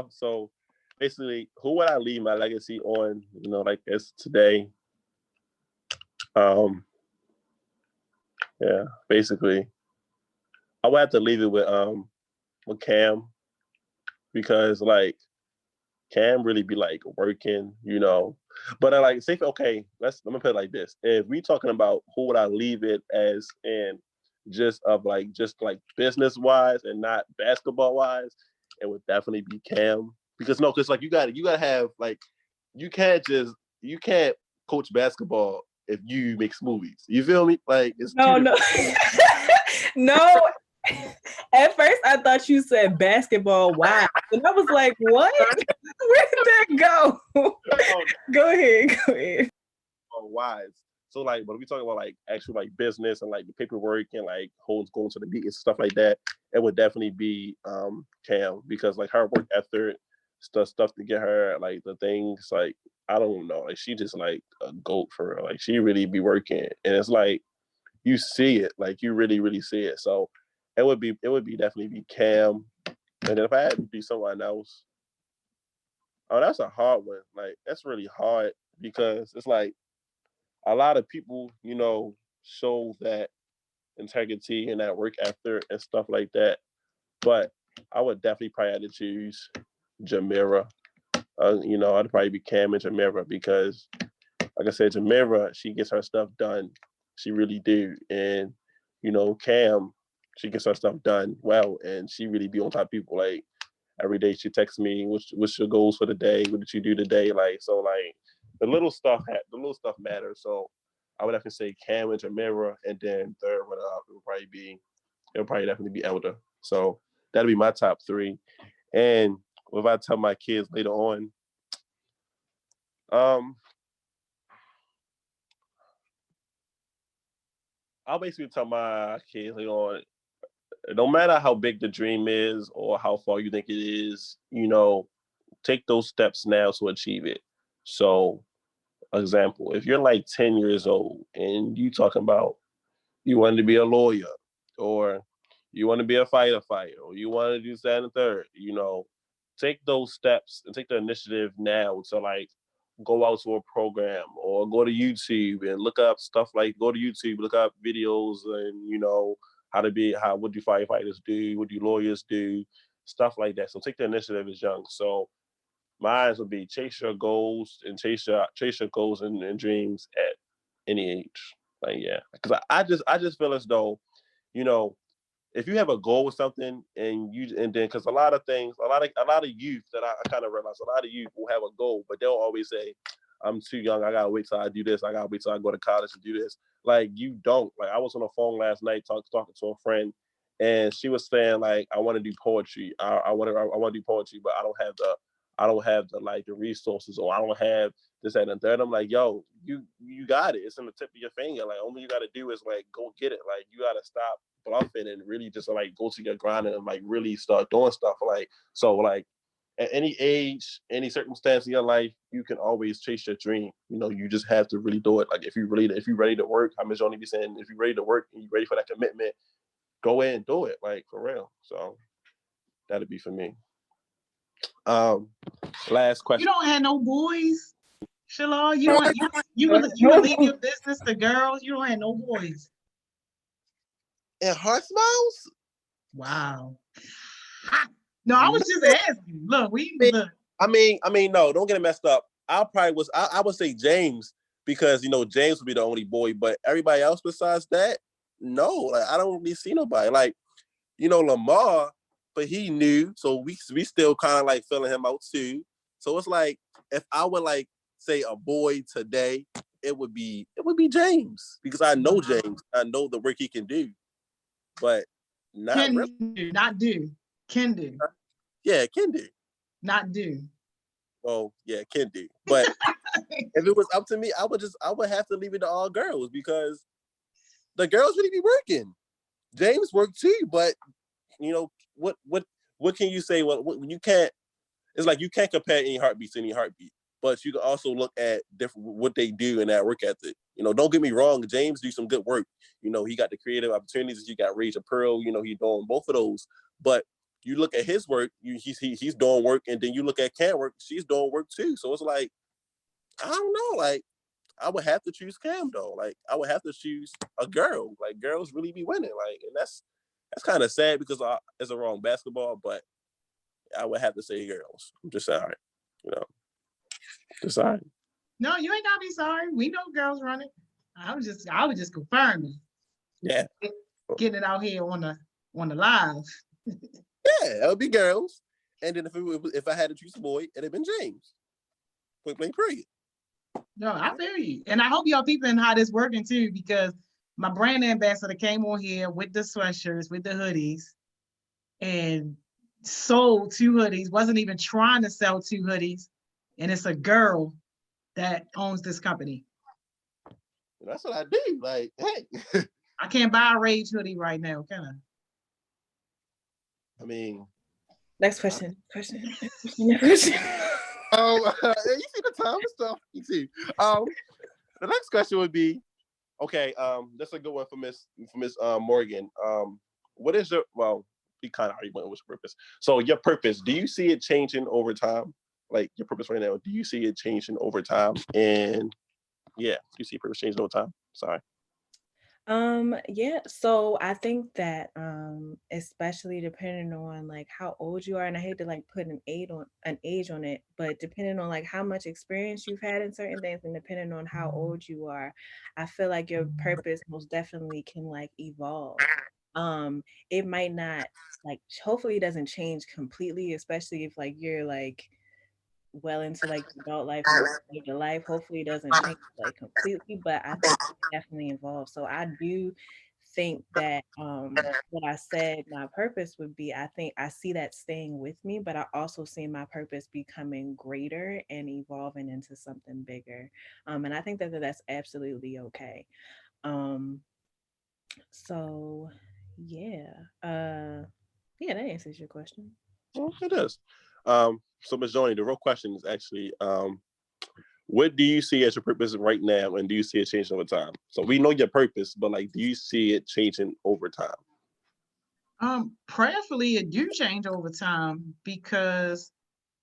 So basically, who would I leave my legacy on? Like it's today. Yeah, basically, I would have to leave it with Cam, because like Cam really be like working, But I like say, okay, I'm gonna put it like this: if we talking about who would I leave it as, and just like business wise and not basketball wise, it would definitely be Cam. Because like you gotta have like, you can't coach basketball if you make smoothies. You feel me? Like it's No. No. At first, I thought you said basketball wives, and I was like, "What? Where did that go?" Go ahead. Wise. So like, when we talk about like actual like business and like the paperwork and like holds going to the meetings and stuff like that, it would definitely be Cam, because like her work ethic, stuff to get her like the things, like I don't know, like she just like a goat for her. Like she really be working, and it's like you see it, like you really see it. So it would definitely be Cam. And then if I had to be someone else, oh, that's a hard one. Like that's really hard, because it's like a lot of people, show that integrity and that work ethic and stuff like that. But I would definitely probably have to choose Jamira. I'd probably be Cam and Jamira, because, like I said, Jamira, she gets her stuff done. She really do. And, Cam, she gets her stuff done well, and she really be on top of people. Like every day she texts me, what's your goals for the day? What did you do today? Like, so like the little stuff matters. So I would have to say Cam and Jamira, and then third one up, it'll probably definitely be Elder. So that'll be my top three. And if I tell my kids later on, I'll basically tell my kids, no matter how big the dream is or how far you think it is, take those steps now to achieve it. So, example, if you're like 10 years old and you talking about you want to be a lawyer or you want to be a fighter, or you want to do that and the third, take those steps and take the initiative now to like go out to a program or go to YouTube and look up stuff like go to YouTube, look up videos and what do firefighters do, what do lawyers do, stuff like that. So take the initiative as young. So mine would be chase your goals and chase your goals and dreams at any age. Like yeah, because I just feel as though, if you have a goal with something and then because a lot of youth that I kind of realize a lot of youth will have a goal, but they'll always say, I'm too young, I gotta wait till I do this, I gotta wait till I go to college and do this. Like you don't. Like I was on the phone last night talking to a friend and she was saying like I want to do poetry. I want to do poetry, but I don't have the like the resources or I don't have this and that. I'm like, yo, you got it. It's on the tip of your finger. Like all you gotta do is like go get it. Like you gotta stop bluffing and really just like go to your grind and like really start doing stuff. Like so like at any age, any circumstance in your life, you can always chase your dream. You just have to really do it. Like if you're ready to work, I'm just only be saying if you're ready to work and you're ready for that commitment, go in and do it. Like for real. So that'd be for me. Last question. You don't have no boys, Shalal. You would leave your business to girls. You don't have no boys. And HeartSmiles? Wow. No, I was just asking. Look, look. I mean, no, don't get it messed up. I would say James because James would be the only boy, but everybody else besides that, no. Like I don't really see nobody. Like, Lamar, but he knew, so we still kind of like filling him out too. So it's like if I would like say a boy today, it would be James because I know James. I know the work he can do, but not really. Not do. Can do. Yeah, can do. Not do. Well, yeah, can do. But if it was up to me, I would have to leave it to all girls because the girls really be working. James worked too, but what can you say? What you can't. It's like you can't compare any heartbeat to any heartbeat, but you can also look at different what they do in that work ethic. Don't get me wrong, James do some good work. He got the creative opportunities. You got Rage of Pearl. He's doing both of those. But you look at his work, he's doing work, and then you look at Cam work, she's doing work too. So it's like, I don't know, like I would have to choose Cam though. Like I would have to choose a girl. Like girls really be winning. Like, and that's kind of sad because it's a wrong basketball, but I would have to say girls. I'm just sorry, just sorry. No, you ain't gotta be sorry. We know girls running. I was just confirming. Yeah, getting it out here on the live. Yeah, that would be girls. And then if I had to choose a boy, it'd have been James. Point blank, period. No, I feel you. And I hope y'all peeping how this working too, because my brand ambassador came on here with the sweatshirts, with the hoodies, and sold 2 hoodies, wasn't even trying to sell 2 hoodies. And it's a girl that owns this company. That's what I do. Like, hey. I can't buy a Rage hoodie right now, can I? I mean, next question. You see the time and stuff. You see. The next question would be, okay. That's a good one for Miss Morgan. What is your we kind of already went with purpose. So your purpose, do you see it changing over time? Like your purpose right now, do you see it changing over time? And yeah, do you see purpose changing over time? Sorry. Yeah, so I think that especially depending on like how old you are, and I hate to like put an age on it, but depending on like how much experience you've had in certain things and depending on how old you are, I feel like your purpose most definitely can like evolve. It might not like hopefully it doesn't change completely, especially if like you're like well into like adult life and your life. Hopefully it doesn't change like completely, but I think it definitely involves. So I do think that what I said my purpose would be, I think I see that staying with me, but I also see my purpose becoming greater and evolving into something bigger. And I think that that's absolutely okay. So yeah. Yeah, that answers your question. Well, it is. So Ms. Joni, the real question is actually, what do you see as your purpose right now, and do you see it changing over time? So we know your purpose, but like, do you see it changing over time? Prayerfully, it do change over time because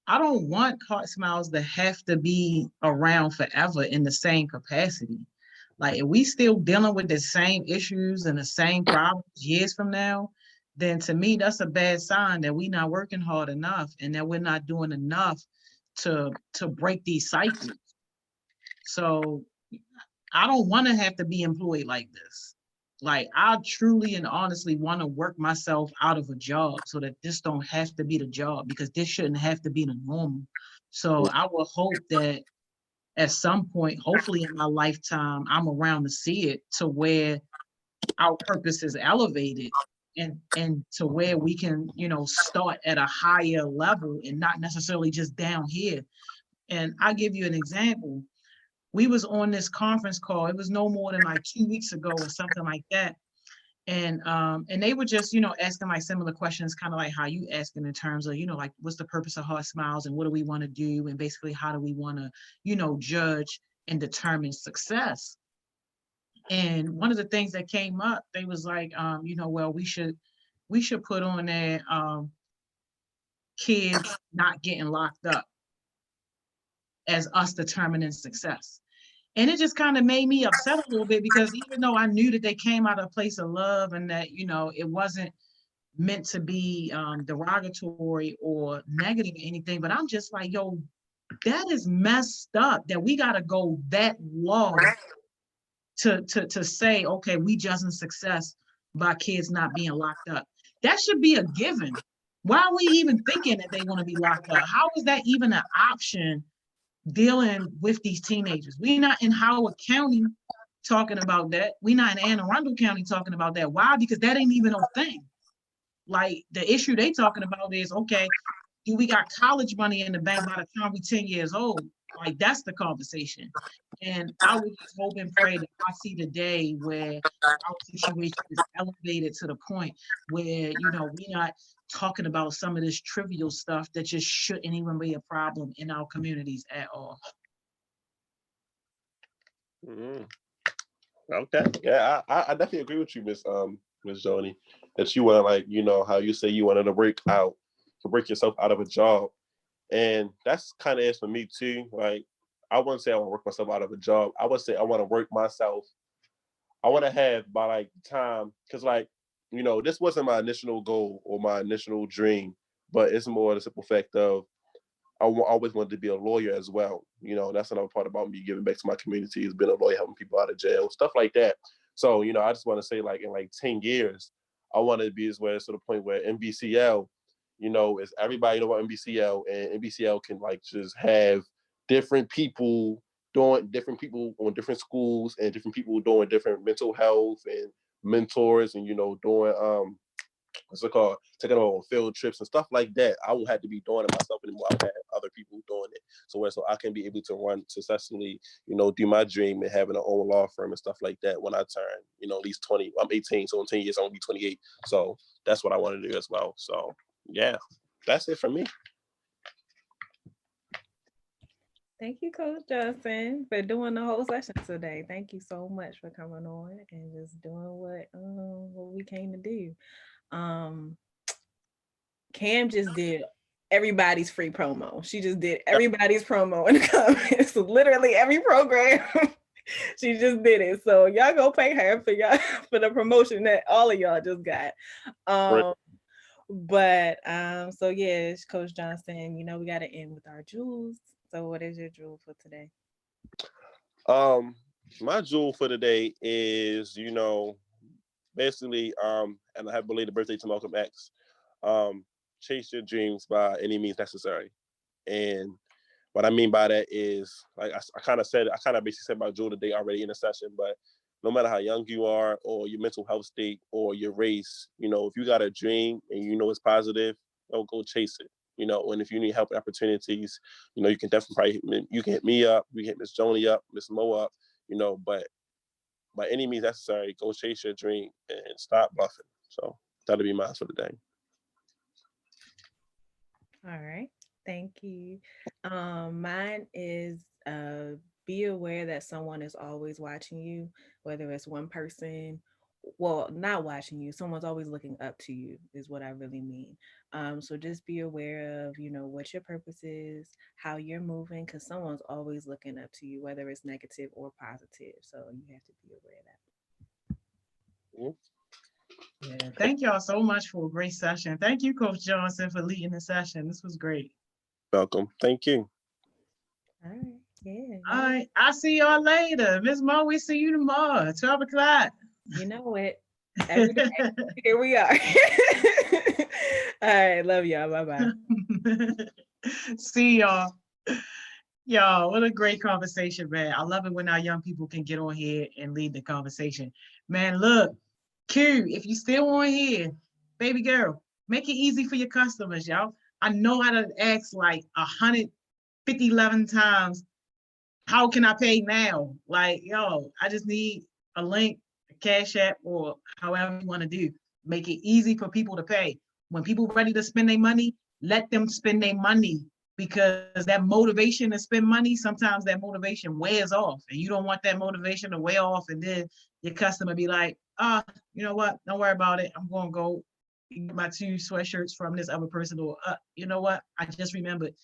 I don't want HeartSmiles to have to be around forever in the same capacity. Like, if we still dealing with the same issues and the same problems years from now, then to me, that's a bad sign that we're not working hard enough and that we're not doing enough to break these cycles. So I don't want to have to be employed like this. Like, I truly and honestly want to work myself out of a job so that this don't have to be the job, because this shouldn't have to be the normal. So I will hope that at some point, hopefully in my lifetime, I'm around to see it, to where our purpose is elevated and to where we can, start at a higher level and not necessarily just down here. And I'll give you an example. We was on this conference call. It was no more than like 2 weeks ago or something like that. And they were just, asking like similar questions, kind of like how you asking in terms of, like, what's the purpose of HeartSmiles and what do we want to do? And basically, how do we want to, judge and determine success? And one of the things that came up, they was like, well, we should put on there, kids not getting locked up as us determining success. And it just kind of made me upset a little bit, because even though I knew that they came out of a place of love and that, it wasn't meant to be derogatory or negative or anything, but I'm just like, yo, that is messed up that we got to go that low to say, okay, we judging success by kids not being locked up. That should be a given. Why are we even thinking that they want to be locked up? How is that even an option dealing with these teenagers? We're not in Howard County talking about that. We're not in Anne Arundel County talking about that. Why? Because that ain't even a thing. Like, the issue they talking about is, okay, do we got college money in the bank by the time we 10 years old? Like, that's the conversation. And I would just hope and pray that I see the day where our situation is elevated to the point where, we're not talking about some of this trivial stuff that just shouldn't even be a problem in our communities at all. Mm-hmm. Okay. Yeah, I definitely agree with you, Miss Joni, that you want to, like, how you say you wanted to break yourself out of a job. And that's kind of is for me too. Like, I wouldn't say I want to work myself out of a job. I would say I want to work myself. I want to have by like time, because like, this wasn't my initial goal or my initial dream, but it's more the simple fact of I always wanted to be a lawyer as well. That's another part about me giving back to my community, is being a lawyer, helping people out of jail, stuff like that. So, I just want to say, like, in like 10 years, I want to be as well to the point where NBCL, is everybody know about NBCL, and NBCL can like just have different people on different schools, and different people doing different mental health and mentors, and doing what's it called, taking them on field trips and stuff like that. I won't have to be doing it myself anymore. I'll have other people doing it, so I can be able to run successfully, do my dream and having an own law firm and stuff like that when I turn, at least 20. I'm 18, so in 10 years I'm gonna be 28. So that's what I want to do as well. So yeah, that's it for me. Thank you, Coach Justin, for doing the whole session today. Thank you so much for coming on and just doing what we came to do. Cam just did everybody's free promo. She just did everybody's promo in the comments. Literally every program. She just did it. So y'all go pay her for the promotion that all of y'all just got. But so yeah, Coach Johnson, we got to end with our jewels. So what is your jewel for today? My jewel for today is, basically, and I have belated birthday to Malcolm X. Chase your dreams by any means necessary. And what I mean by that is, like I kind of basically said my jewel today already in the session, but no matter how young you are or your mental health state or your race, if you got a dream and it's positive, go chase it. And if you need help opportunities, you can definitely you can hit me up, we hit Miss Joni up, Miss Mo up, but by any means necessary, go chase your dream and stop bluffing. So that'll be mine for the day. All right. Thank you. Mine is be aware that someone is always watching you, whether it's one person, well, not watching you, someone's always looking up to you is what I really mean. So just be aware of, what your purpose is, how you're moving, because someone's always looking up to you, whether it's negative or positive. So you have to be aware of that. Yeah, thank y'all so much for a great session. Thank you, Coach Johnson, for leading the session. This was great. Welcome. Thank you. All right. Yeah. All right. I'll see y'all later. Miss Mo, we see you tomorrow, 12 o'clock. You know it. Every day. Here we are. All right. Love y'all. Bye-bye. See y'all. Y'all, what a great conversation, man. I love it when our young people can get on here and lead the conversation. Man, look, Q, if you still on here, baby girl, make it easy for your customers, y'all. I know how to ask like 111 times, how can I pay now? Like, yo, I just need a link, a Cash App, or however you want to do. Make it easy for people to pay. When people ready to spend their money, let them spend their money, because that motivation to spend money, sometimes that motivation wears off, and you don't want that motivation to wear off, and then your customer be like, you know what? Don't worry about it. I'm going to go get my 2 sweatshirts from this other person, or you know what? I just remembered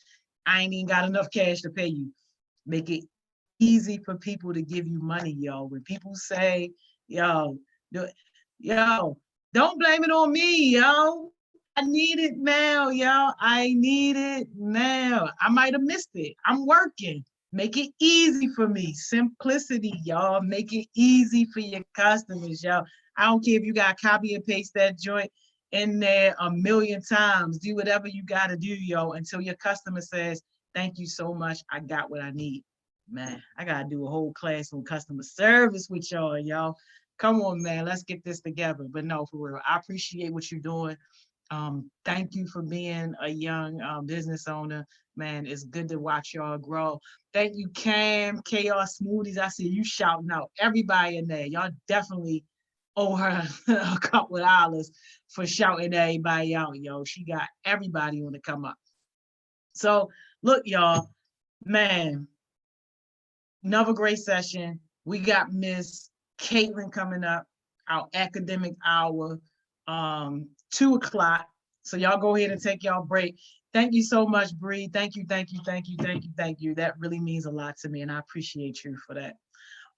I ain't even got enough cash to pay you. Make it easy for people to give you money, yo. When people say, yo, don't blame it on me, yo. I need it now, yo. I need it now. I might have missed it. I'm working. Make it easy for me. Simplicity, y'all. Make it easy for your customers, y'all. I don't care if you got to copy and paste that joint in there 1,000,000 times. Do whatever you got to do, yo, until your customer says, thank you so much. I got what I need. Man, I got to do a whole class on customer service with y'all. Come on, man. Let's get this together. But no, for real, I appreciate what you're doing. Thank you for being a young business owner. Man, it's good to watch y'all grow. Thank you, Cam, Chaos Smoothies. I see you shouting out everybody in there. Y'all definitely owe her a couple of dollars for shouting everybody out, yo. She got everybody on the come up. So look, y'all, man, another great session. We got Miss Kaitlyn coming up, our academic hour, 2 o'clock. So y'all go ahead and take y'all break. Thank you so much, Bree. Thank you. That really means a lot to me, and I appreciate you for that.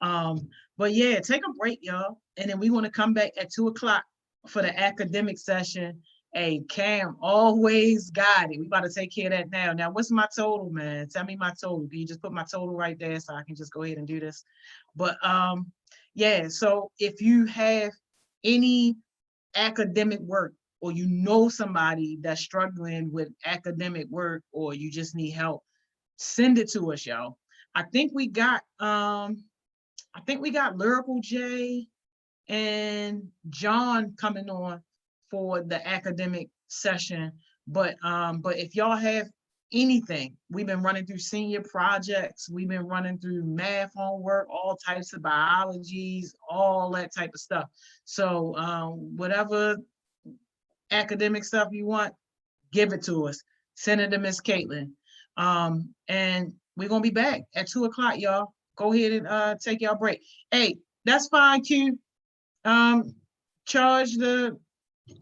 But yeah, take a break, y'all. And then we want to come back at 2 o'clock for the academic session. Hey, Cam, always got it. We about to take care of that now. Now, what's my total, man? Tell me my total. Can you just put my total right there so I can just go ahead and do this? But yeah, so if you have any academic work, or you know somebody that's struggling with academic work, or you just need help, send it to us, y'all. I think we got Lyrical J and John coming on for the academic session. But if y'all have anything, we've been running through senior projects, we've been running through math homework, all types of biologies, all that type of stuff. So whatever academic stuff you want, give it to us. Send it to Miss Kaitlyn. And we're gonna be back at 2 o'clock, y'all. Go ahead and take y'all break. Hey, that's fine, Q. Charge the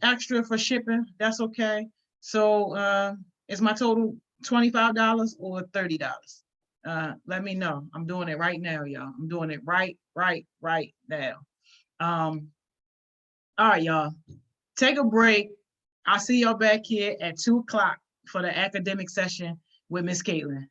extra for shipping. That's okay. So is my total $25 or $30? Let me know. I'm doing it right now, y'all. I'm doing it right now. All right, y'all. Take a break. I'll see y'all back here at 2 o'clock for the academic session with Miss Kaitlyn.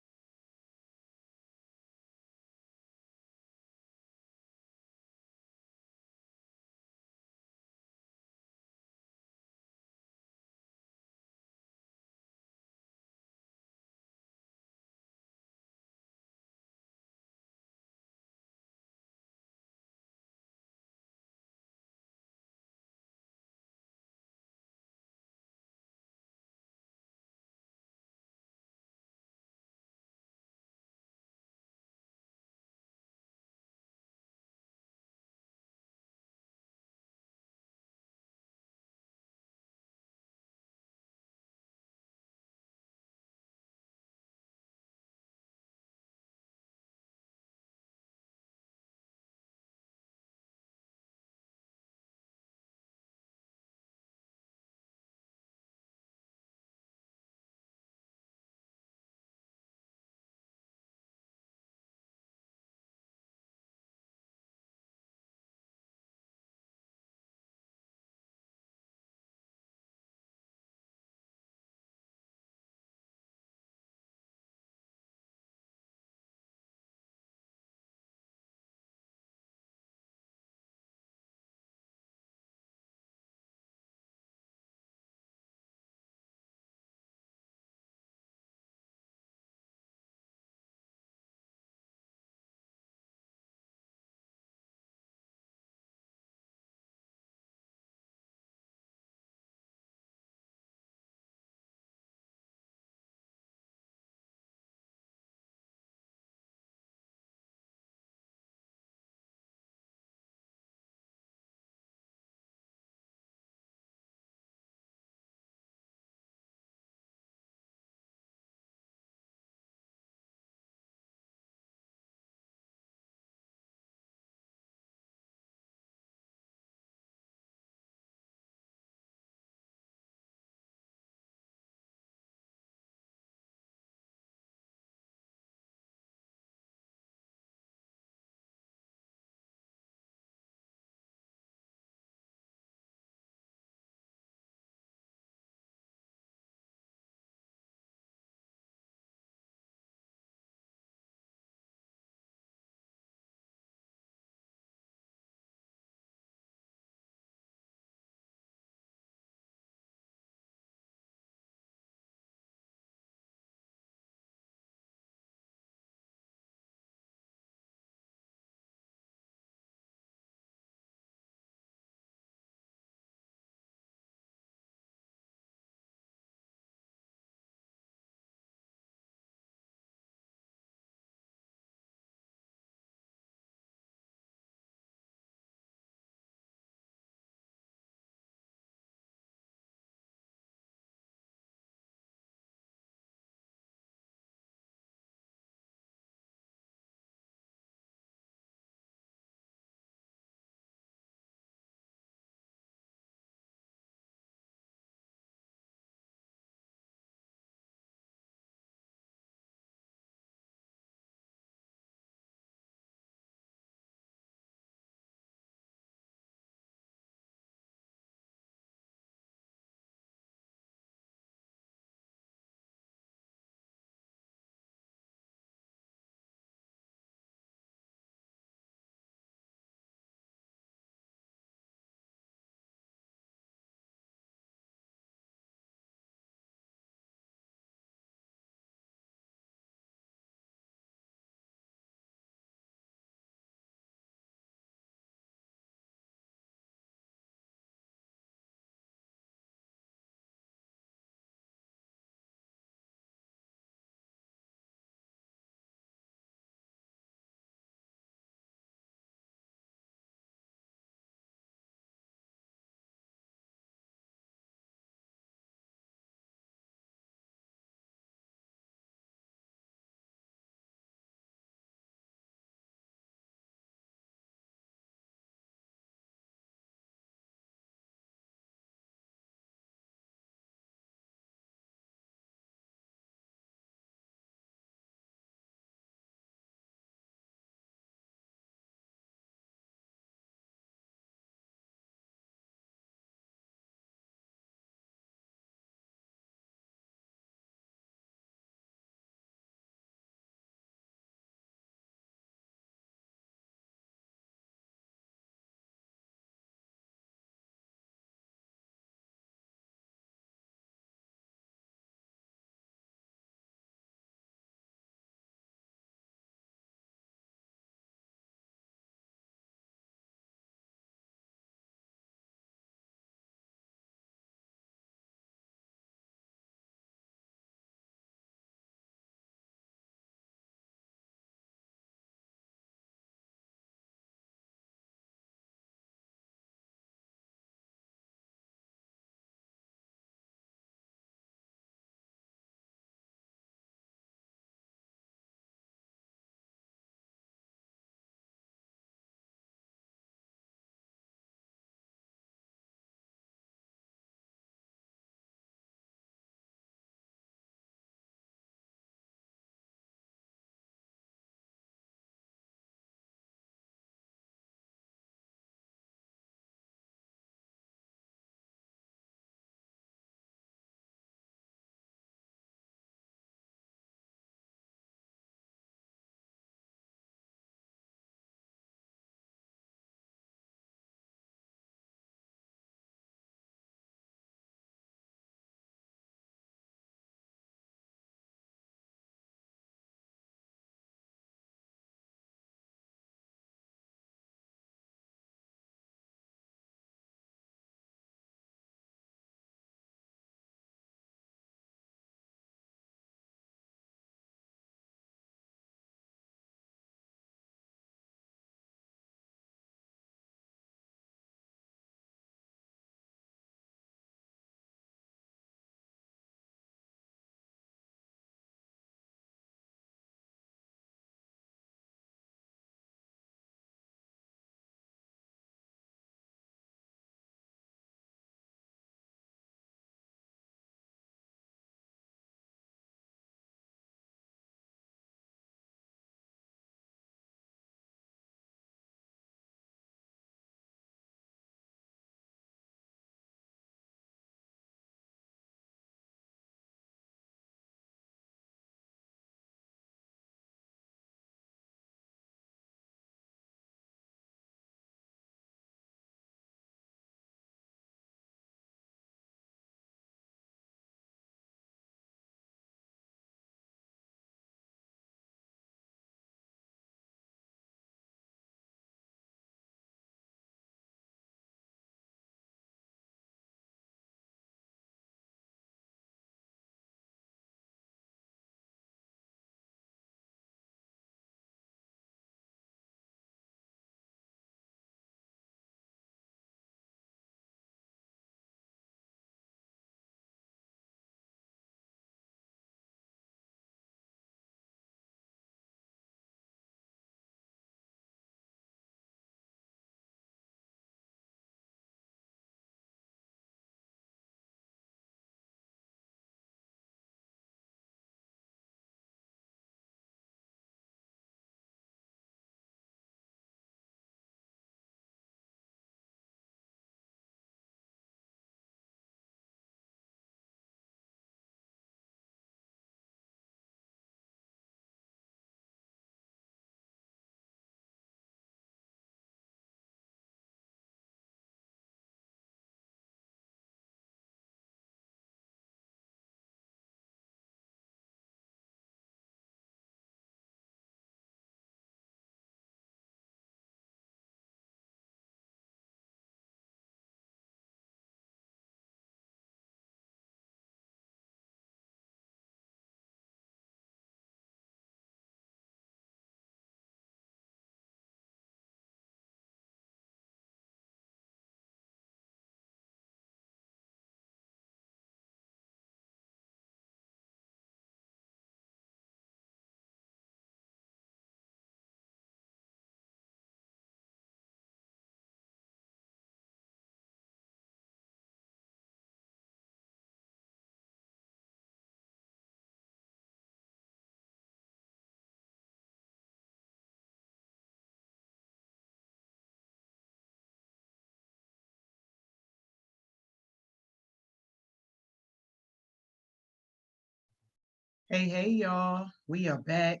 Hey, y'all. We are back.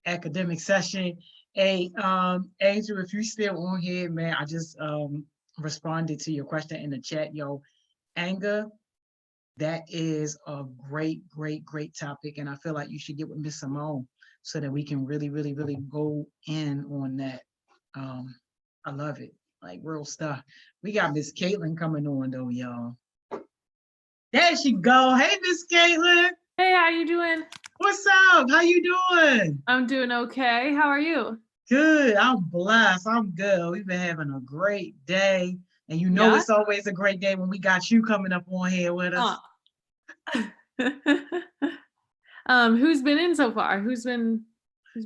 Academic session. Hey, Angel, if you still on here, man, I just responded to your question in the chat, yo. Anger, that is a great, great, great topic. And I feel like you should get with Miss Simone so that we can really, really, really go in on that. I love it. Like real stuff. We got Miss Kaitlyn coming on though, y'all. There she go. Hey, Miss Kaitlyn. Hey, how you doing? What's up? How you doing? I'm doing okay. How are you? Good. I'm blessed. I'm good. We've been having a great day. And you know Yeah? it's always a great day when we got you coming up on here with us. Who's been in so far? Who's been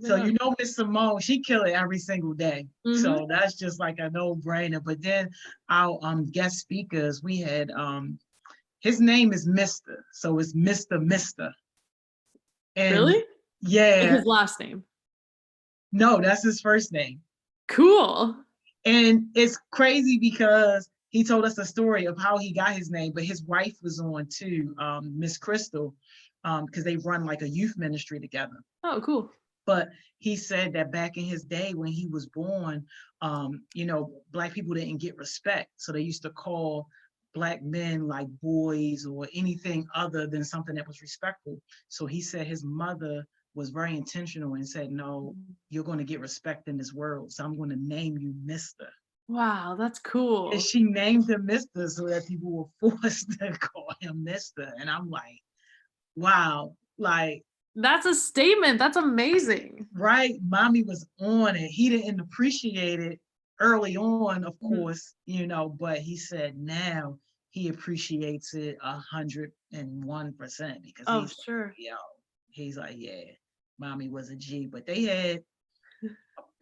So on? you know Miss Simone, she kill it every single day. So that's just like a no-brainer. But then our guest speakers, we had his name is Mr. So it's Mr. And Really? Like yeah, his last name. no, that's his first name. Cool. And it's crazy because he told us a story of how he got his name, but his wife was on too, Miss Crystal, because they run like a youth ministry together. Oh, cool. But he said that back in his day when he was born, you know, Black people didn't get respect. So they used to call Black men like boys or anything other than something that was respectful. So he said his mother was very intentional and said, no, you're going to get respect in this world. So I'm going to name you Mr. Wow, that's cool. And she named him Mr. so that people were forced to call him Mr. And I'm like, wow, like, that's a statement. That's amazing. right? Mommy was on it. He didn't appreciate it early on, of course, you know, but he said now he appreciates it 101% because he's sure. yo, he's like, yeah, mommy was a G. But they had a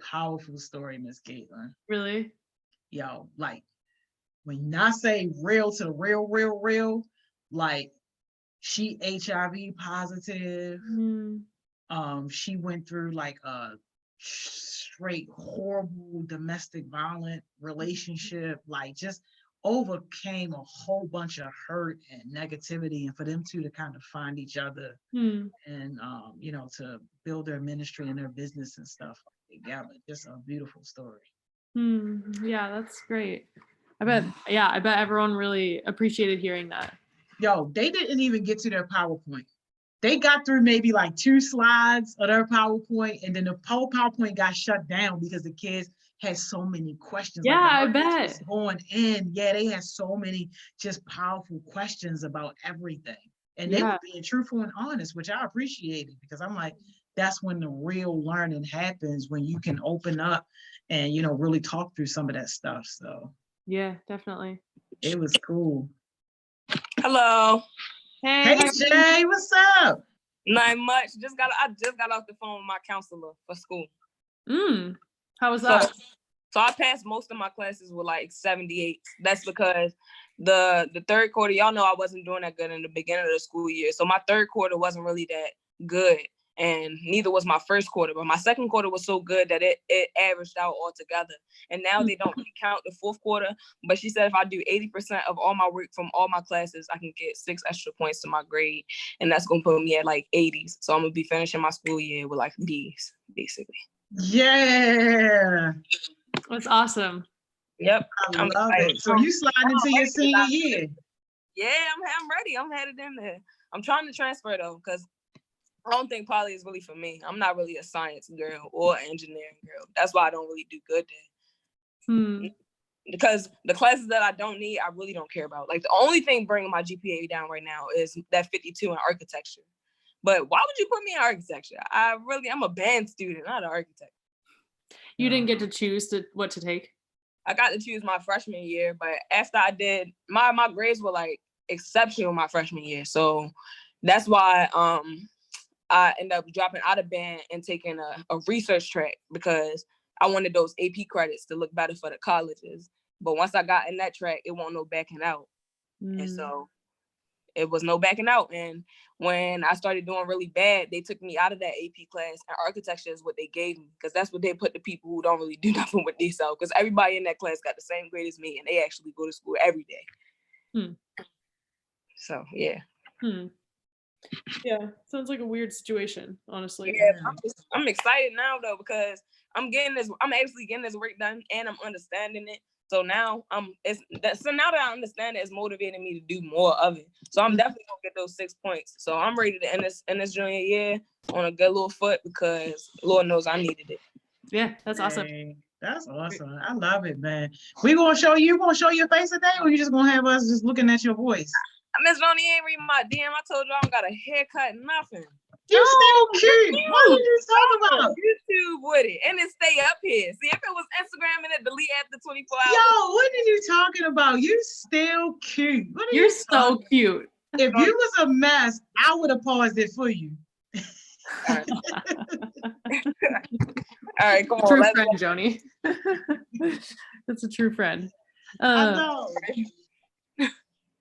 powerful story, Miss Kaitlyn. Really? Yo, like when I say real to real, like she HIV positive. She went through like a straight horrible domestic violent relationship, like just overcame a whole bunch of hurt and negativity, and for them two to kind of find each other and you know, to build their ministry and their business and stuff together. Just a beautiful story. Yeah, that's great. I bet everyone really appreciated hearing that. Yo, they didn't even get to their PowerPoint. They got through maybe like 2 slides of their PowerPoint, and then the whole PowerPoint got shut down because the kids had so many questions. Yeah, like I bet. going in. Yeah, they had so many just powerful questions about everything. And they were being truthful and honest, which I appreciated because I'm like, that's when the real learning happens, when you can open up and, you know, really talk through some of that stuff. So yeah, definitely. It was cool. Hello. Hey Jay, what's up? Not much. I just got off the phone with my counselor for school. How was that? So I passed most of my classes with like 78. That's because the third quarter, y'all know I wasn't doing that good in the beginning of the school year. So my third quarter wasn't really that good. And neither was my first quarter, but my second quarter was so good that it averaged out altogether. And now they don't really count the fourth quarter, but she said if I do 80% of all my work from all my classes, I can get 6 extra points to my grade, and that's gonna put me at like 80s. So I'm gonna be finishing my school year with like B's, basically. Yeah, that's awesome. Yep, I love it. So you sliding into your senior year? Yeah, I'm ready. I'm headed in there. I'm trying to transfer though, because I don't think poly is really for me. I'm not really a science girl or engineering girl. That's why I don't really do good there. Because the classes that I don't need, I really don't care about. Like the only thing bringing my GPA down right now is that 52 in architecture. But why would you put me in architecture? I'm a band student, not an architect. You didn't get to choose what to take? I got to choose my freshman year, but after I did, my grades were like exceptional my freshman year. So that's why I ended up dropping out of band and taking a research track because I wanted those AP credits to look better for the colleges. But once I got in that track, it wasn't no backing out. And so it was no backing out. And when I started doing really bad, they took me out of that AP class, and architecture is what they gave me because that's what they put the people who don't really do nothing with themselves, because everybody in that class got the same grade as me and they actually go to school every day. So, yeah. Yeah, sounds like a weird situation, honestly. Yeah, I'm excited now though because I'm actually getting this work done and I'm understanding it. So now now that I understand it, it's motivating me to do more of it. So I'm definitely gonna get those 6 points. So I'm ready to end this junior year on a good little foot because Lord knows I needed it. Yeah, that's awesome. Dang, that's awesome. I love it, man. We gonna show your face today, or you just gonna have us just looking at your voice? Miss Ronnie ain't reading my DM. I told you I don't got a haircut, nothing. You still cute. What are you talking about? YouTube with it, and it stay up here. See, if it was Instagram and it delete after 24 hours. Yo, what are you talking about? You still cute. What are You're you so cute. If you was a mess, I would have paused it for you. All right, come on. True friend, Joni. That's a true friend. I know.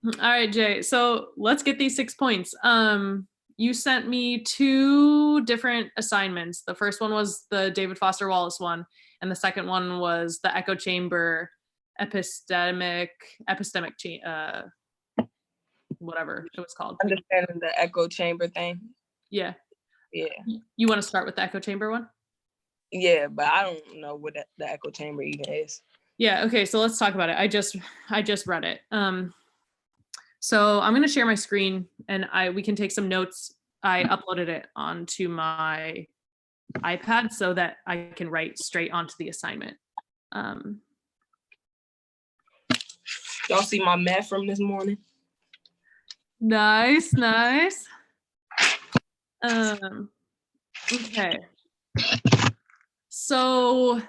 All right, Jay. So let's get these 6 points. You sent me 2 different assignments. The first one was the David Foster Wallace one, and the second one was the echo chamber epistemic whatever it was called. Understanding the echo chamber thing. Yeah. Yeah. You want to start with the echo chamber one? Yeah, but I don't know what the echo chamber even is. Yeah. Okay. So let's talk about it. I just read it. So I'm going to share my screen and we can take some notes. I uploaded it onto my iPad so that I can write straight onto the assignment. Y'all see my math from this morning? Nice. Okay. So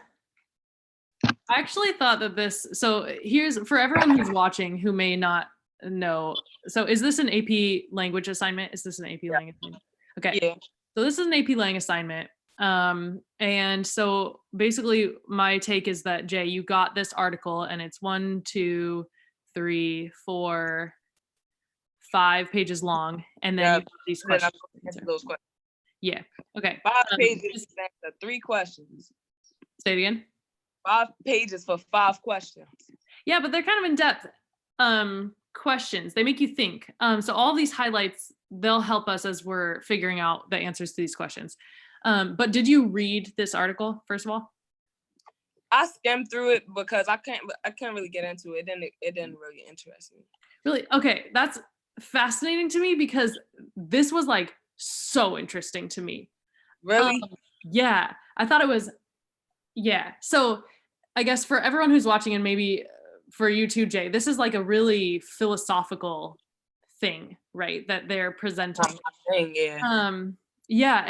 I actually thought that here's for everyone who's watching who may not know. So is this an AP language assignment? Is this an AP language assignment? Okay. Yeah. So this is an AP Lang assignment. And so basically my take is that, Jay, you got this article and it's 1, 2, 3, 4, 5 pages long. And then you have these questions. Those questions. Yeah. Okay. 5 pages for 3 questions. Say it again. 5 pages for 5 questions. Yeah, but they're kind of in depth questions. They make you think. So all these highlights, they'll help us as we're figuring out the answers to these questions. But did you read this article, first of all? I skimmed through it because I can't really get into it. It didn't really interest me. Really? Okay, that's fascinating to me because this was like so interesting to me. Really? Yeah, I thought it was. Yeah. So I guess for everyone who's watching and maybe for you too, Jay, this is like a really philosophical thing, right? That they're presenting. Yeah. Yeah,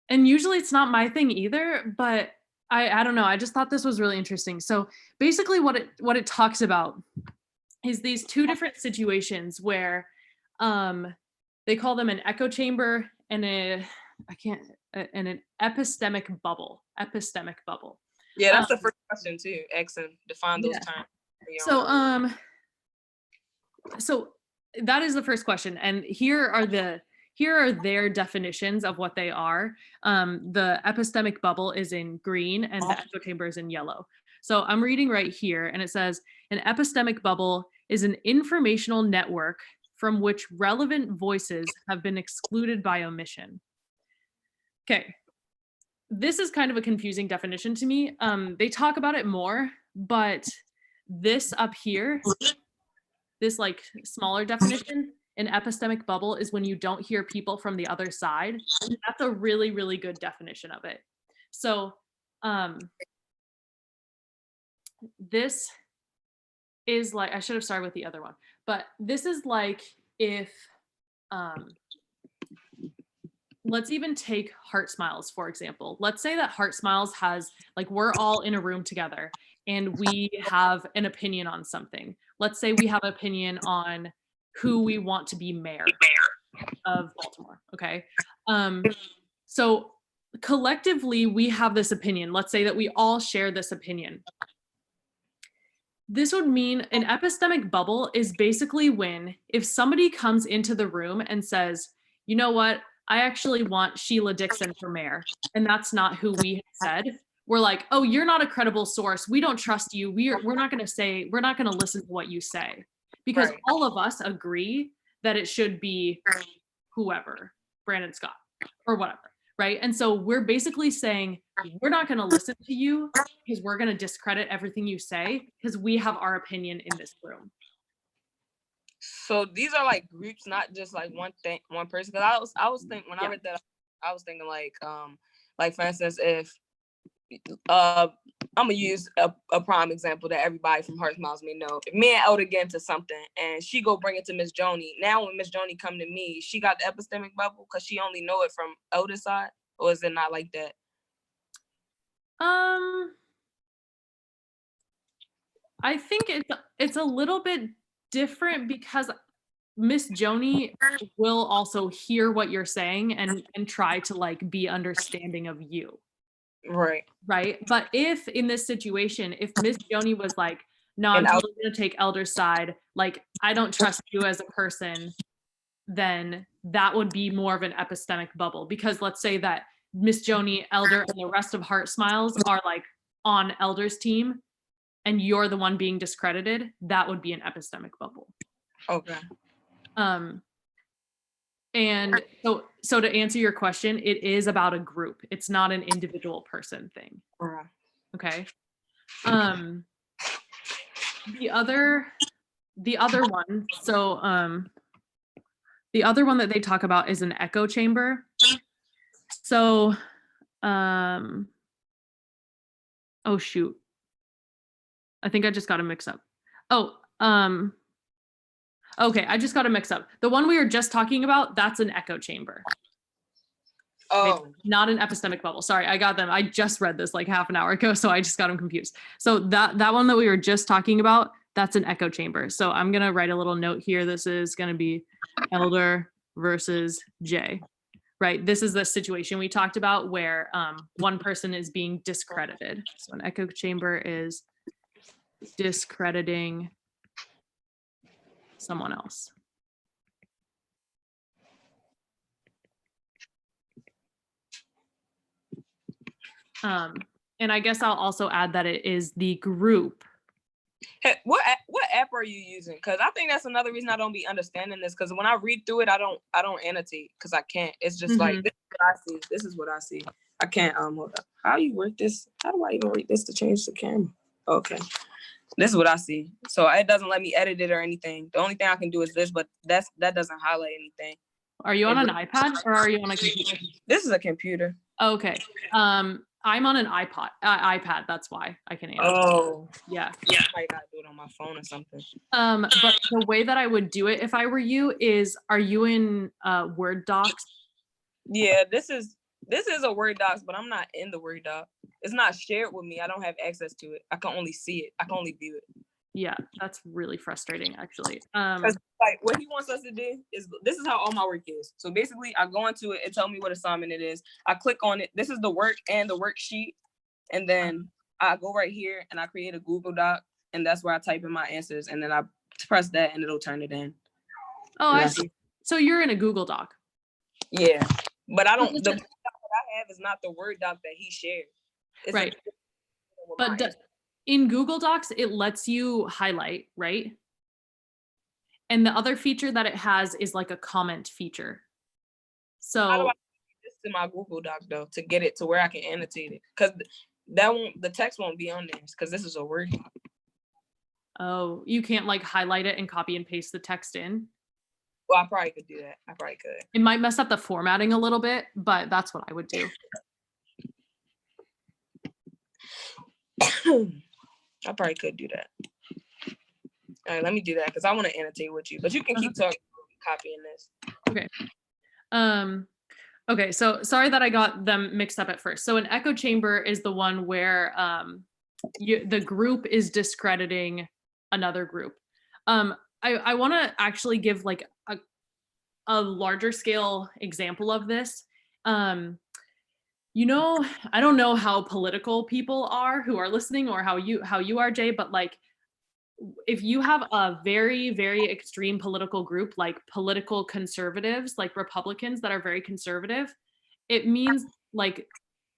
and usually it's not my thing either, but I don't know. I just thought this was really interesting. So basically what it talks about is these 2 different situations where they call them an echo chamber and an epistemic bubble. Yeah, that's the first question too. Exen, define those terms. So that is the first question, and here are their definitions of what they are. The epistemic bubble is in green and the echo chamber is in yellow. So I'm reading right here, and it says an epistemic bubble is an informational network from which relevant voices have been excluded by omission. Okay. This is kind of a confusing definition to me. They talk about it more, but this up here, this like smaller definition, an epistemic bubble is when you don't hear people from the other side. That's a really, really good definition of it. So this is like, I should have started with the other one, but this is like if, let's even take HeartSmiles, for example. Let's say that HeartSmiles has, like, we're all in a room together and we have an opinion on something. Let's say we have an opinion on who we want to be mayor of Baltimore, okay? So collectively, we have this opinion. Let's say that we all share this opinion. This would mean an epistemic bubble is basically when if somebody comes into the room and says, you know what, I actually want Sheila Dixon for mayor, and that's not who we said. We're like, oh, you're not a credible source. We don't trust you. We're not going to listen to what you say, because all of us agree that it should be whoever, Brandon Scott or whatever, right? And so we're basically saying, we're not going to listen to you because we're going to discredit everything you say because we have our opinion in this room. So these are like groups, not just like one person. Because I was thinking when I read that, I was thinking like for instance, if I'm gonna use a prime example that everybody from HeartSmiles may know. If me and Elder get into something and she go bring it to Miss Joni, now when Miss Joni come to me, she got the epistemic bubble because she only know it from Elder's side, or is it not like that? I think it's a little bit different because Miss Joni will also hear what you're saying and try to like be understanding of you. Right. But if in this situation, if Miss Joni was like, no, I'm totally gonna take Elder's side, like I don't trust you as a person, then that would be more of an epistemic bubble. Because let's say that Miss Joni, Elder, and the rest of HeartSmiles are like on Elder's team and you're the one being discredited, that would be an epistemic bubble. Okay. And so to answer your question, it is about a group. It's not an individual person thing. Okay. The other one, so the other one that they talk about is an echo chamber. So oh shoot. I think I just got to mix up. Okay, I just got to mix up. The one we were just talking about, that's an echo chamber. Oh. Not an epistemic bubble. Sorry, I got them. I just read this like half an hour ago, so I just got them confused. So that one that we were just talking about, that's an echo chamber. So I'm going to write a little note here. This is going to be Elder versus Jay, right? This is the situation we talked about where one person is being discredited. So an echo chamber is discrediting someone else. And I guess I'll also add that it is the group. Hey, what app are you using? Because I think that's another reason I don't be understanding this. Because when I read through it, I don't annotate because I can't. It's just like this is what I see. This is what I see. I can't hold up. How do you work this? How do I even read this to change the camera? Okay. This is what I see. So it doesn't let me edit it or anything. The only thing I can do is this, but that doesn't highlight anything. Are you on an iPad or are you on a computer? This is a computer. Okay. I'm on an iPad. That's why I can answer. Oh. Yeah. I might gotta do it on my phone or something. But the way that I would do it if I were you is, are you in Word docs? Yeah, this is a Word docs, but I'm not in the Word doc. It's not shared with me. I don't have access to it. I can only see it. I can only view it. Yeah, that's really frustrating, actually. Like what he wants us to do is, this is how all my work is. So basically, I go into it, it tells me what assignment it is. I click on it. This is the work and the worksheet, and then I go right here and I create a Google Doc, and that's where I type in my answers, and then I press that, and it'll turn it in. Oh, I see. So you're in a Google Doc. Yeah, but I don't. The Word doc that I have is not the Word doc that he shared. It's right. But in Google Docs, it lets you highlight, right? And the other feature that it has is like a comment feature. So how do I do this to my Google Doc though to get it to where I can annotate it? Because the text won't be on there because this is a Word doc. Oh, you can't like highlight it and copy and paste the text in? Well, I probably could do that. I probably could. It might mess up the formatting a little bit, but that's what I would do. I probably could do that. All right, let me do that because I want to annotate with you, but you can keep talking, copying this. Okay. Okay, so sorry that I got them mixed up at first. So an echo chamber is the one where the group is discrediting another group. I want to actually give like a larger scale example of this. You know, I don't know how political people are who are listening or how you are, Jay, but like if you have a very, very extreme political group, like political conservatives, like Republicans that are very conservative, it means like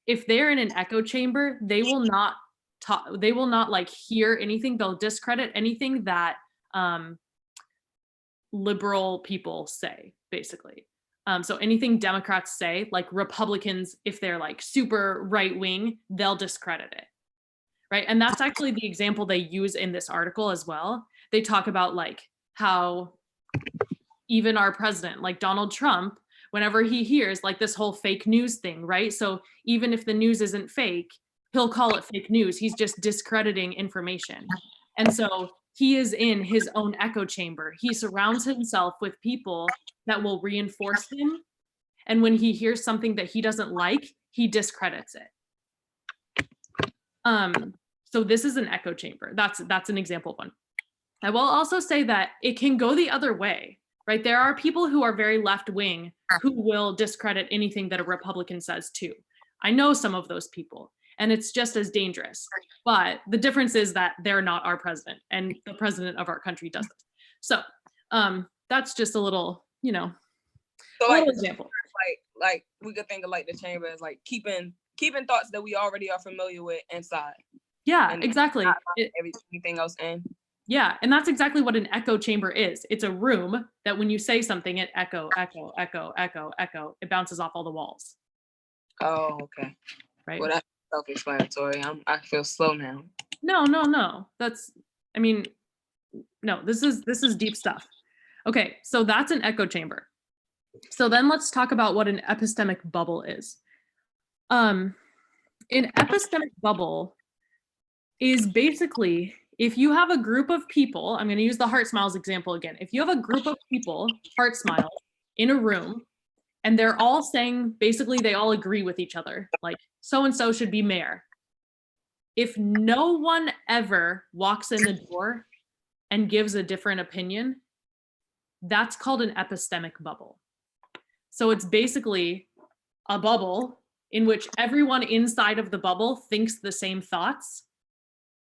if they're in an echo chamber, they will not talk, they will not like hear anything. They'll discredit anything that liberal people say, basically. So anything Democrats say, like Republicans, if they're like super right wing, they'll discredit it. Right. And that's actually the example they use in this article as well. They talk about like how even our president, like Donald Trump, whenever he hears like this whole fake news thing, right? So even if the news isn't fake, he'll call it fake news. He's just discrediting information. And so he is in his own echo chamber. He surrounds himself with people that will reinforce him. And when he hears something that he doesn't like, he discredits it. So this is an echo chamber. That's an example of one. I will also say that it can go the other way, right? There are people who are very left wing who will discredit anything that a Republican says too. I know some of those people, and it's just as dangerous. But the difference is that they're not our president, and the president of our country doesn't. So that's just a little, So little like, example. like we could think of like the chamber as like keeping thoughts that we already are familiar with inside. Yeah, And exactly. Anything else in. Yeah, and that's exactly what an echo chamber is. It's a room that when you say something, it echo, echo, echo, echo, echo. It bounces off all the walls. Oh, okay. Right. Well, that's self-explanatory. I feel slow now. No. This is deep stuff. Okay, so that's an echo chamber. So then let's talk about what an epistemic bubble is. An epistemic bubble is basically if you have a group of people, I'm going to use the HeartSmiles example again. If you have a group of people, HeartSmiles, in a room, and they're all saying, basically they all agree with each other, like so-and-so should be mayor. If no one ever walks in the door and gives a different opinion, that's called an epistemic bubble. So it's basically a bubble in which everyone inside of the bubble thinks the same thoughts,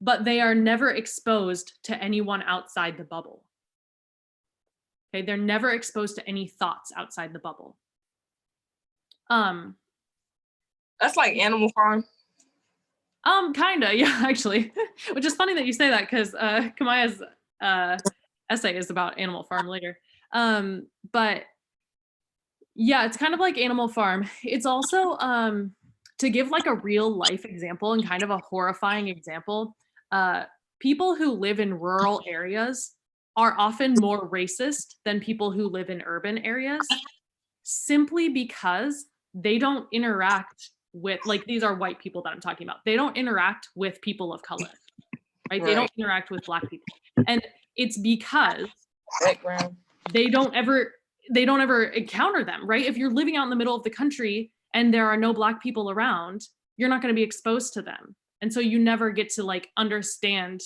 but they are never exposed to anyone outside the bubble. Okay, they're never exposed to any thoughts outside the bubble. That's like Animal Farm. Kinda, yeah, actually. Which is funny that you say that because Kamaya's essay is about Animal Farm later. But yeah, it's kind of like Animal Farm. It's also to give like a real life example and kind of a horrifying example. People who live in rural areas are often more racist than people who live in urban areas, simply because they don't interact with, like, these are white people that I'm talking about. They don't interact with people of color, right? They don't interact with Black people. And it's because they don't ever encounter them, right? If you're living out in the middle of the country and there are no Black people around, you're not going to be exposed to them. And so you never get to like understand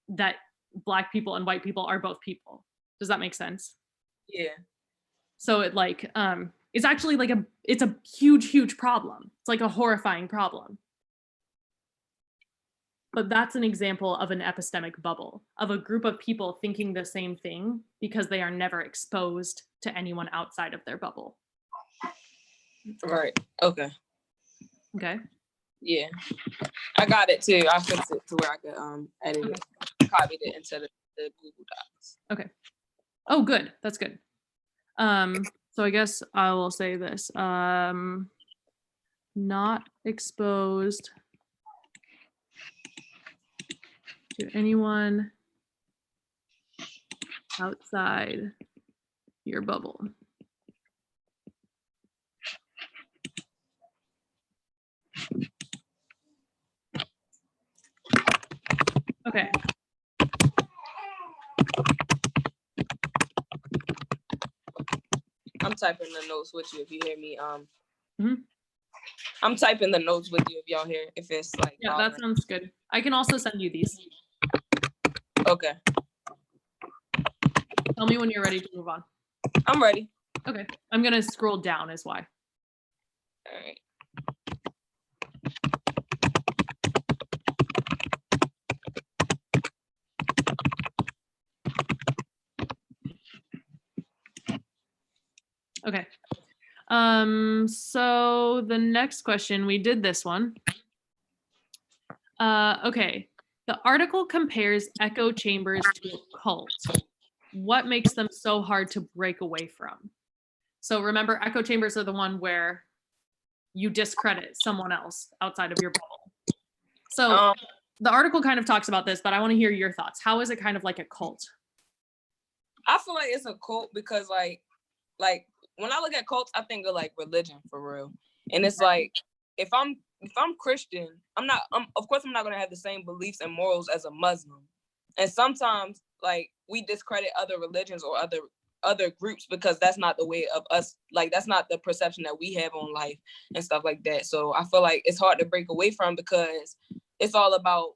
that Black people and white people are both people. Does that make sense? Yeah. So it like, it's actually like it's a huge problem. It's like a horrifying problem. But that's an example of an epistemic bubble, of a group of people thinking the same thing because they are never exposed to anyone outside of their bubble. Right. Okay. Okay. Yeah. I got it too. I fixed it to where I could edit it, copied it into the Google Docs. Okay. Oh, good. That's good. So I guess I will say this. Not exposed to anyone outside your bubble. Okay. I'm typing the notes with you if you hear me. Mhm. I'm typing the notes with you if y'all hear, if it's like. Yeah, that sounds good. I can also send you these. Okay. Tell me when you're ready to move on. I'm ready. Okay. I'm going to scroll down is why. All right. Okay. So the next question, we did this one. Okay. The article compares echo chambers to a cult. What makes them so hard to break away from? So remember, echo chambers are the one where you discredit someone else outside of your bubble. So the article kind of talks about this, but I want to hear your thoughts. How is it kind of like a cult? I feel like it's a cult because like when I look at cults, I think of like religion for real. And it's like, if I'm Christian, of course I'm not gonna have the same beliefs and morals as a Muslim. And sometimes like we discredit other religions or other groups because that's not the way of us, like that's not the perception that we have on life and stuff like that. So I feel like it's hard to break away from because it's all about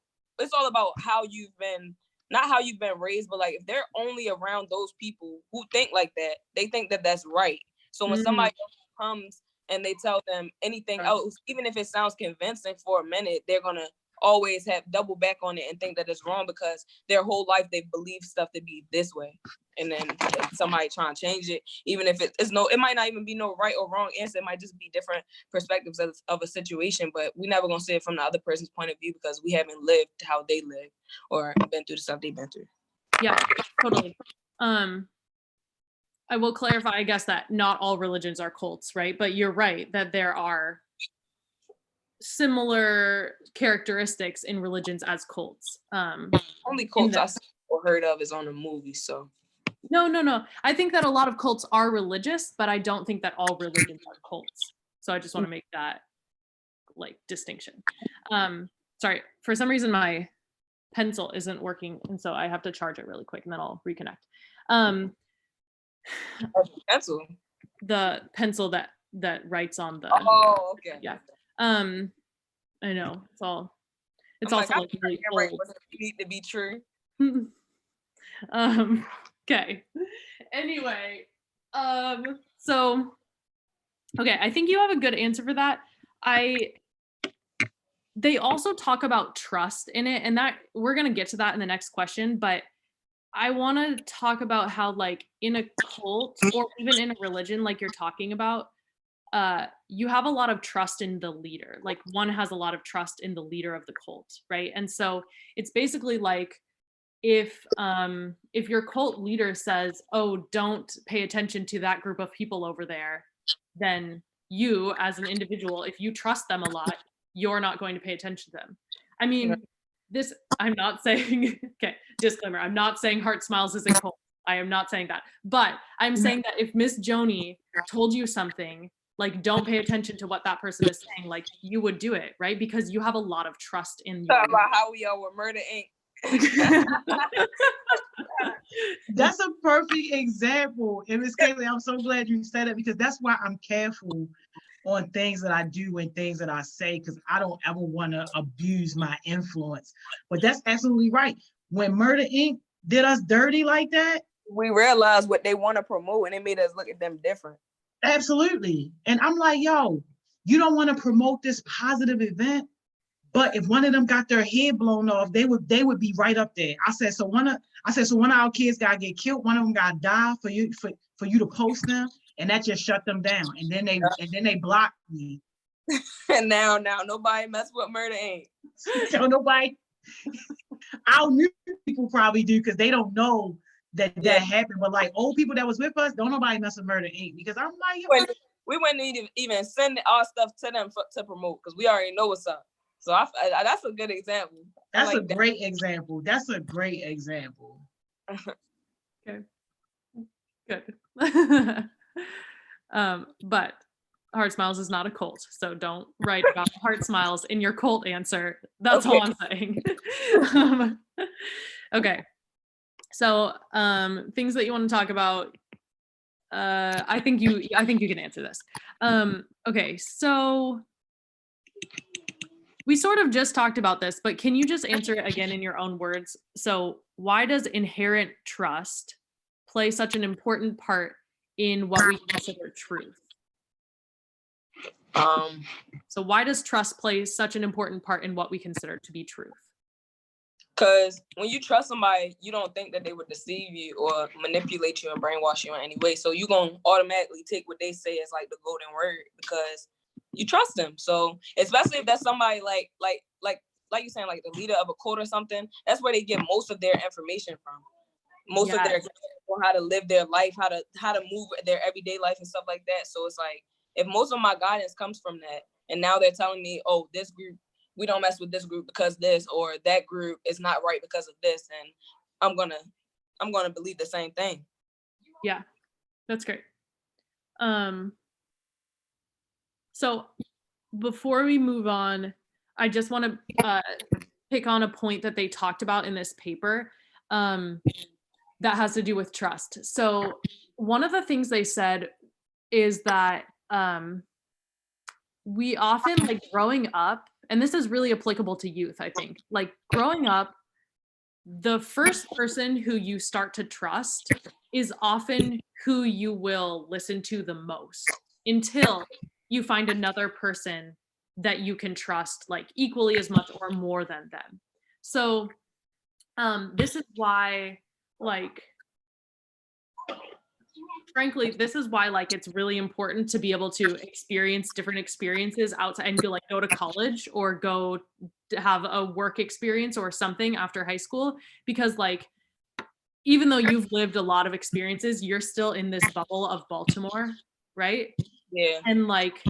how you've been, not how you've been raised, but like if they're only around those people who think like that, they think that that's right. So when somebody comes and they tell them anything else, even if it sounds convincing for a minute, they're gonna always have double back on it and think that it's wrong because their whole life they believe stuff to be this way. And then somebody trying to change it, even if it might not even be no right or wrong answer. It might just be different perspectives of a situation, but we never gonna see it from the other person's point of view because we haven't lived how they live or been through the stuff they've been through. Yeah, totally. I will clarify, I guess, that not all religions are cults, right? But you're right that there are similar characteristics in religions as cults. Only cults I heard of is on the movie, so. No. I think that a lot of cults are religious, but I don't think that all religions are cults. So I just want to make that like distinction. Sorry, for some reason my pencil isn't working, and so I have to charge it really quick, and then I'll reconnect. Pencil. The pencil that writes on the. Oh, okay. Yeah. I know it's also like really right, old. what need to be true. Okay. Anyway, so okay, I think you have a good answer for that. They also talk about trust in it, and that we're gonna get to that in the next question, but I want to talk about how like in a cult or even in a religion like you're talking about, you have a lot of trust in the leader. Like one has a lot of trust in the leader of the cult, right? And so it's basically like if your cult leader says, oh, don't pay attention to that group of people over there, then you as an individual, if you trust them a lot, you're not going to pay attention to them. I mean, I'm not saying, okay, disclaimer, I'm not saying HeartSmiles is a cult. I am not saying that. But I'm saying that if Miss Joni told you something, like don't pay attention to what that person is saying, like you would do it, right? Because you have a lot of trust in you. Talk about how we are with Murder Inc. That's a perfect example. And Miss Kaitlyn, I'm so glad you said it because that's why I'm careful on things that I do and things that I say, because I don't ever want to abuse my influence. But that's absolutely right. When Murder Inc. did us dirty like that, we realized what they want to promote and it made us look at them different. Absolutely. And I'm like, yo, you don't want to promote this positive event, but if one of them got their head blown off, they would be right up there. I said, so one of our kids gotta get killed, one of them gotta die for you to post them, and that just shut them down. And then they blocked me. And now nobody mess with Murder Inc. So nobody. Our new people probably do because they don't know that happened. But like old people that was with us, don't nobody mess with Murder Inc. Because I'm like, we wouldn't even send our stuff to them to promote because we already know what's up. So that's a good example. That's like a great example. That's a great example. Okay. Good. But HeartSmiles is not a cult, so don't write about HeartSmiles in your cult answer. That's all I'm saying. Okay. So things that you want to talk about. I think you can answer this. Okay, so we sort of just talked about this, but can you just answer it again in your own words? So why does inherent trust play such an important part in what we consider truth? So why does trust play such an important part in what we consider to be truth? Because when you trust somebody, you don't think that they would deceive you or manipulate you and brainwash you in any way. So you're going to automatically take what they say as like the golden word because you trust them. So especially if that's somebody like you saying, like the leader of a cult or something, that's where they get most of their information from. Most of their people how to live their life, how to move their everyday life and stuff like that. So it's like, if most of my guidance comes from that, and now they're telling me, oh, this group, we don't mess with this group because this, or that group is not right because of this, and I'm gonna believe the same thing. Yeah, that's great. So before we move on, I just want to pick on a point that they talked about in this paper that has to do with trust. So one of the things they said is that we often, like, growing up, and this is really applicable to youth, I think, like growing up, the first person who you start to trust is often who you will listen to the most until you find another person that you can trust like equally as much or more than them. So this is why, like, frankly, this is why, like, it's really important to be able to experience different experiences outside and go to college or go to have a work experience or something after high school, because, like, even though you've lived a lot of experiences, you're still in this bubble of Baltimore, right? Yeah. And like,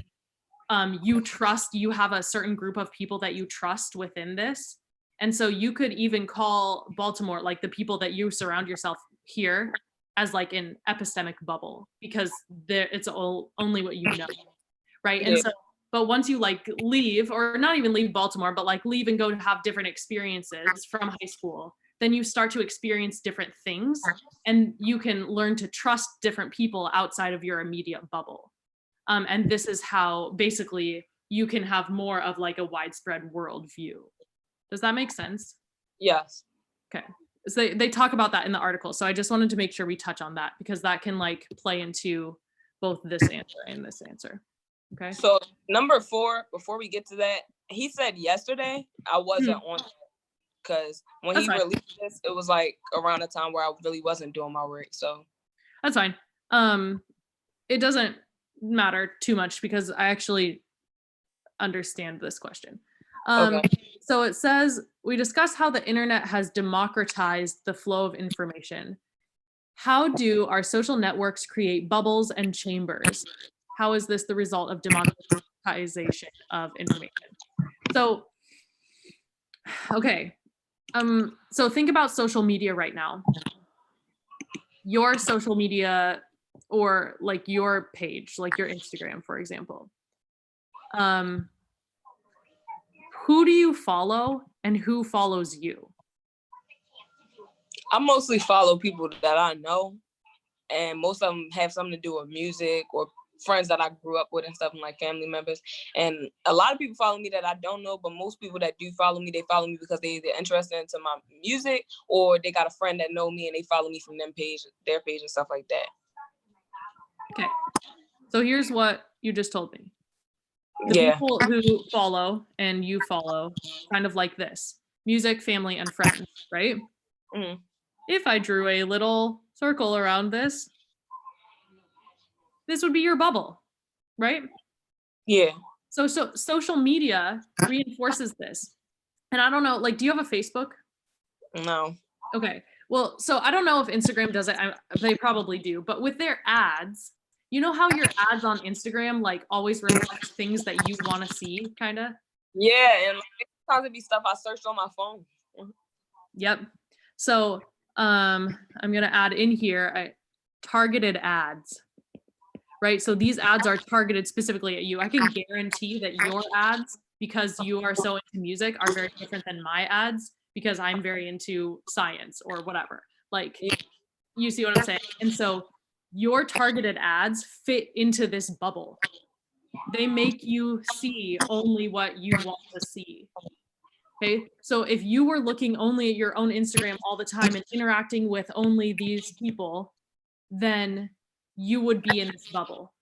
you have a certain group of people that you trust within this. And so you could even call Baltimore, like the people that you surround yourself here, as like an epistemic bubble, because it's only what you know, right? And so, but once you like leave, or not even leave Baltimore, but like leave and go to have different experiences from high school, then you start to experience different things, and you can learn to trust different people outside of your immediate bubble. And this is how basically you can have more of like a widespread worldview. Does that make sense? Yes. Okay. So they talk about that in the article. So I just wanted to make sure we touch on that, because that can like play into both this answer and this answer. Okay. So number 4, before we get to that, he said yesterday I wasn't on, because when That's he fine. released this, it was like around the time where I really wasn't doing my work. So that's fine. It doesn't matter too much because I actually understand this question. Okay. So it says, we discussed how the internet has democratized the flow of information. How do our social networks create bubbles and chambers? How is this the result of democratization of information? So, okay. So think about social media right now. Your social media, or like your page, like your Instagram, for example. Who do you follow and who follows you? I mostly follow people that I know, and most of them have something to do with music or friends that I grew up with and stuff, and like family members. And a lot of people follow me that I don't know, but most people that do follow me, they follow me because they're interested into my music, or they got a friend that know me and they follow me from their page and stuff like that. Okay. So here's what you just told me. The people who follow and you follow, kind of like this: music, family, and friends, right? Mm-hmm. If I drew a little circle around this would be your bubble, right? Yeah. So social media reinforces this. And I don't know, like, do you have a Facebook? No. Okay. Well, so I don't know if Instagram does it. They probably do. But with their ads, you know how your ads on Instagram like always reflect things that you want to see, kind of? Yeah, and like, sometimes it be stuff I searched on my phone. Yep. So I'm gonna add in here targeted ads, right? So these ads are targeted specifically at you. I can guarantee that your ads, because you are so into music, are very different than my ads, because I'm very into science or whatever. Like, you see what I'm saying? And so your targeted ads fit into this bubble. They make you see only what you want to see. Okay, so if you were looking only at your own Instagram all the time and interacting with only these people, then you would be in this bubble.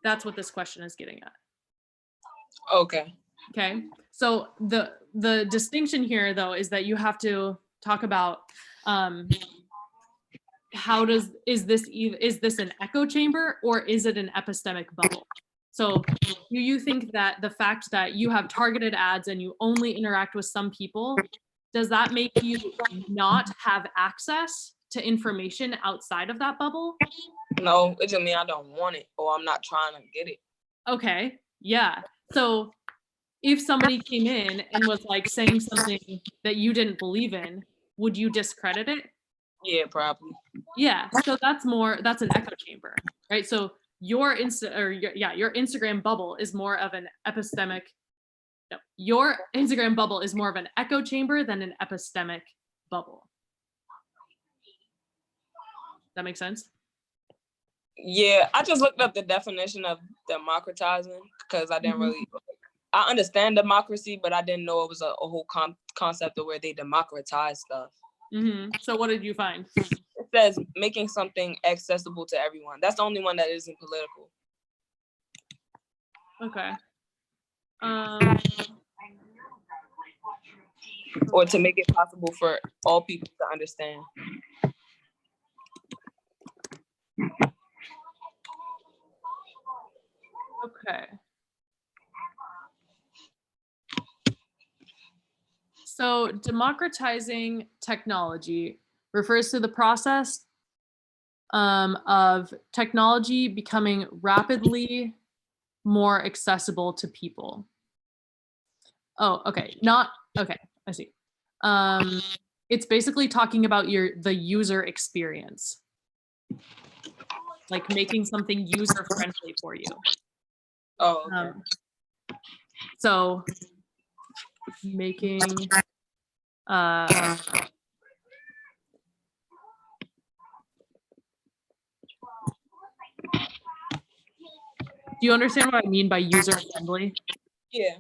That's what this question is getting at. Okay. Okay, so the distinction here, though, is that you have to talk about is this an echo chamber or is it an epistemic bubble? So do you think that the fact that you have targeted ads and you only interact with some people does that make you not have access to information outside of that bubble? No, it just means I don't want it or I'm not trying to get it. Okay, yeah. So if somebody came in and was like saying something that you didn't believe in, would you discredit it? Yeah, probably. Yeah, so that's an echo chamber, right? So your your Instagram bubble is more of an epistemic. No, your Instagram bubble is more of an echo chamber than an epistemic bubble. That makes sense? Yeah, I just looked up the definition of democratizing because I didn't really. I understand democracy, but I didn't know it was a whole concept of where they democratize stuff. So what did you find? It says making something accessible to everyone. That's the only one that isn't political. Okay. Or to make it possible for all people to understand. Okay. So democratizing technology refers to the process of technology becoming rapidly more accessible to people. Oh, okay. Okay, I see. It's basically talking about the user experience. Like making something user friendly for you. Oh, okay. So making do you understand what I mean by user friendly? Yeah.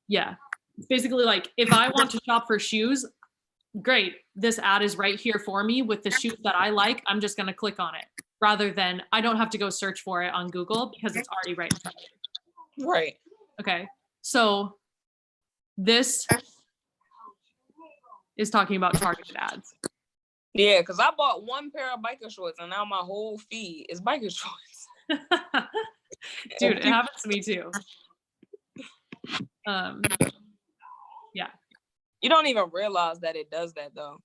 Yeah. It's basically like if I want to shop for shoes, great. This ad is right here for me with the shoes that I like. I'm just going to click on it rather than I don't have to go search for it on Google because it's already right in front of me. Right. Okay. So this is talking about targeted ads. Yeah, because I bought one pair of biker shorts and now my whole feed is biker shorts. Dude, it happens to me too. Yeah. You don't even realize that it does that though.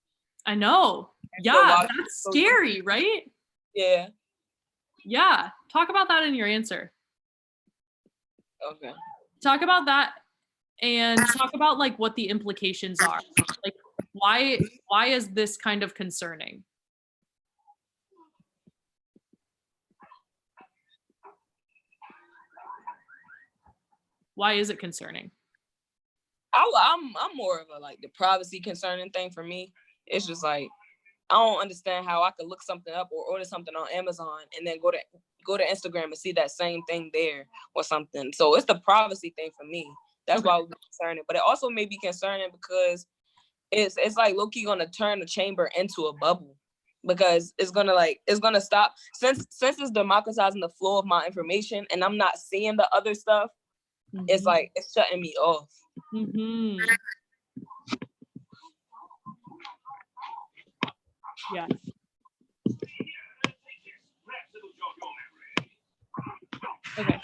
I know. Yeah, that's scary, right? Yeah. Yeah. Talk about that in your answer. Okay. Talk about that and talk about like what the implications are. Like why is this kind of concerning? Why is it concerning? I'm more of a like the privacy concerning thing for me. It's just like I don't understand how I could look something up or order something on Amazon and then go to Instagram and see that same thing there or something. So it's the privacy thing for me. That's why it's concerning. But it also may be concerning because it's like low-key gonna turn the chamber into a bubble because it's gonna stop since it's democratizing the flow of my information and I'm not seeing the other stuff. It's like it's shutting me off. Yeah. Okay,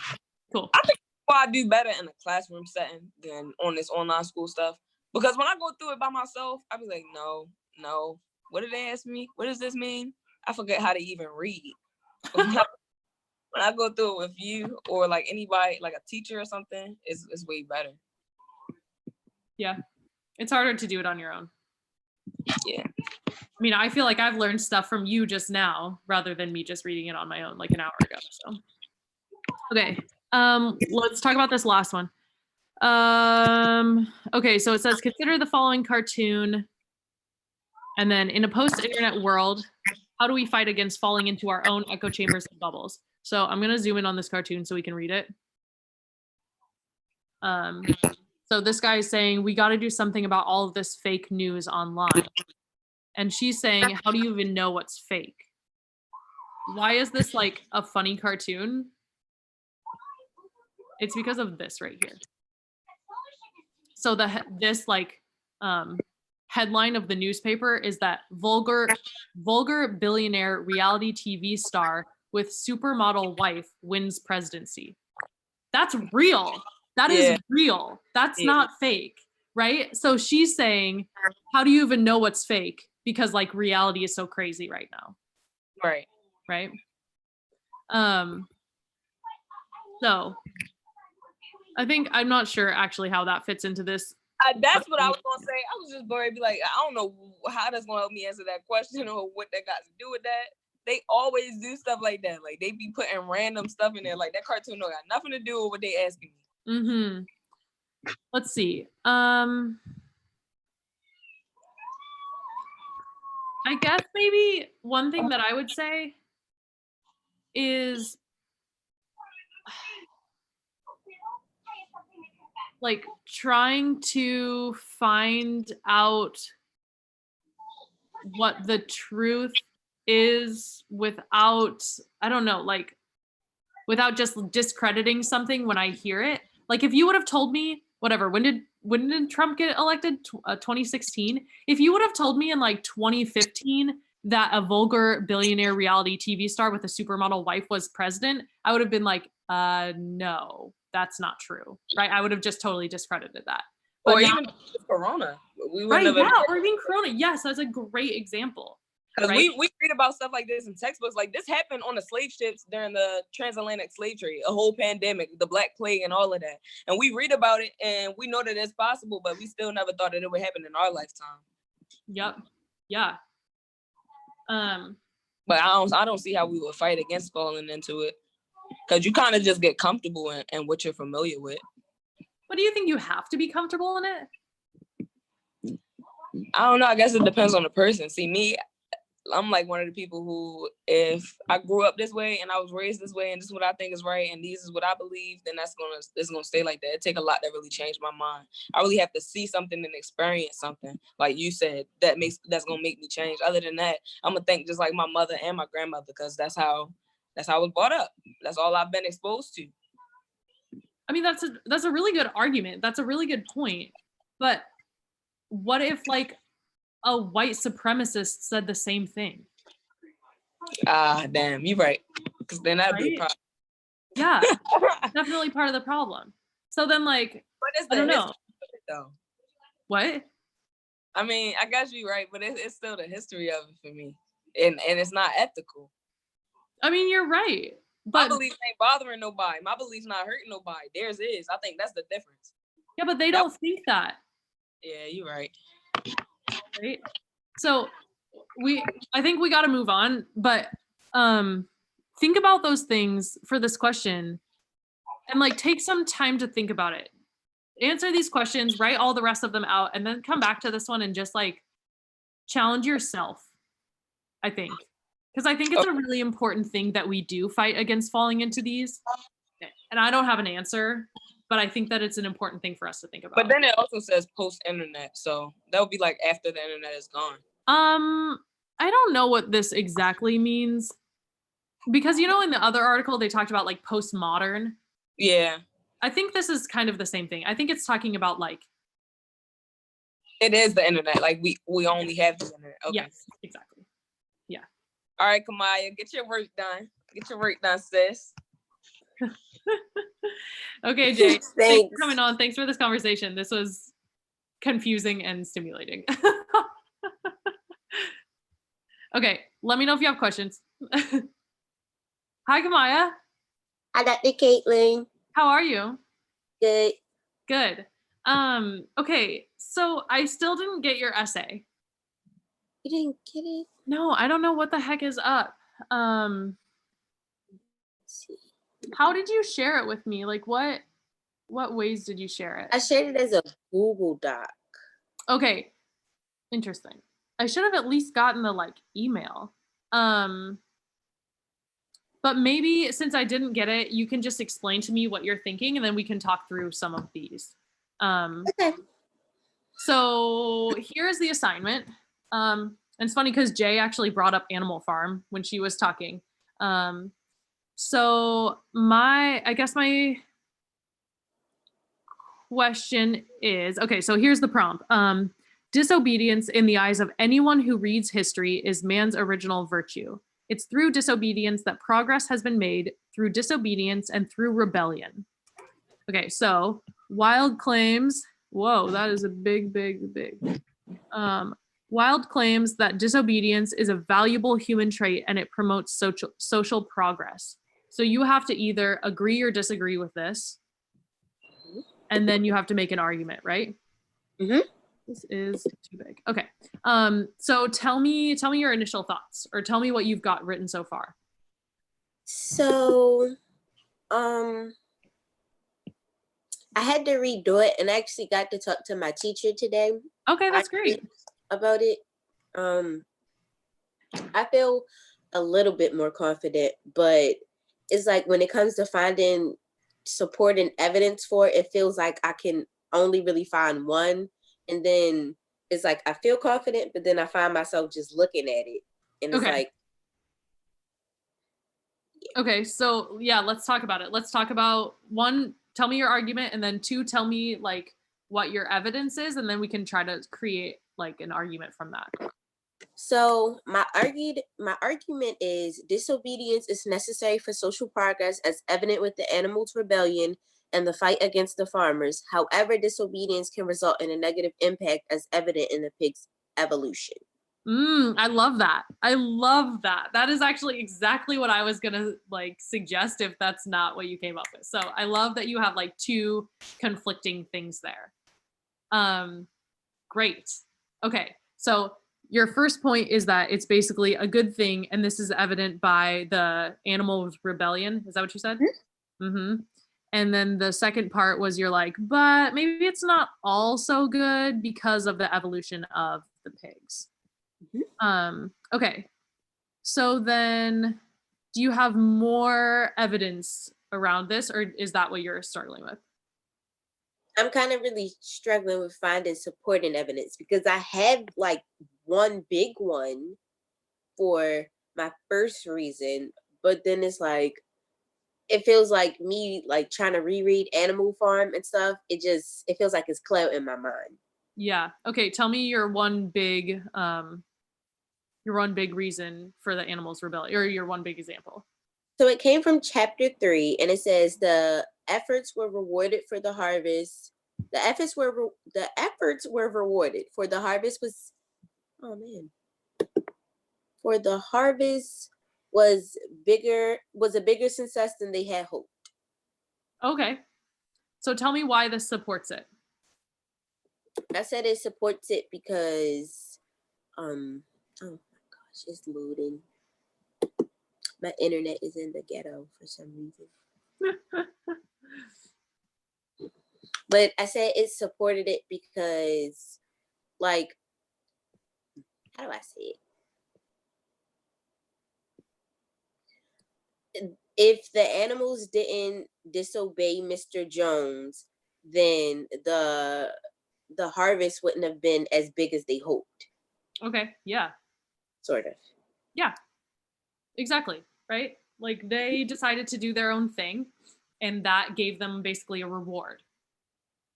cool. I think I do better in a classroom setting than on this online school stuff. Because when I go through it by myself, I be like, no. What did they ask me? What does this mean? I forget how to even read. When I go through it with you or like anybody, like a teacher or something, it's way better. Yeah. It's harder to do it on your own. Yeah. I mean, I feel like I've learned stuff from you just now rather than me just reading it on my own like an hour ago. So, okay. Let's talk about this last one. Okay, so it says, consider the following cartoon. And then in a post-internet world, how do we fight against falling into our own echo chambers and bubbles? So I'm going to zoom in on this cartoon so we can read it. So this guy is saying, we got to do something about all of this fake news online. And she's saying, how do you even know what's fake? Why is this like a funny cartoon? It's because of this right here. So this headline of the newspaper is that vulgar billionaire reality TV star with supermodel wife wins presidency. That's real. That is real. That's not fake. right? So she's saying, how do you even know what's fake? Because like reality is so crazy right now. Right. Right. So I think I'm not sure actually how that fits into this. That's what I was gonna say. I was just going to be like, I don't know how that's gonna help me answer that question or what that got to do with that. They always do stuff like that. Like they be putting random stuff in there. Like that cartoon don't got nothing to do with what they asking me. Mm-hmm. Let's see. I guess maybe one thing that I would say is like trying to find out what the truth is without, I don't know, like without just discrediting something when I hear it. Like if you would have told me, whatever, when did Trump get elected? 2016. If you would have told me in like 2015 that a vulgar billionaire reality TV star with a supermodel wife was president, I would have been like, no, that's not true, right? I would have just totally discredited that. But Or now, even Corona. We would right, never. yeah, or even Corona. Yes, that's a great example. Because right? we read about stuff like this in textbooks. Like this happened on the slave ships during the transatlantic slave trade, a whole pandemic, the Black Plague, and all of that. And we read about it, and we know that it's possible, but we still never thought that it would happen in our lifetime. Yep. Yeah. But I don't see how we would fight against falling into it, because you kind of just get comfortable in what you're familiar with. What do you think? You have to be comfortable in it? I don't know. I guess it depends on the person. See, me, I'm like one of the people who, if I grew up this way and I was raised this way and this is what I think is right and this is what I believe, then it's gonna stay like that. It take a lot to really change my mind. I really have to see something and experience something, like you said, that's gonna make me change. Other than that, I'm gonna think just like my mother and my grandmother, because that's how I was brought up. That's all I've been exposed to. I mean, that's a really good argument. That's a really good point. But what if like a white supremacist said the same thing? Damn, you're right. Because then that'd be a problem. Yeah, definitely part of the problem. So then, like, I don't know. Though. What? I mean, I guess you're right, but it's still the history of it for me, and it's not ethical. I mean, you're right. But my beliefs ain't bothering nobody. My beliefs not hurting nobody. Theirs is. I think that's the difference. Yeah, but they don't think that. Yeah, you're right. Right. So I think we got to move on, but think about those things for this question and like take some time to think about it. Answer these questions, write all the rest of them out, and then come back to this one and just like challenge yourself, I think. Because I think it's a really important thing that we do fight against falling into these. And I don't have an answer, but I think that it's an important thing for us to think about. But then it also says post-internet, so that would be like after the internet is gone. I don't know what this exactly means. Because, you know, in the other article, they talked about like postmodern. Yeah. I think this is kind of the same thing. I think it's talking about like. It is the internet. Like we only have the internet. Okay. Yes, exactly. Yeah. All right, Kamaya, get your work done. Get your work done, sis. Okay, Jay. Thanks for coming on. Thanks for this conversation. This was confusing and stimulating. Okay, let me know if you have questions. Hi, Kamaya. Hi, Dr. Kaitlyn. How are you? Good. Good. Okay, so I still didn't get your essay. You didn't get it? No, I don't know what the heck is up. Let's see. How did you share it with me? Like what ways did you share it? I shared it as a Google Doc. Okay. Interesting. I should have at least gotten the like email. But maybe since I didn't get it, you can just explain to me what you're thinking and then we can talk through some of these. Okay. So here's the assignment. And it's funny because Jay actually brought up Animal Farm when she was talking. So I guess my question is, okay, so here's the prompt. Disobedience in the eyes of anyone who reads history is man's original virtue. It's through disobedience that progress has been made, through disobedience and through rebellion. Okay, so Wild claims Whoa, that is a big, big, big. Wild claims that disobedience is a valuable human trait and it promotes social progress. So you have to either agree or disagree with this, and then you have to make an argument, right? Mhm. This is too big. Okay. So tell me your initial thoughts, or tell me what you've got written so far. So, I had to redo it, and I actually got to talk to my teacher today. Okay, that's great. About it. I feel a little bit more confident, but it's like when it comes to finding support and evidence for it, it feels like I can only really find one. And then it's like I feel confident, but then I find myself just looking at it. And it's Okay. like, Okay, so yeah, let's talk about it. Let's talk about one, tell me your argument, and then two, tell me like what your evidence is, and then we can try to create like an argument from that. so my argument is disobedience is necessary for social progress as evident with the animals' rebellion and the fight against the farmers. However, disobedience can result in a negative impact as evident in the pig's evolution. I love that. I love that. That is actually exactly what I was gonna like suggest if that's not what you came up with. So I love that you have like two conflicting things there. Great. Okay, so your first point is that it's basically a good thing, and this is evident by the animals' rebellion. Is that what you said? Mm-hmm. And then the second part was you're like, but maybe it's not all so good because of the evolution of the pigs. Okay. So then do you have more evidence around this, or is that what you're struggling with? I'm kind of really struggling with finding supporting evidence because I have like one big one for my first reason, but then it's like it feels like me like trying to reread Animal Farm and stuff. It feels like it's cloud in my mind. Yeah. Okay, tell me your one big reason for the animals rebellion, or your one big example. So it came from chapter 3, and it says the efforts were rewarded for the harvest. The efforts were rewarded for the harvest was, oh man, for the harvest was a bigger success than they had hoped. Okay. So tell me why this supports it. I said it supports it because, oh my gosh, it's loading. My internet is in the ghetto for some reason. But I said it supported it because, like, how do I say it? If the animals didn't disobey Mr. Jones, then the harvest wouldn't have been as big as they hoped. Okay. Yeah. Sort of. Yeah. Exactly. Right? Like they decided to do their own thing, and that gave them basically a reward.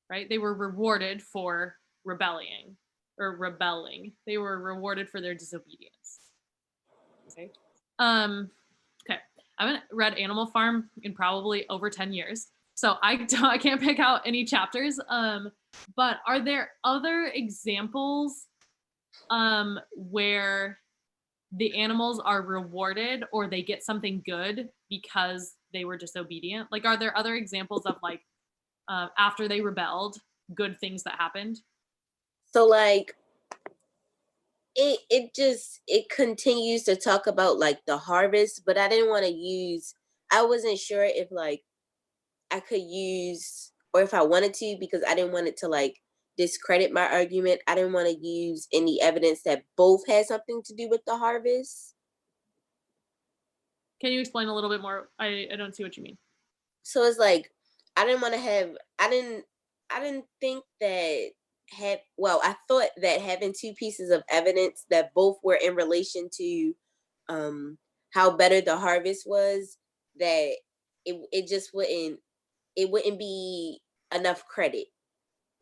Right? They were rewarded for rebelling. They were rewarded for their disobedience. Okay. Okay. I haven't read Animal Farm in probably over 10 years, so I can't pick out any chapters. But are there other examples where the animals are rewarded or they get something good because they were disobedient? Like, are there other examples of like after they rebelled, good things that happened? So like it continues to talk about like the harvest, but I wasn't sure if like I could use, or if I wanted to, because I didn't want it to like discredit my argument. I didn't want to use any evidence that both had something to do with the harvest. Can you explain a little bit more? I don't see what you mean. So it's like I didn't think that I thought that having two pieces of evidence that both were in relation to how better the harvest was, that it just wouldn't be enough credit.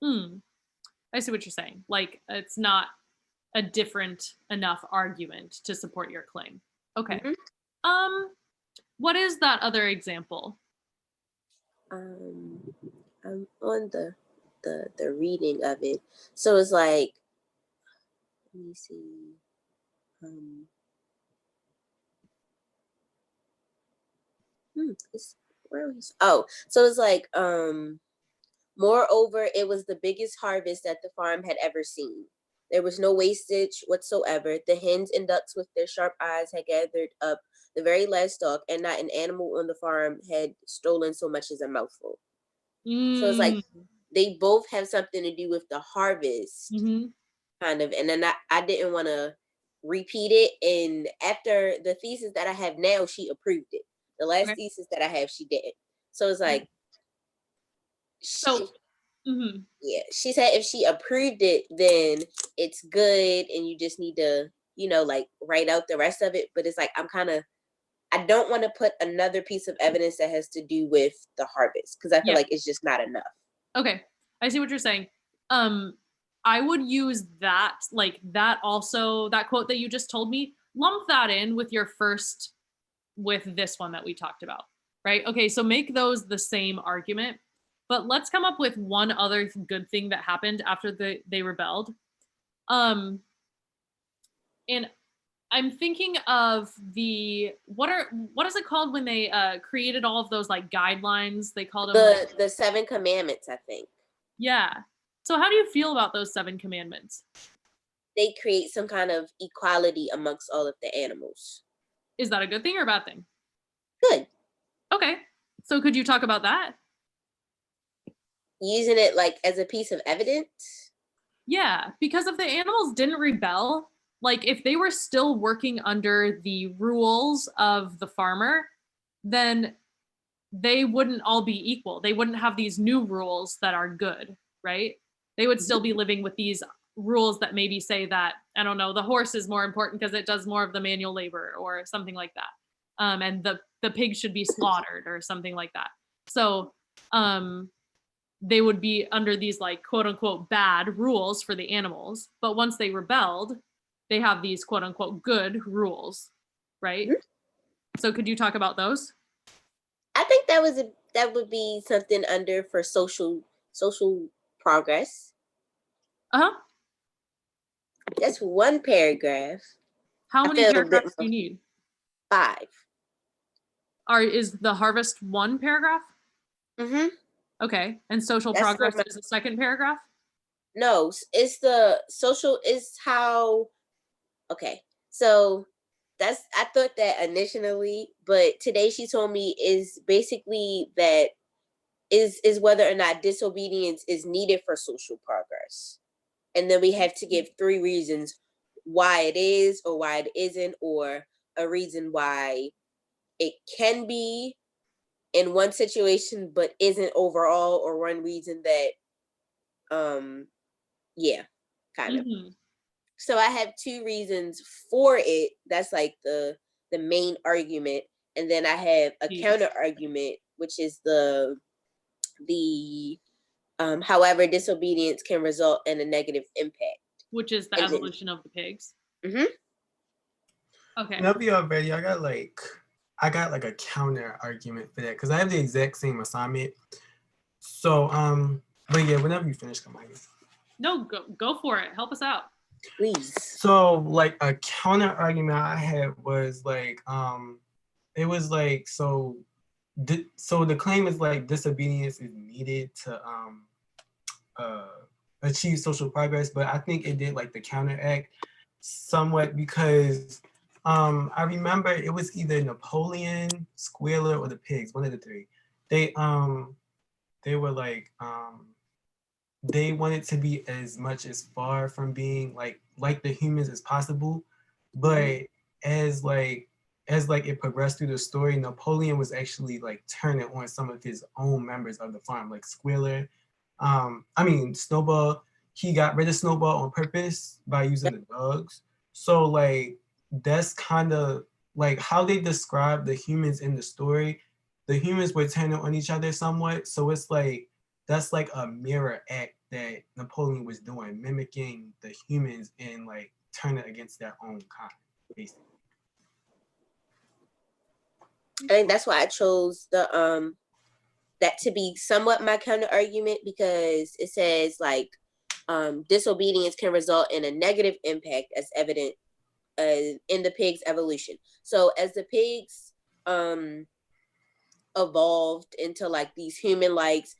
I see what you're saying. Like it's not a different enough argument to support your claim. Okay. Mm-hmm. What is that other example? I'm on the the reading of it. So it's like, let me see. So it's like, moreover, it was the biggest harvest that the farm had ever seen. There was no wastage whatsoever. The hens and ducks with their sharp eyes had gathered up the very last stalk, and not an animal on the farm had stolen so much as a mouthful. So it's like they both have something to do with the harvest, kind of. And then I didn't want to repeat it. And after the thesis that I have now, she approved it. The last thesis that I have, she didn't. So it's like, yeah, she said if she approved it, then it's good, and you just need to, like write out the rest of it. But it's like I don't want to put another piece of evidence that has to do with the harvest, because I feel like it's just not enough. Okay, I see what you're saying. I would use that, like that also, that quote that you just told me, lump that in with your first, with this one that we talked about, right? Okay, so make those the same argument, but let's come up with one other good thing that happened after they rebelled. And I'm thinking of what is it called when they created all of those like guidelines? They called them the 7 commandments, I think. Yeah. So how do you feel about those 7 commandments? They create some kind of equality amongst all of the animals. Is that a good thing or a bad thing? Good. Okay. So could you talk about that? Using it like as a piece of evidence? Yeah, because if the animals didn't rebel, like if they were still working under the rules of the farmer, then they wouldn't all be equal. They wouldn't have these new rules that are good, right? They would still be living with these rules that maybe say that, I don't know, the horse is more important because it does more of the manual labor or something like that. And the pig should be slaughtered or something like that. So they would be under these like quote unquote bad rules for the animals. But once they rebelled, they have these quote unquote good rules, right? So could you talk about those? I think that would be something under for social progress. That's one paragraph. How many paragraphs do you need? 5. Is the harvest 1 paragraph? Okay, and social progress is the 2nd paragraph? No, it's the social is how. Okay, so I thought that initially, but today she told me is basically that is whether or not disobedience is needed for social progress. And then we have to give 3 reasons why it is or why it isn't, or a reason why it can be in one situation but isn't overall, or one reason that kind of. So I have 2 reasons for it. That's like the main argument, and then I have a counter argument, which is the however disobedience can result in a negative impact, which is the evolution of the pigs. Okay. Whenever you're ready, I got like a counter argument for that because I have the exact same assignment. So but yeah, whenever you finish, come on. No, go for it. Help us out, please. So like a counter argument I had was like it was like so the claim is like disobedience is needed to achieve social progress, but I think it did like the counteract somewhat because I remember it was either Napoleon, Squealer, or the pigs, one of the 3. They were like they wanted to be as much as far from being like the humans as possible, but as it progressed through the story, Napoleon was actually like turning on some of his own members of the farm, like Squealer. Snowball. He got rid of Snowball on purpose by using the dogs. So like that's kind of like how they describe the humans in the story. The humans were turning on each other somewhat. So it's like that's like a mirror act that Napoleon was doing, mimicking the humans and like turning against their own kind, basically. I think that's why I chose the that to be somewhat my counter argument, because it says like disobedience can result in a negative impact as evident in the pig's evolution. So as the pigs evolved into like these human likes,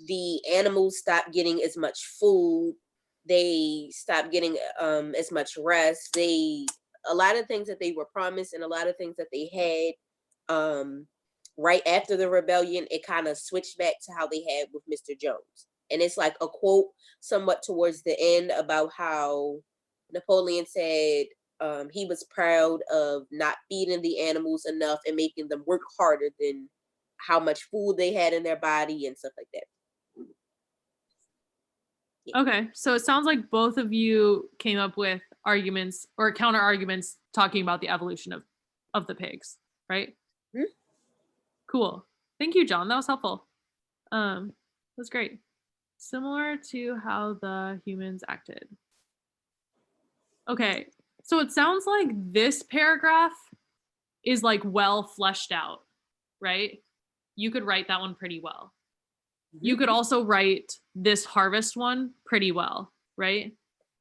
the animals stopped getting as much food, they stopped getting as much rest, a lot of things that they were promised and a lot of things that they had right after the rebellion, it kind of switched back to how they had with Mr. Jones. And it's like a quote somewhat towards the end about how Napoleon said he was proud of not feeding the animals enough and making them work harder than how much food they had in their body and stuff like that. Yeah. Okay, so it sounds like both of you came up with arguments or counter arguments talking about the evolution of the pigs, right? Mm-hmm. Cool. Thank you, John. That was helpful. That's great. Similar to how the humans acted. Okay, so it sounds like this paragraph is like well fleshed out, right? You could write that one pretty well. You could also write this harvest one pretty well, right?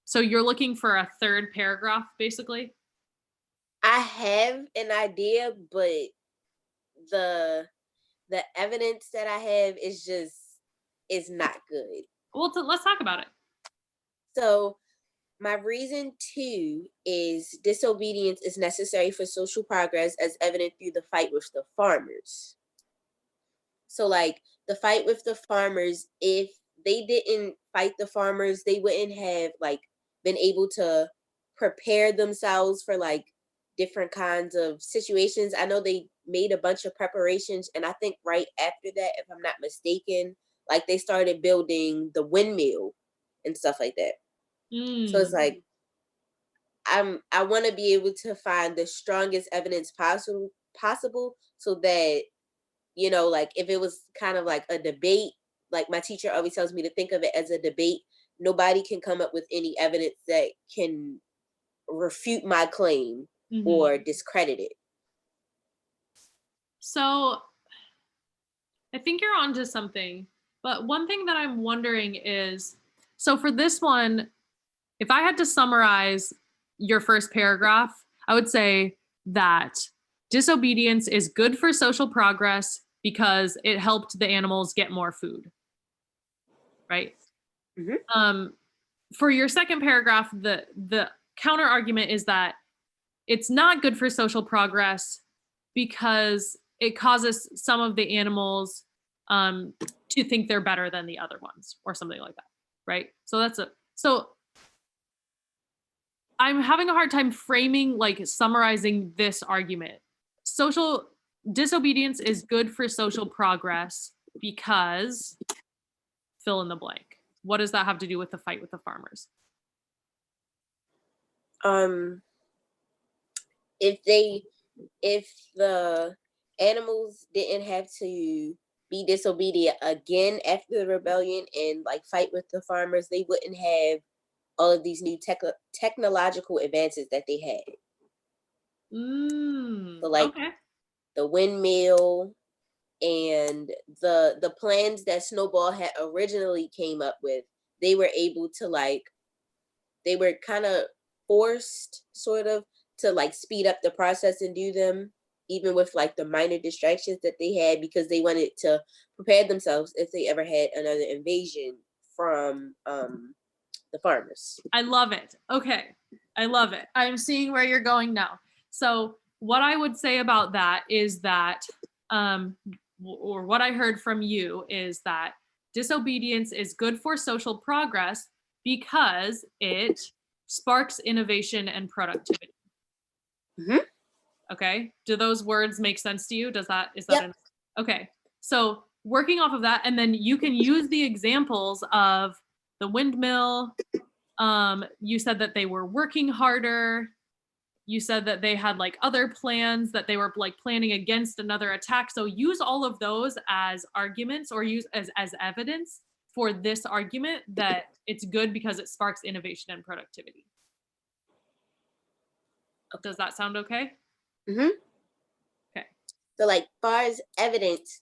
So you're looking for a third paragraph, basically? I have an idea, but the evidence that I have is not good. Well, let's talk about it. So my reason 2 is disobedience is necessary for social progress as evident through the fight with the farmers. So like the fight with the farmers, if they didn't fight the farmers, they wouldn't have like been able to prepare themselves for like different kinds of situations. I know they made a bunch of preparations, and I think right after that, if I'm not mistaken, like they started building the windmill and stuff like that. So it's like I want to be able to find the strongest evidence possible so that, you know, like if it was kind of like a debate, like my teacher always tells me to think of it as a debate, nobody can come up with any evidence that can refute my claim or discredit it. So I think you're onto something, but one thing that I'm wondering is, so for this one, if I had to summarize your first paragraph, I would say that disobedience is good for social progress because it helped the animals get more food, right? For your second paragraph, the counter argument is that it's not good for social progress because it causes some of the animals to think they're better than the other ones or something like that, right? So I'm having a hard time framing, like summarizing this argument. Social disobedience is good for social progress because fill in the blank. What does that have to do with the fight with the farmers? If the animals didn't have to be disobedient again after the rebellion and like fight with the farmers, they wouldn't have all of these new technological advances that they had. So like the windmill and the plans that Snowball had originally came up with, they were able to like, they were kind of forced sort of to like speed up the process and do them, even with like the minor distractions that they had, because they wanted to prepare themselves if they ever had another invasion from the farmers. I love it. Okay. I love it. I'm seeing where you're going now. So what I would say about that is that, or what I heard from you is that disobedience is good for social progress because it sparks innovation and productivity. Okay. Do those words make sense to you? Is that okay. So working off of that, and then you can use the examples of the windmill. You said that they were working harder. You said that they had like other plans, that they were like planning against another attack. So use all of those as arguments or use as evidence for this argument that it's good because it sparks innovation and productivity. Does that sound okay? Okay. So like far as evidence,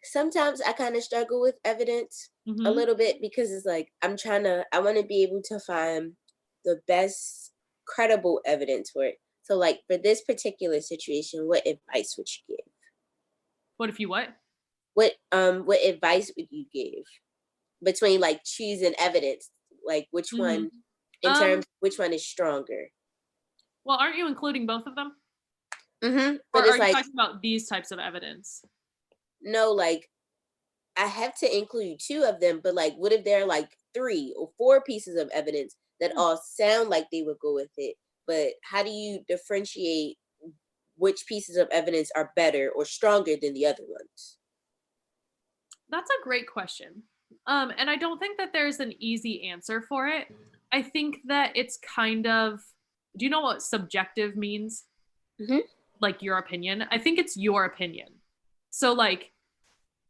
sometimes I kind of struggle with evidence a Mhm. little bit because it's like I want to be able to find the best credible evidence for it. So like for this particular situation, what advice would you give? What if you what? What advice would you give between like choosing evidence? Like which one which one is stronger? Well, aren't you including both of them? Mm-hmm. Or But are it's you like talking about these types of evidence? no, like I have to include two of them, but like what if there are like 3 or 4 pieces of evidence that all sound like they would go with it? But how do you differentiate which pieces of evidence are better or stronger than the other ones? That's a great question. And I don't think that there's an easy answer for it. I think that it's kind of, do you know what subjective means? Mhm. Like your opinion? I think it's your opinion. So like,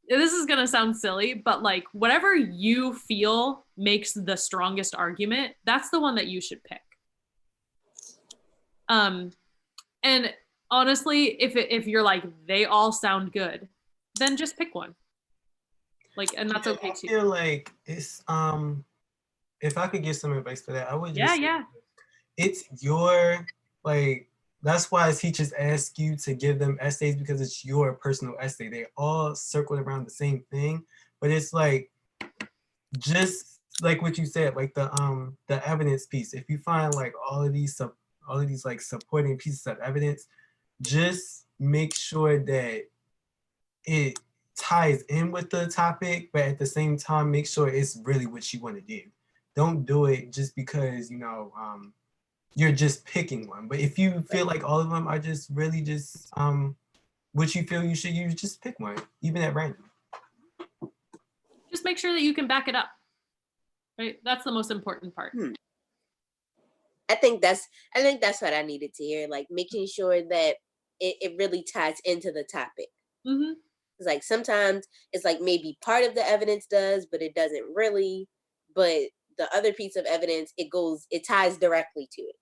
this is gonna sound silly, but like whatever you feel makes the strongest argument, that's the one that you should pick. And honestly, if you're like, they all sound good, then just pick one. Like, and that's okay I too. feel like it's if I could give some advice for that, I would just Yeah. it's your like that's why teachers ask you to give them essays because it's your personal essay. They all circle around the same thing, but it's like just like what you said, like the evidence piece. If you find like all of these like supporting pieces of evidence, just make sure that it ties in with the topic, but at the same time, make sure it's really what you want to do. Don't do it just because, you're just picking one. But if you feel like all of them are just really just what you feel you should use, just pick one, even at random. Just make sure that you can back it up. Right? That's the most important part. I think that's what I needed to hear. Like making sure that it really ties into the topic. Mm-hmm. It's like sometimes it's like maybe part of the evidence does, but it doesn't really. But the other piece of evidence, it ties directly to it.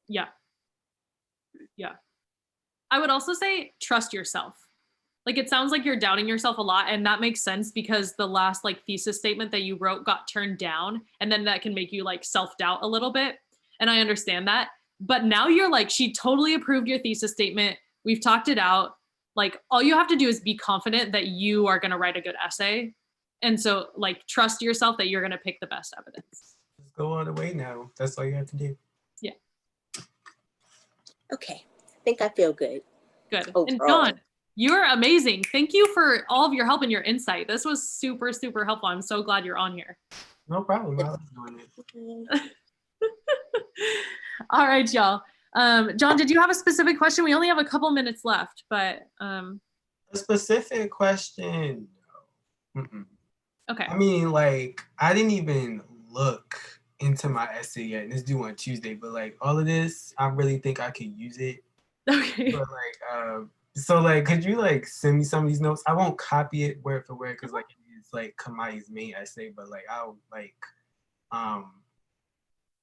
Yeah. I would also say trust yourself. Like it sounds like you're doubting yourself a lot, and that makes sense because the last like thesis statement that you wrote got turned down, and then that can make you like self-doubt a little bit. And I understand that. But now you're like, she totally approved your thesis statement. We've talked it out. Like all you have to do is be confident that you are going to write a good essay. And so like trust yourself that you're going to pick the best evidence. Just go all the way now. That's all you have to do. Yeah. Okay. I think I feel good. Good. Overall. And John, you're amazing. Thank you for all of your help and your insight. This was super, super helpful. I'm so glad you're on here. No problem. I was doing it. All right, y'all. John, did you have a specific question? We only have a couple minutes left, but a specific question. Mm-mm. Okay. I mean, like, I didn't even look into my essay yet, and it's due on Tuesday, but like all of this, I really think I could use it. Okay. But like, could you like send me some of these notes? I won't copy it word for word because like it's like Kamai's main essay, but like I'll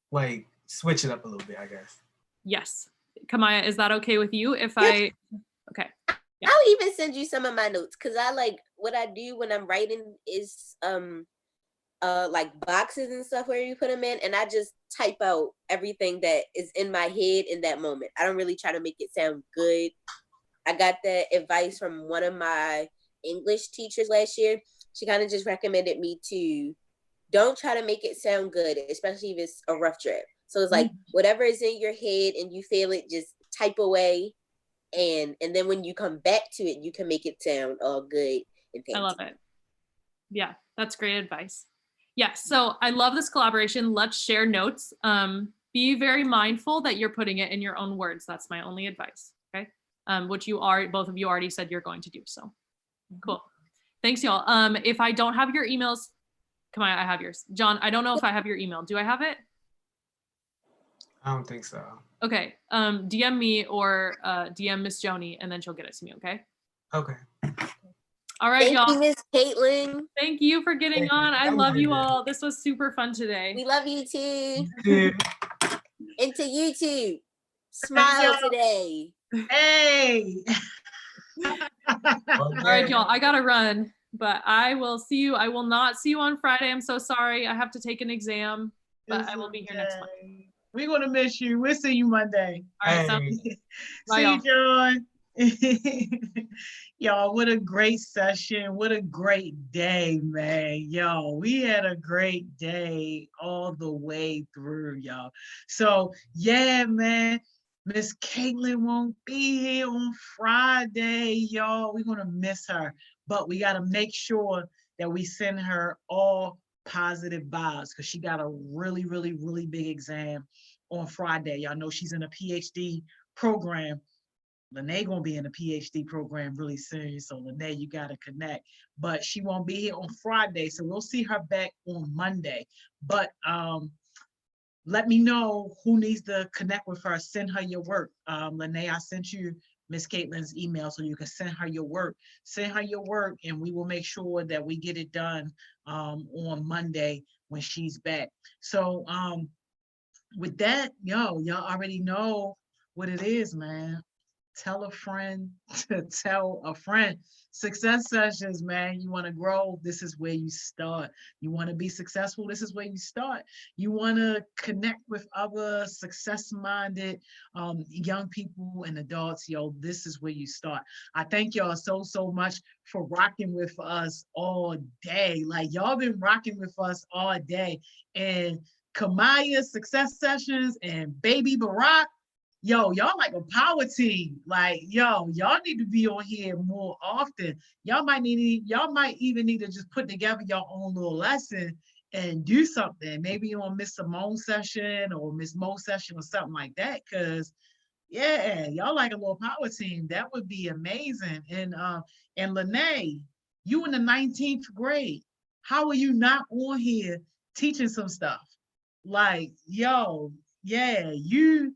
like switch it up a little bit, I guess. Yes. Kamaya, is that okay with you if Yes. Okay. Yeah. I'll even send you some of my notes because I like what I do when I'm writing is like boxes and stuff where you put them in, and I just type out everything that is in my head in that moment. I don't really try to make it sound good. I got that advice from one of my English teachers last year. She kind of just recommended me to don't try to make it sound good, especially if it's a rough draft. So it's like whatever is in your head and you feel it, just type away. And then when you come back to it, you can make it sound all good and fancy. I love it. Yeah, that's great advice. Yeah, so I love this collaboration. Let's share notes. Be very mindful that you're putting it in your own words. That's my only advice, okay? Which both of you already said you're going to do, so cool. Thanks, y'all. If I don't have your emails, come on, I have yours. John, I don't know if I have your email. Do I have it? I don't think so. Okay, DM me or DM Miss Joni, and then she'll get it to me, okay? Okay. All right, y'all. Thank you, Miss Kaitlyn. Thank you for getting on. I love you all. This was super fun today. We love you too. Yeah. And to you too. Smile today. Hey. All right, y'all, I gotta run, but I will see you. I will not see you on Friday. I'm so sorry. I have to take an exam, but I will be here next Monday. We're gonna miss you. We'll see you Monday. All right, Hey. Bye, See you, John. Y'all, what a great session. What a great day, man. Yo, we had a great day all the way through, y'all. So, yeah, man. Miss Kaitlyn won't be here on Friday, y'all. We're gonna miss her, but we gotta make sure that we send her all positive vibes because she got a really, really, really big exam on Friday. Y'all know she's in a PhD program. Lene gonna be in a PhD program really soon, so Lene, you gotta connect. But she won't be here on Friday, so we'll see her back on Monday. But let me know who needs to connect with her. Send her your work. Lene, I sent you Miss Kaitlyn's email so you can send her your work. Send her your work, and we will make sure that we get it done on Monday when she's back. So with that, y'all already know what it is, man. Tell a friend to tell a friend. Success sessions, man. You want to grow, this is where you start. You want to be successful, this is where you start. You want to connect with other success-minded young people and adults, yo, this is where you start. I thank y'all so much for rocking with us all day. Like, y'all been rocking with us all day. And Kamaya Success Sessions and Baby Barack, yo, y'all like a power team. Like, yo, y'all need to be on here more often. Y'all might even need to just put together your own little lesson and do something. Maybe on Miss Simone session or Miss Mo session or something like that. Cause yeah, y'all like a little power team. That would be amazing. And Lene, you in the 19th grade. How are you not on here teaching some stuff? Like, yo, yeah, you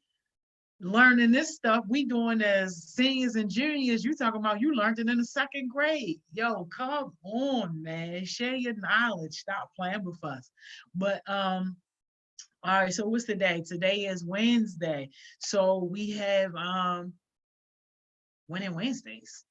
learning this stuff we doing as seniors and juniors. You talking about you learned it in the 2nd grade. Yo, come on, man. Share your knowledge. Stop playing with us. But all right, so what's today? Today is Wednesday. So we have Winning Wednesdays,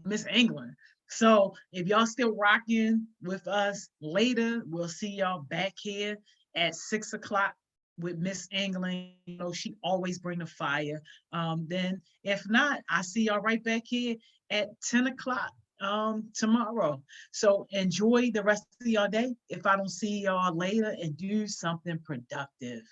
Miss England. So if y'all still rocking with us later, we'll see y'all back here at 6 o'clock with Miss England. You know, she always bring the fire. Then if not, I see y'all right back here at 10 o'clock tomorrow. So enjoy the rest of your day. If I don't see y'all later, and do something productive.